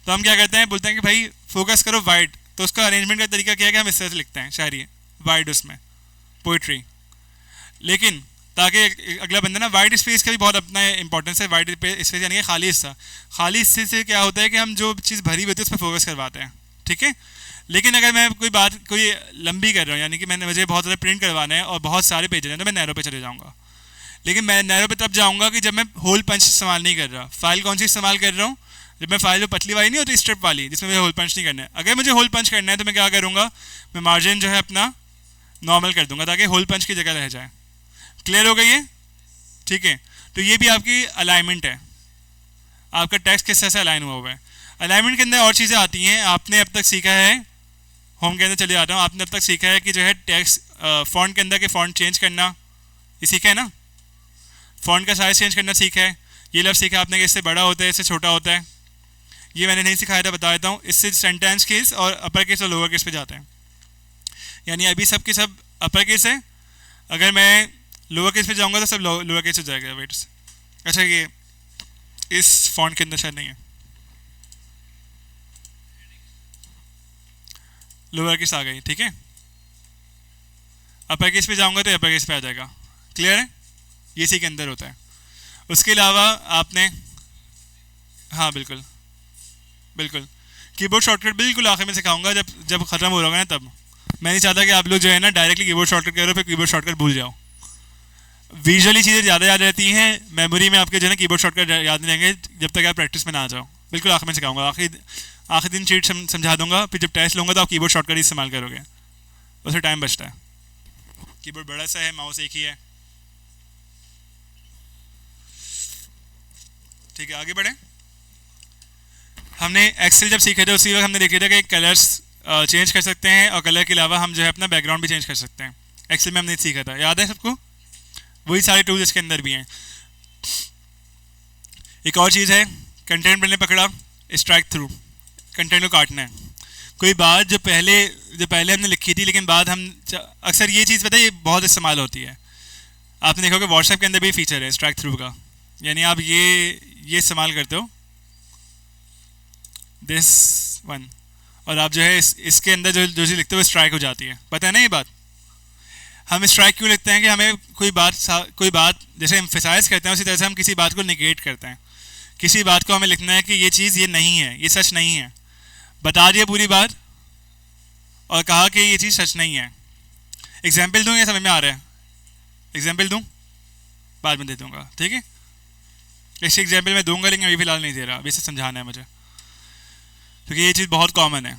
तो हम क्या करते हैं, बोलते हैं कि भाई फोकस करो वाइड। तो उसका अरेंजमेंट का तरीका क्या है कि हम इस तरह से लिखते हैं शायरी वाइड, उसमें पोइट्री। लेकिन ताकि अगला बंदा ना, वाइड स्पेस का भी बहुत अपना इंपॉर्टेंस है। वाइड स्पेस यानी कि खाली हिस्सा। खाली हिस्से से क्या होता है कि हम जो चीज़ भरी होती है उस पर फोकस करवाते हैं, ठीक है। लेकिन अगर मैं कोई लंबी कर रहा हूँ, यानी कि मुझे बहुत ज़्यादा प्रिंट करवाना है और बहुत सारे पेज हैं, तो मैं नैरो पे चले जाऊँगा। लेकिन मैं नैरो पे तब जाऊँगा कि जब मैं होल पंच इस्तेमाल नहीं कर रहा। फाइल कौन सी इस्तेमाल कर रहा हूँ? जब मैं फाइल जो पतली वाली नहीं होती, स्ट्रिप वाली, जिसमें मुझे होल पंच नहीं करना है। अगर मुझे होल पंच करना है तो मैं क्या करूँगा, मैं मार्जिन जो है अपना नॉर्मल कर दूंगा ताकि होल पंच की जगह रह जाए। क्लियर हो गई है? ठीक है। तो ये भी आपकी अलाइनमेंट है, आपका टेक्स्ट किस तरह से अलाइन हुआ है। अलाइनमेंट के अंदर और चीज़ें आती हैं। आपने अब तक सीखा है, होम के अंदर चले जाता हूँ, आपने अब तक सीखा है कि जो है टेक्स्ट फॉन्ट के अंदर के फॉन्ट चेंज करना, ये सीखा है ना। फॉन्ट का साइज चेंज करना सीखा है। ये लफ्ज़ सीखा आपने कि इससे बड़ा होता है, इससे छोटा होता है। ये मैंने नहीं सिखाया था, बता देता हूँ। इससे सेंटेंस केस और अपर केस और लोअर केस पे जाते हैं। यानी अभी सब के सब अपर केस है, अगर मैं लोअर केस पे जाऊँगा तो सब लोअर केस हो जाएगा। वेट, अच्छा ये इस फॉन्ट के अंदर शायद नहीं है, लोअर केस आ गई, ठीक है। अपर केस पे जाऊँगा तो अपर केस पे आ जाएगा। क्लियर है? ये इसी के अंदर होता है। उसके अलावा आपने, हाँ बिल्कुल बिल्कुल, कीबोर्ड शॉर्टकट बिल्कुल आखिर में सिखाऊंगा जब ख़त्म हो रहा होगा ना तब। मैं नहीं चाहता कि आप लोग जो है ना डायरेक्टली कीबोर्ड शॉर्टकट करो फिर कीबोर्ड शॉर्टकट भूल जाओ। विजुअली चीज़ें ज़्यादा याद रहती हैं, मेमोरी में आपके जो है ना कीबोर्ड शॉर्टकट याद नहीं रहेंगे जब तक आप प्रैक्टिस में ना आ जाओ। बिल्कुल आखिर में सिखाऊंगा, आखिर दिन चीट समझा दूंगा, फिर जब टेस्ट लूँगा तो आप कीबोर्ड शॉर्टकट ही इस्तेमाल करोगे, उससे टाइम बचता है। कीबोर्ड बड़ा सा है, माउस एक ही है। ठीक है, आगे बढ़ें। हमने एक्सेल जब सीखे थे उसी वक्त हमने देखा था कि कलर्स चेंज कर सकते हैं और कलर के अलावा हम जो है अपना बैकग्राउंड भी चेंज कर सकते हैं। एक्सेल में हमने सीखा था, याद है सबको? वही सारे टूल्स इसके अंदर भी हैं। एक और चीज़ है, कंटेंट मैंने पकड़ा, स्ट्राइक थ्रू, कंटेंट को काटना है। कोई बात जो पहले हमने लिखी थी लेकिन बाद हम अक्सर ये चीज़ पता है ये बहुत इस्तेमाल होती है। आपने देखा कि व्हाट्सएप के अंदर भी फीचर है स्ट्राइक थ्रू का, यानी आप ये इस्तेमाल करते हो दिस वन, और आप जो है इसके अंदर जो चीज़ लिखते हो स्ट्राइक हो जाती है। पता है ना ये बात? हम स्ट्राइक क्यों लिखते हैं कि हमें कोई बात जैसे एम्फेसाइज करते हैं उसी तरह से हम किसी बात को निगेट करते हैं। किसी बात को हमें लिखना है कि ये चीज़ ये नहीं है, ये सच नहीं है, बता दिया पूरी बात और कहा कि ये चीज़ सच नहीं है। एग्जाम्पल दूँ या समझ में आ रहा है? एग्जाम्पल दूँ? बाद में दे दूँगा, ठीक है। इस एग्जाम्पल में दूंगा लेकिन अभी फिलहाल नहीं दे रहा, अभी से समझाना है मुझे, क्योंकि ये चीज़ बहुत कॉमन है।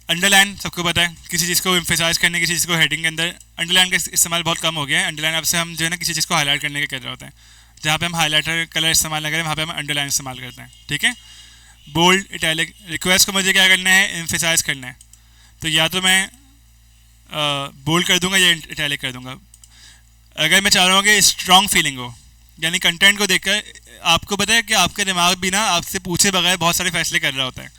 अंडरलाइन सबको पता है, किसी चीज़ को एम्फेसाइज करने, किसी चीज़ को हेडिंग के अंदर अंडरलाइन का इस्तेमाल बहुत कम हो गया है। अंडरलाइन अब से हम जो है ना किसी चीज़ को हाईलाइट करने के कर रहे होते हैं, जहाँ पे हम हाईलाइटर कलर इस्तेमाल ना करें वहाँ पे हम अंडरलाइन इस्तेमाल करते हैं, ठीक है। बोल्ड, इटैलिक, रिक्वेस्ट को मुझे क्या करना है, एम्फेसाइज करना है, तो या तो मैं बोल्ड कर दूंगा या इटैलिक कर दूंगा। अगर मैं चाह रहा हूँ कि स्ट्रॉन्ग फीलिंग हो, यानी कंटेंट को देखकर आपको पता है कि आपका दिमाग भी ना आपसे पूछे बगैर बहुत सारे फैसले कर रहा होता है।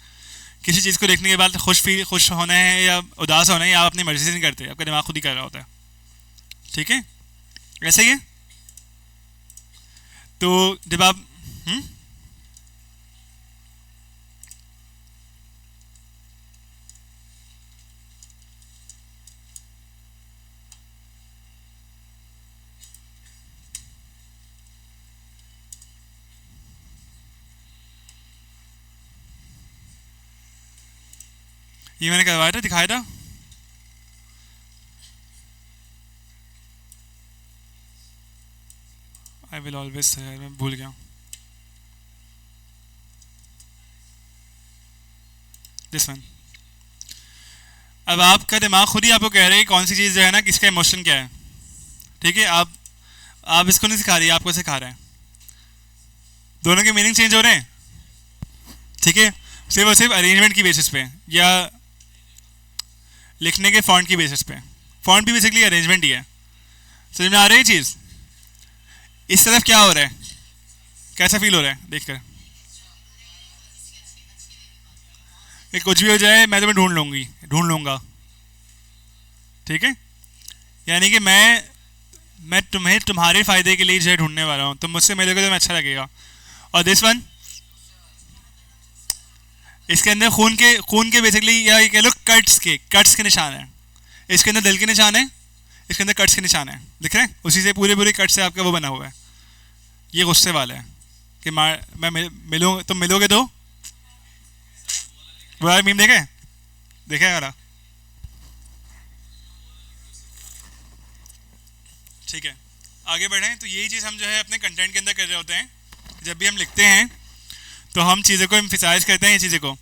किसी चीज़ को देखने के बाद खुश होना है या उदास होना है, या आप अपनी मर्जी से नहीं करते, आपका दिमाग खुद ही कर रहा होता है, ठीक है। ऐसे ही है। तो जब आप ये मैंने करवाया था, दिखाया था। आई विल ऑलवेज, मैं भूल गया। This one. अब आपका दिमाग खुद ही आपको कह रहा है कौन सी चीज़ जो है ना किसका इमोशन क्या है, ठीक है। आप इसको नहीं सिखा रही, आपको सिखा रहे हैं। दोनों के मीनिंग चेंज हो रहे हैं, ठीक है, सिर्फ और सिर्फ अरेंजमेंट की बेसिस पे या लिखने के फॉन्ट की बेसिस पे। फॉन्ट भी बेसिकली अरेंजमेंट ही है। समझ में आ रही है चीज़? इस तरफ क्या हो रहा है, कैसा फील हो रहा है देखकर? कि कुछ भी हो जाए मैं तुम्हें ढूंढ लूँगा, ठीक है। यानी कि मैं तुम्हें तुम्हारे फ़ायदे के लिए जो है ढूंढने वाला हूँ, तुम मुझसे मिलोगे तो तुम्हें अच्छा लगेगा। और दिस वन, इसके अंदर खून के बेसिकली या ये कह लो कट्स के निशान है। इसके अंदर दिल के निशान है, इसके अंदर कट्स के निशान है, दिख रहे हैं? उसी से पूरे कट से आपका वो बना हुआ है। ये गुस्से वाला है कि मैं तुम मिलोगे तो वो मीम देखे, देखा है मेरा? ठीक है, आगे बढ़ें। तो यही चीज़ हम जो है अपने कंटेंट के अंदर कर रहे होते हैं। जब भी हम लिखते हैं तो हम चीज़ों को एम्फिसाइज करते हैं, ये चीज़ों को।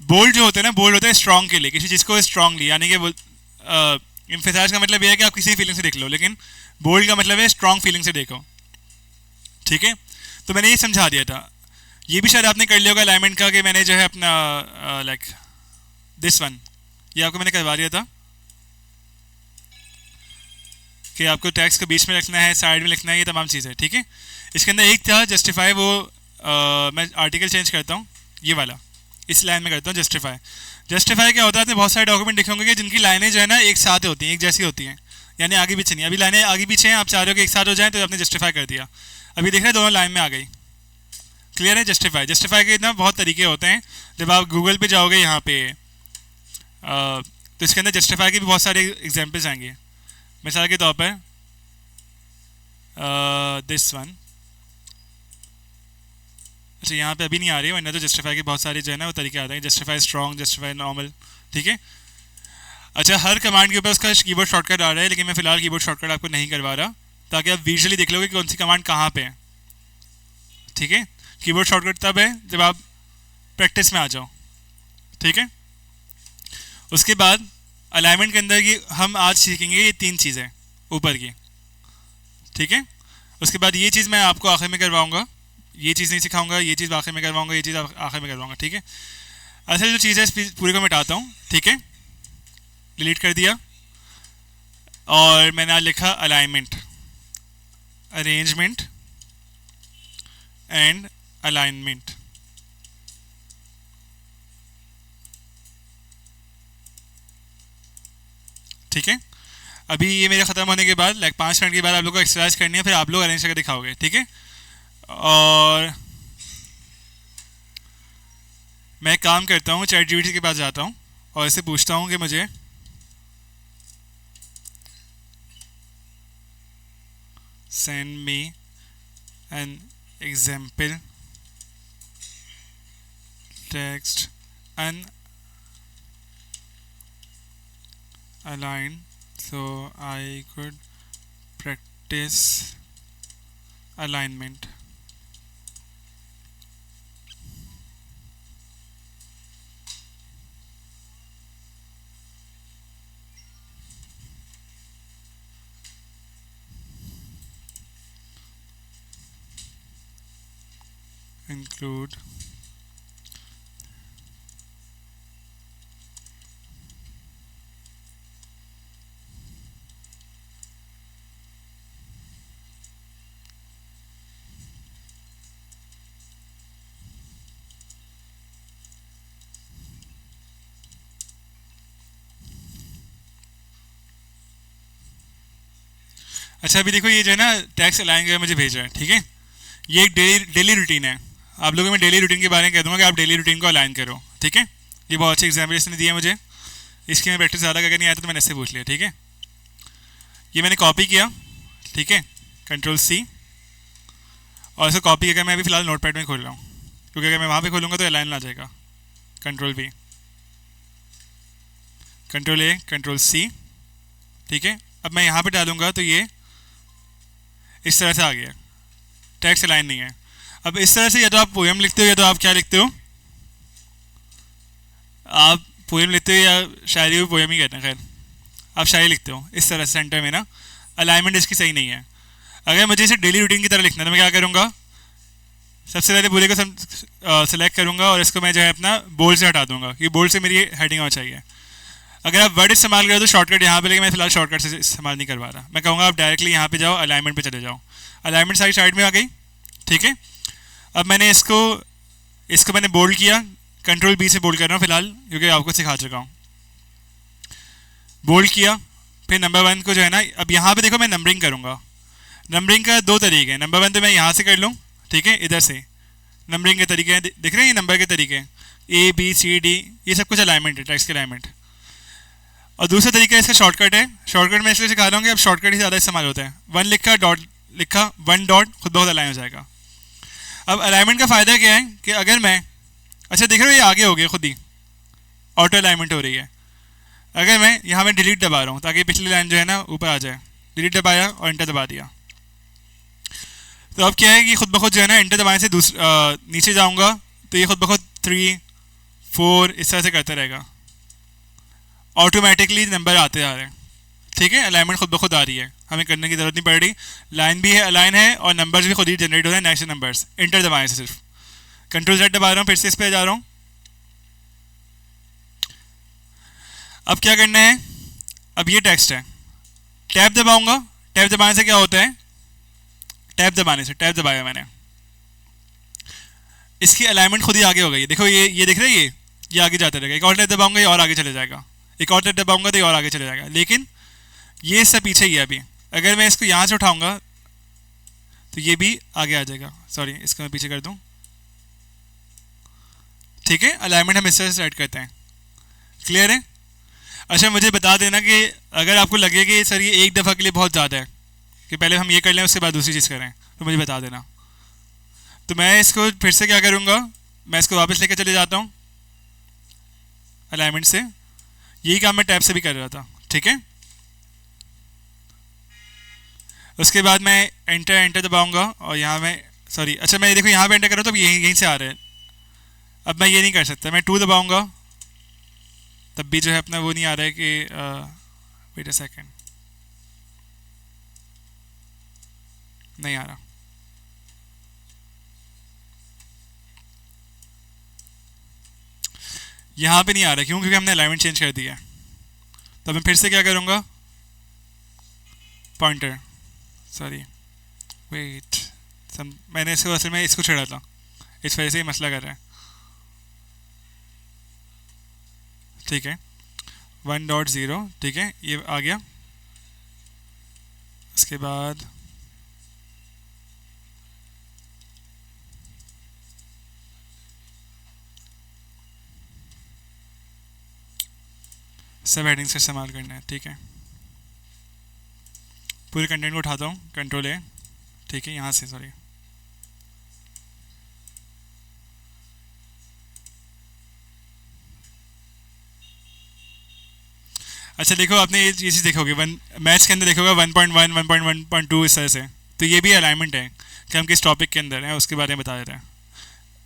बोल्ड जो होते हैं ना, बोल्ड होते हैं स्ट्रॉन्ग के लिए, किसी चीज़ को स्ट्रांगली, यानी कि एम्फिसाइज का मतलब ये है कि आप किसी फीलिंग से देख लो, लेकिन बोल्ड का मतलब है स्ट्रॉन्ग फीलिंग से देखो। ठीक है, तो मैंने ये समझा दिया था। ये भी शायद आपने कर लिया होगा अलाइनमेंट का, कि मैंने जो है अपना लाइक दिस वन, ये आपको मैंने करवा दिया था कि आपको टेक्स्ट को बीच में लिखना है, साइड में लिखना है, ये तमाम चीज़ें। ठीक है, इसके अंदर एक था जस्टिफाई, वो मैं आर्टिकल चेंज करता हूँ, ये वाला इस लाइन में करता हूँ जस्टिफाई। जस्टिफाई क्या होता है, आपने बहुत सारे डॉक्यूमेंट लिखे होंगे कि जिनकी लाइनें जो है ना एक साथ होती हैं, एक जैसी होती हैं, यानी आगे पीछे नहीं। अभी लाइनें आगे पीछे हैं, आप चाह रहे हो कि एक साथ हो जाए, तो आपने जस्टिफाई कर दिया। अभी देख रहे हैं दोनों लाइन में आ गई। क्लियर है? जस्टिफाई, जस्टिफाई के ना बहुत तरीके होते हैं। जब आप गूगल पे जाओगे यहाँ पे तो इसके अंदर जस्टिफाई के भी बहुत सारे एग्जाम्पल्स आएंगे। मिसाल के तौर पर दिस वन, अच्छा यहाँ पे अभी नहीं आ रही है, वरना तो जस्टिफाई के बहुत सारे जो है ना वो तरीके आते हैं। Justify strong, justify normal. ठीक है, अच्छा हर कमांड के ऊपर उसका कीबोर्ड शॉर्टकट आ रहा है, लेकिन मैं फिलहाल कीबोर्ड शॉर्टकट आपको नहीं करवा रहा, ताकि आप विजुअली देख लोगे कि कौन सी कमांड कहाँ पे है। ठीक है, कीबोर्ड शॉर्टकट तब है जब आप प्रैक्टिस में आ जाओ। ठीक है, उसके बाद अलाइनमेंट के अंदर ये हम आज सीखेंगे ये तीन चीज़ें ऊपर की। ठीक है, उसके बाद ये चीज़ मैं आपको आखिर में करवाऊंगा, ये चीज़ नहीं सिखाऊंगा, ये चीज़ आखिर में करवाऊंगा, ये चीज़ आखिर में करवाऊंगा। ठीक है, असल जो चीज़ है इस पूरे को मिटाता हूँ। ठीक है, डिलीट कर दिया, और मैंने आज लिखा अलाइनमेंट, अरेंजमेंट एंड अलाइनमेंट। ठीक है, अभी ये मेरे ख़त्म होने के बाद लाइक 5 मिनट के बाद आप लोगों को एक्सरसाइज करनी है, फिर आप लोग अरेंज करके दिखाओगे। ठीक है, और मैं एक काम करता हूँ, चैट जीपीटी के पास जाता हूँ और इससे पूछता हूँ कि मुझे send me an example text and align so I could practice alignment. Include अच्छा अभी देखो ये जो है ना टैक्स अलाइन करके मुझे भेज रहा है। ठीक है, ये एक डेली रूटीन है। आप लोगों में डेली रूटीन के बारे में कह दूंगा कि आप डेली रूटीन को अलाइन करो। ठीक है, ये बहुत अच्छे एग्जाम्पल इसने दिया मुझे, इसकी मैं प्रैक्टिस ज़्यादा करके नहीं आता तो मैंने इससे पूछ लिया। ठीक है, ये मैंने कॉपी किया। ठीक है, कंट्रोल सी, और इसको कॉपी करके मैं अभी फिलहाल नोटपैड में खोल रहा हूँ, क्योंकि अगर मैं वहाँ पे खोलूँगा तो अलाइन आ जाएगा। Control V, control A, control C. ठीक है, अब मैं यहाँ पे डालूंगा तो ये इस तरह से आ गया, टेक्स्ट अलाइन नहीं है। अब इस तरह से या तो आप पोएम लिखते हो या तो आप क्या लिखते हो, आप पोएम लिखते हो या शायरी भी पोएम ही कहते हैं, खैर आप शायरी लिखते हो इस तरह से सेंटर में ना। अलाइनमेंट इसकी सही नहीं है। अगर मुझे इसे डेली रूटीन की तरह लिखना है तो मैं क्या करूँगा, सबसे पहले पूरे को सेलेक्ट करूँगा और इसको मैं जो है अपना बोल्ड से हटा दूंगा, कि बोल्ड से मेरी हेडिंग होना चाहिए। अगर आप वर्ड इस्तेमाल करो तो शॉर्टकट यहाँ पे, लेकिन मैं फिलहाल शॉर्टकट से इस्तेमाल नहीं करवा रहा। मैं कहूँगा आप डायरेक्टली यहाँ पे जाओ, अलाइनमेंट पे चले जाओ। अलाइनमेंट सारी साइड में आ गई। ठीक है, अब मैंने इसको मैंने बोल्ड किया, कंट्रोल बी से बोल्ड कर रहा हूँ फिलहाल, क्योंकि आपको सिखा चुका हूँ। बोल्ड किया, फिर नंबर 1 को जो है ना, अब यहाँ पे देखो मैं नंबरिंग करूँगा। नंबरिंग का 2 तरीके हैं। नंबर 1 तो मैं यहाँ से कर लूँ, ठीक है, इधर से नंबरिंग के तरीके हैं, दिख रहे हैं ये नंबर के तरीके, ए बी सी डी, ये सब कुछ अलाइनमेंट है, टेक्स्ट के अलाइनमेंट। और दूसरा तरीका इसका शॉर्टकट है। शॉर्टकट में इसलिए सिखा रहा हूँ कि अब शॉर्टकट ही ज़्यादा इस्तेमाल होता है। 1 लिखा, डॉट लिखा, 1 डॉट, खुद बहुत अलाइन हो जाएगा। अब अलाइनमेंट का फ़ायदा क्या है कि अगर मैं, अच्छा देख रहे हो ये आगे हो गया खुद ही, ऑटो अलाइनमेंट हो रही है। अगर मैं यहाँ में डिलीट दबा रहा हूँ ताकि पिछली लाइन जो है ना ऊपर आ जाए, डिलीट दबाया और एंटर दबा दिया, तो अब क्या है कि खुद ब खुद जो है ना एंटर दबाने से नीचे जाऊँगा तो ये खुद ब खुद 3 4 इस तरह से करता रहेगा, ऑटोमेटिकली नंबर आते आ रहे हैं। ठीक है, अलाइनमेंट खुद ब खुद आ रही है, हमें करने की ज़रूरत नहीं पड़ रही। लाइन भी है, अलाइन है, और नंबर्स भी खुद ही जनरेट हो रहे हैं, नेक्स्ट नंबर्स एंटर दबाने से। सिर्फ कंट्रोल Z दबा रहा हूँ, फिर से इस पर जा रहा हूँ। अब क्या करना है, अब ये टेक्स्ट है, टैब दबाऊंगा, टैब दबाने से क्या होता है, टैब दबाने से, टैब दबाया मैंने, इसकी अलाइनमेंट खुद ही आगे हो गई। देखो ये दिख रहा है, ये आगे जाता रहेगा। एक और टैब दबाऊंगा ये और आगे चले जाएगा, एक और टैब दबाऊंगा तो ये और आगे चले जाएगा, लेकिन ये सब पीछे ही है अभी। अगर मैं इसको यहाँ से उठाऊंगा तो ये भी आगे आ जाएगा। सॉरी, इसको मैं पीछे कर दूँ। ठीक है, अलाइनमेंट हम इस तरह से सेट करते हैं। क्लियर है? अच्छा, मुझे बता देना कि अगर आपको लगे कि सर ये एक दफ़ा के लिए बहुत ज़्यादा है, कि पहले हम ये कर लें उसके बाद दूसरी चीज़ करें, तो मुझे बता देना। तो मैं इसको फिर से क्या करूँगा, मैं इसको वापस लेकर चले जाता हूँ अलाइनमेंट से। यही काम मैं टैब से भी कर रहा था। ठीक है, उसके बाद मैं एंटर दबाऊंगा और यहाँ मैं, सॉरी, अच्छा मैं देखो यहाँ पे एंटर करूँ तो यहीं से आ रहे हैं। अब मैं ये नहीं कर सकता, मैं 2 दबाऊंगा तब भी जो है अपना वो नहीं आ रहा है कि वेट अ सेकेंड, नहीं आ रहा। यहाँ पे नहीं आ रहा, क्यों? क्योंकि हमने अलाइनमेंट चेंज कर दिया है। तो मैं फिर से क्या करूँगा, पॉइंटर, सॉरी वेट, मैंने इसको असल में इसको छेड़ा था, इस वजह से ये मसला कर रहा है। ठीक है, 1.0, ठीक है, ये आ गया। उसके बाद सब हेडिंग्स का इस्तेमाल करना है। ठीक है, पूरे कंटेंट को उठाता हूँ, कंट्रोल A, ठीक है, यहाँ से, सॉरी, अच्छा देखो, आपने ये चीज़ देखोगे मैथ्स के अंदर देखोगे 1.1 1.1.2 इस तरह से, तो ये भी अलाइनमेंट है कि हम किस टॉपिक के अंदर हैं उसके बारे में बता देते हैं।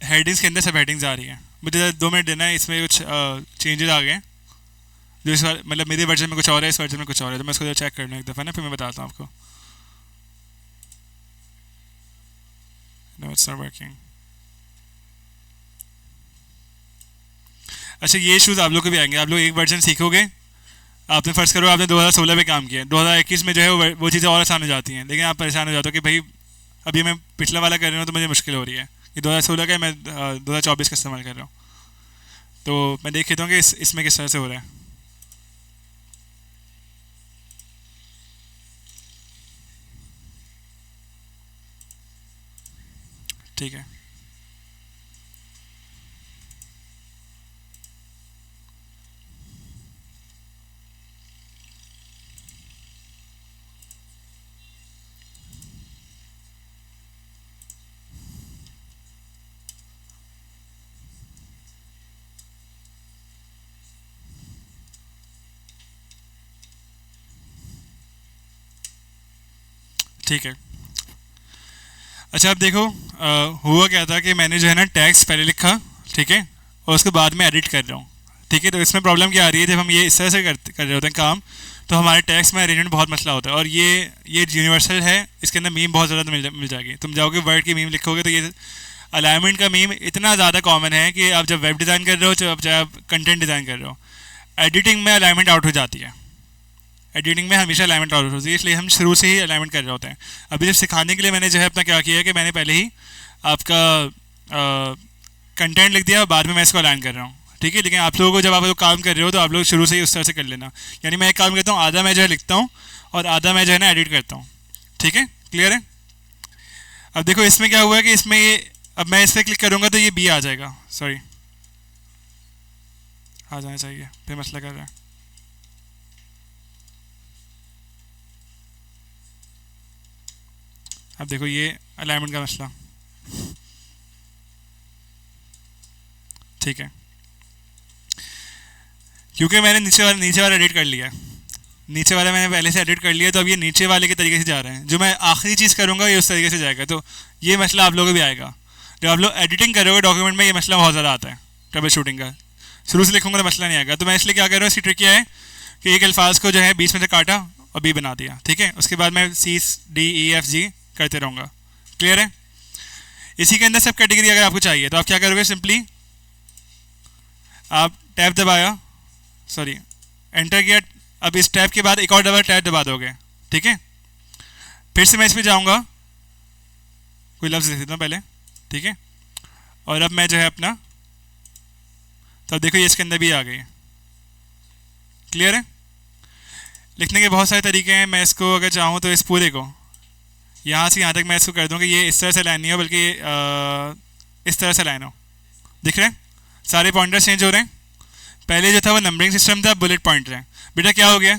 हेडिंग्स के अंदर सब हेडिंग्स आ रही हैं। मुझे 2 मिनट देना है, इसमें कुछ चेंजेस आ गए हैं जो इस बार मतलब मेरे वर्जन में कुछ और है, इस वर्जन में कुछ और है, तो मैं इसको चेक कर लूँ एक दफ़ा ना, फिर मैं बताता हूँ आपको। No, it's not working. अच्छा, ये इशूज़ आप लोग को भी आएंगे। आप लोग एक वर्जन सीखोगे, आपने फ़र्ज़ करो आपने 2016 पे काम किया, 2021 में जो है वो चीज़ें और आसान हो जाती हैं, लेकिन आप परेशान हो जाते हो कि भाई अभी मैं पिछला वाला कर रहा हूँ तो मुझे मुश्किल हो रही है, कि 2016 का मैं 2024 का इस्तेमाल कर रहा हूँ। तो मैं देख लेता हूँ कि इसमें किस तरह से हो रहा है। ठीक है, ठीक है। अच्छा, अब देखो हुआ क्या था कि मैंने जो है ना टैक्स पहले लिखा, ठीक है, और उसके बाद में एडिट कर रहा हूँ। ठीक है, तो इसमें प्रॉब्लम क्या आ रही है, जब हम ये इस तरह से कर रहे होते हैं काम, तो हमारे टैक्स में अरेंजमेंट बहुत मसला होता है। और ये यूनिवर्सल है, इसके अंदर मीम बहुत ज़्यादा मिल जाएगी। तुम जाओगे वर्ड की मीम लिखोगे तो ये अलाइनमेंट का मीम इतना ज़्यादा कॉमन है कि आप जब वेब डिज़ाइन कर रहे हो, जब आप कंटेंट डिज़ाइन कर रहे हो, एडिटिंग में अलाइनमेंट आउट हो जाती है। एडिटिंग में हमेशा अलाइनमेंट आउट होती है, इसलिए हम शुरू से ही अलाइनमेंट कर रहे होते हैं। अभी जब सिखाने के लिए मैंने जो है अपना क्या किया है कि मैंने पहले ही आपका कंटेंट लिख दिया और बाद में मैं इसको अलाइन कर रहा हूँ। ठीक है, लेकिन आप लोगों को जब आप लोग काम कर रहे हो तो आप लोग शुरू से ही उस तरह से कर लेना। यानी मैं एक काम करता हूँ, आधा मैं जो है लिखता हूँ और आधा मैं जो है ना एडिट करता हूँ। ठीक है, क्लियर है? अब देखो इसमें क्या हुआ है कि इसमें ये, अब मैं इस पर क्लिक करूँगा तो ये बी आ जाएगा, सॉरी आ जाना चाहिए, फिर मसला कर रहा है। अब देखो ये अलाइनमेंट का मसला। ठीक है, क्योंकि मैंने नीचे वाला एडिट कर लिया है, नीचे वाला मैंने पहले से एडिट कर लिया, तो अब ये नीचे वाले के तरीके से जा रहे हैं। जो मैं आखिरी चीज़ करूँगा ये उस तरीके से जाएगा। तो ये मसला आप लोगों को भी आएगा जब आप लोग एडिटिंग करोगे डॉक्यूमेंट में, ये मसला बहुत ज़्यादा आता है ट्रबल शूटिंग का। शुरू से लिखूंगा तो मसला नहीं आएगा। तो मैं इसलिए क्या कर रहा हूँ, इसकी ट्रिक क्या है कि एक अल्फाज को जो है बीच में से काटा और बी बना दिया, ठीक है। उसके बाद मैं C D E F G करते रहूँगा। क्लियर है? इसी के अंदर सब कैटेगरी अगर आपको चाहिए तो आप क्या करोगे, सिंपली आप टैब दबाया, सॉरी एंटर किया, अब इस टैब के बाद एक और डबल टैब दबा दोगे, ठीक है। फिर से मैं इस पर जाऊँगा, कोई लफ्ज़ लिख देता हूँ पहले, ठीक है। और अब मैं जो है अपना, तो अब देखो ये इसके अंदर भी आ गई। क्लियर है? लिखने के बहुत सारे तरीके हैं। मैं इसको अगर चाहूँ तो इस पूरे को यहाँ से यहाँ तक मैं इसको कर दूँ कि ये इस तरह से लाइन नहीं हो बल्कि इस तरह से लाइन हो। दिख रहे हैं? सारे पॉइंटर्स चेंज हो रहे हैं। पहले जो था वो नंबरिंग सिस्टम था, बुलेट पॉइंटर है। बेटा क्या हो गया?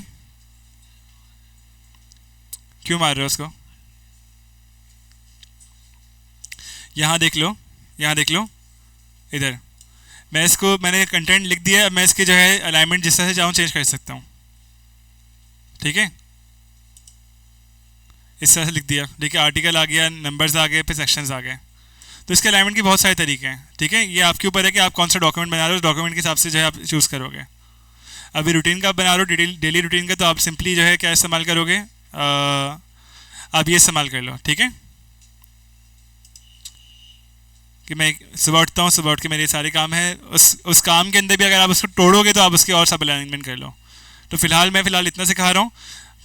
क्यों मार रहे हो उसको? यहाँ देख लो, यहाँ देख लो, इधर मैं इसको, मैंने कंटेंट लिख दिया। अब मैं इसके जो है अलाइनमेंट जिस तरह से चाहूँ चेंज कर सकता हूँ, ठीक है। इस तरह से लिख दिया, ठीक है। आर्टिकल आ गया, नंबर्स आ गए, फिर सेक्शंस आ गए। तो इसके अलाइनमेंट के बहुत सारे तरीके हैं, ठीक है। ये आपके ऊपर है कि आप कौन सा डॉक्यूमेंट बना रहे हो, उस डॉक्यूमेंट के हिसाब से जो है आप चूज़ करोगे। अभी रूटीन का आप बना रहे हो, डेली रूटीन का, तो आप सिंपली जो है क्या इस्तेमाल करोगे, आप ये इस्तेमाल कर लो, ठीक है। कि मैं सुबह उठता हूँ, सुबह उठ के मेरे सारे काम है, उस काम के अंदर भी अगर आप उसको तोड़ोगे तो आप उसके और सब अलाइनमेंट कर लो। तो फिलहाल मैं इतना सिखा रहा हूँ,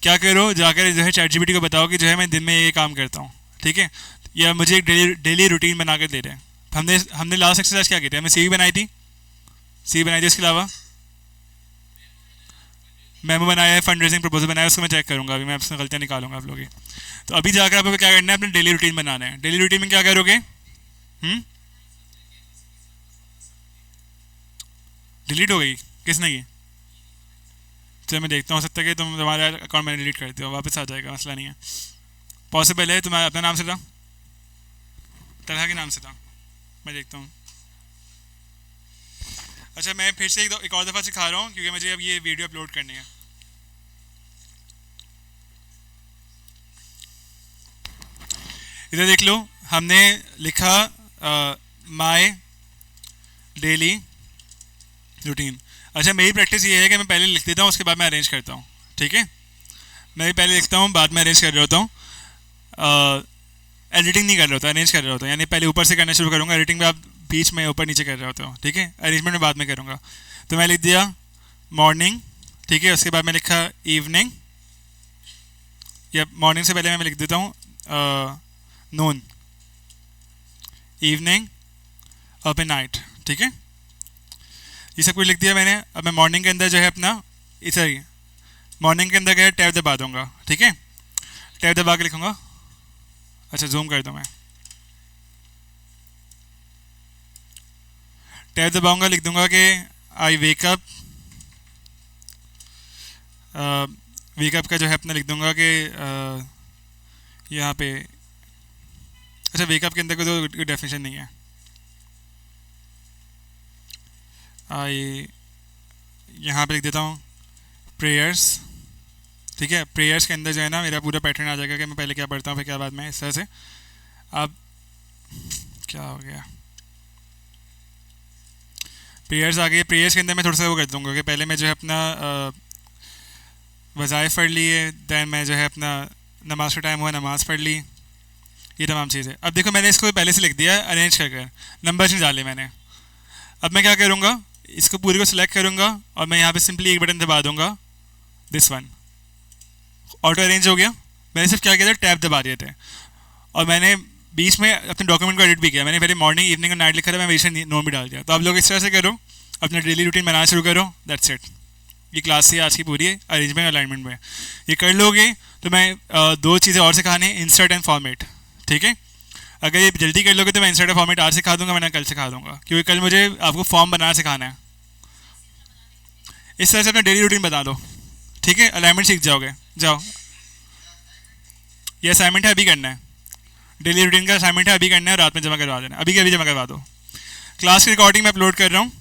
क्या करो, जाकर जो है ChatGPT को बताओ कि जो है मैं दिन में ये काम करता हूँ, ठीक है। या मुझे एक डेली रूटीन बना कर दे रहे हैं। हमने लास्ट एक्सरसाइज क्या की थी, हमने सीवी बनाई थी, इसके अलावा मेमो बनाया है, फंड रेजिंग प्रपोजल बनाया है, उसको मैं चेक करूँगा। अभी मैं आपसे गलतियाँ निकालूंगा आप लोगों की। तो अभी जाकर आपको क्या करना है, अपने डेली रूटीन बनाना है। डेली रूटीन में क्या करोगे, डिलीट हो गई, किसने की? चलो मैं देखता हूँ, सकता है कि तुम्हारा अकाउंट मैंने डिलीट कर दिया, वापस आ जाएगा, मसला नहीं है। पॉसिबल है। तुम्हारा अपना नाम से था, तलहा के नाम से था, मैं देखता हूँ। अच्छा मैं फिर से एक और दफ़ा सिखा रहा हूँ क्योंकि मुझे अब ये वीडियो अपलोड करनी है। इधर देख लो, हमने लिखा माय डेली रूटीन। अच्छा मेरी प्रैक्टिस ये है कि मैं पहले लिख देता हूँ, उसके बाद मैं अरेंज करता हूँ, ठीक है। मैं भी पहले लिखता हूँ, बाद में अरेंज कर रहा होता हूँ। एडिटिंग नहीं कर रहा होता, अरेंज कर रहा होता हूँ। यानी पहले ऊपर से करना शुरू करूँगा, एडिटिंग में आप बीच में ऊपर नीचे कर रहे होते हो, ठीक है। अरेंजमेंट में बाद में करूँगा। तो मैं लिख दिया मॉर्निंग, ठीक है। उसके बाद मैं लिखा इवनिंग, या मॉर्निंग से पहले मैं लिख देता हूँ नून, इवनिंग और फिर नाइट, ठीक है। ये सब कुछ लिख दिया मैंने। अब मैं मॉर्निंग के अंदर जो है अपना इसे मॉर्निंग के अंदर गया टैब दबा दूंगा, ठीक है। टैब दबा के लिखूंगा, अच्छा जूम कर दूँ मैं, टैब दबाऊंगा, लिख दूंगा कि आई वेकअप, वेकअप का जो है अपना लिख दूंगा कि यहाँ पे, अच्छा वेकअप के अंदर कोई डेफिनेशन नहीं है। आई यहाँ पे लिख देता हूँ प्रेयर्स, ठीक है। प्रेयर्स के अंदर जो है ना मेरा पूरा पैटर्न आ जाएगा कि मैं पहले क्या पढ़ता हूँ फिर क्या बाद में, इस तरह से। अब क्या हो गया, प्रेयर्स आ गए। प्रेयर्स के अंदर मैं थोड़ा सा वो कर दूँगा कि पहले मैं जो है अपना वज़ाइफ पढ़ लिए, दैन मैं जो है अपना नमाज का टाइम हुआ नमाज़ पढ़ ली, ये तमाम चीज़ें। अब देखो मैंने इसको पहले से लिख दिया अरेंज कर कर, नंबर्स नहीं डाले मैंने। अब मैं क्या करूँगा, इसको पूरी को सिलेक्ट करूँगा और मैं यहाँ पे सिंपली एक बटन दबा दूँगा, दिस वन, ऑटो अरेंज हो गया। मैंने सिर्फ क्या किया था, टैब दबा दिए थे और मैंने बीच में अपने डॉक्यूमेंट को एडिट भी किया। मैंने पहले मॉर्निंग इवनिंग और नाइट लिखा था, मैं बीच में नोट भी डाल दिया। तो आप लोग इस तरह से करो, अपना डेली रूटीन बनाना शुरू करो, दैट्स इट। ये क्लास से आज की पूरी है अरेंजमेंट अलाइनमेंट में। ये कर लोगे तो मैं दो चीज़ें और सिखाने, इंसर्ट एंड फॉर्मेट, ठीक है। अगर ये जल्दी कर लोगे तो मैं इंसर्ट एंड फॉर्मेट आज सिखा दूंगा, वरना कल सिखा दूंगा, क्योंकि कल मुझे आपको फॉर्म बनाना सिखाना है। इस तरह से अपना डेली रूटीन बता दो, ठीक है। अलाइनमेंट सीख जाओगे, जाओ। ये असाइनमेंट है, अभी करना है। डेली रूटीन का असाइनमेंट है, अभी करना है, रात में जमा करवा देना, अभी के अभी जमा करवा दो। क्लास की रिकॉर्डिंग मैं अपलोड कर रहा हूँ,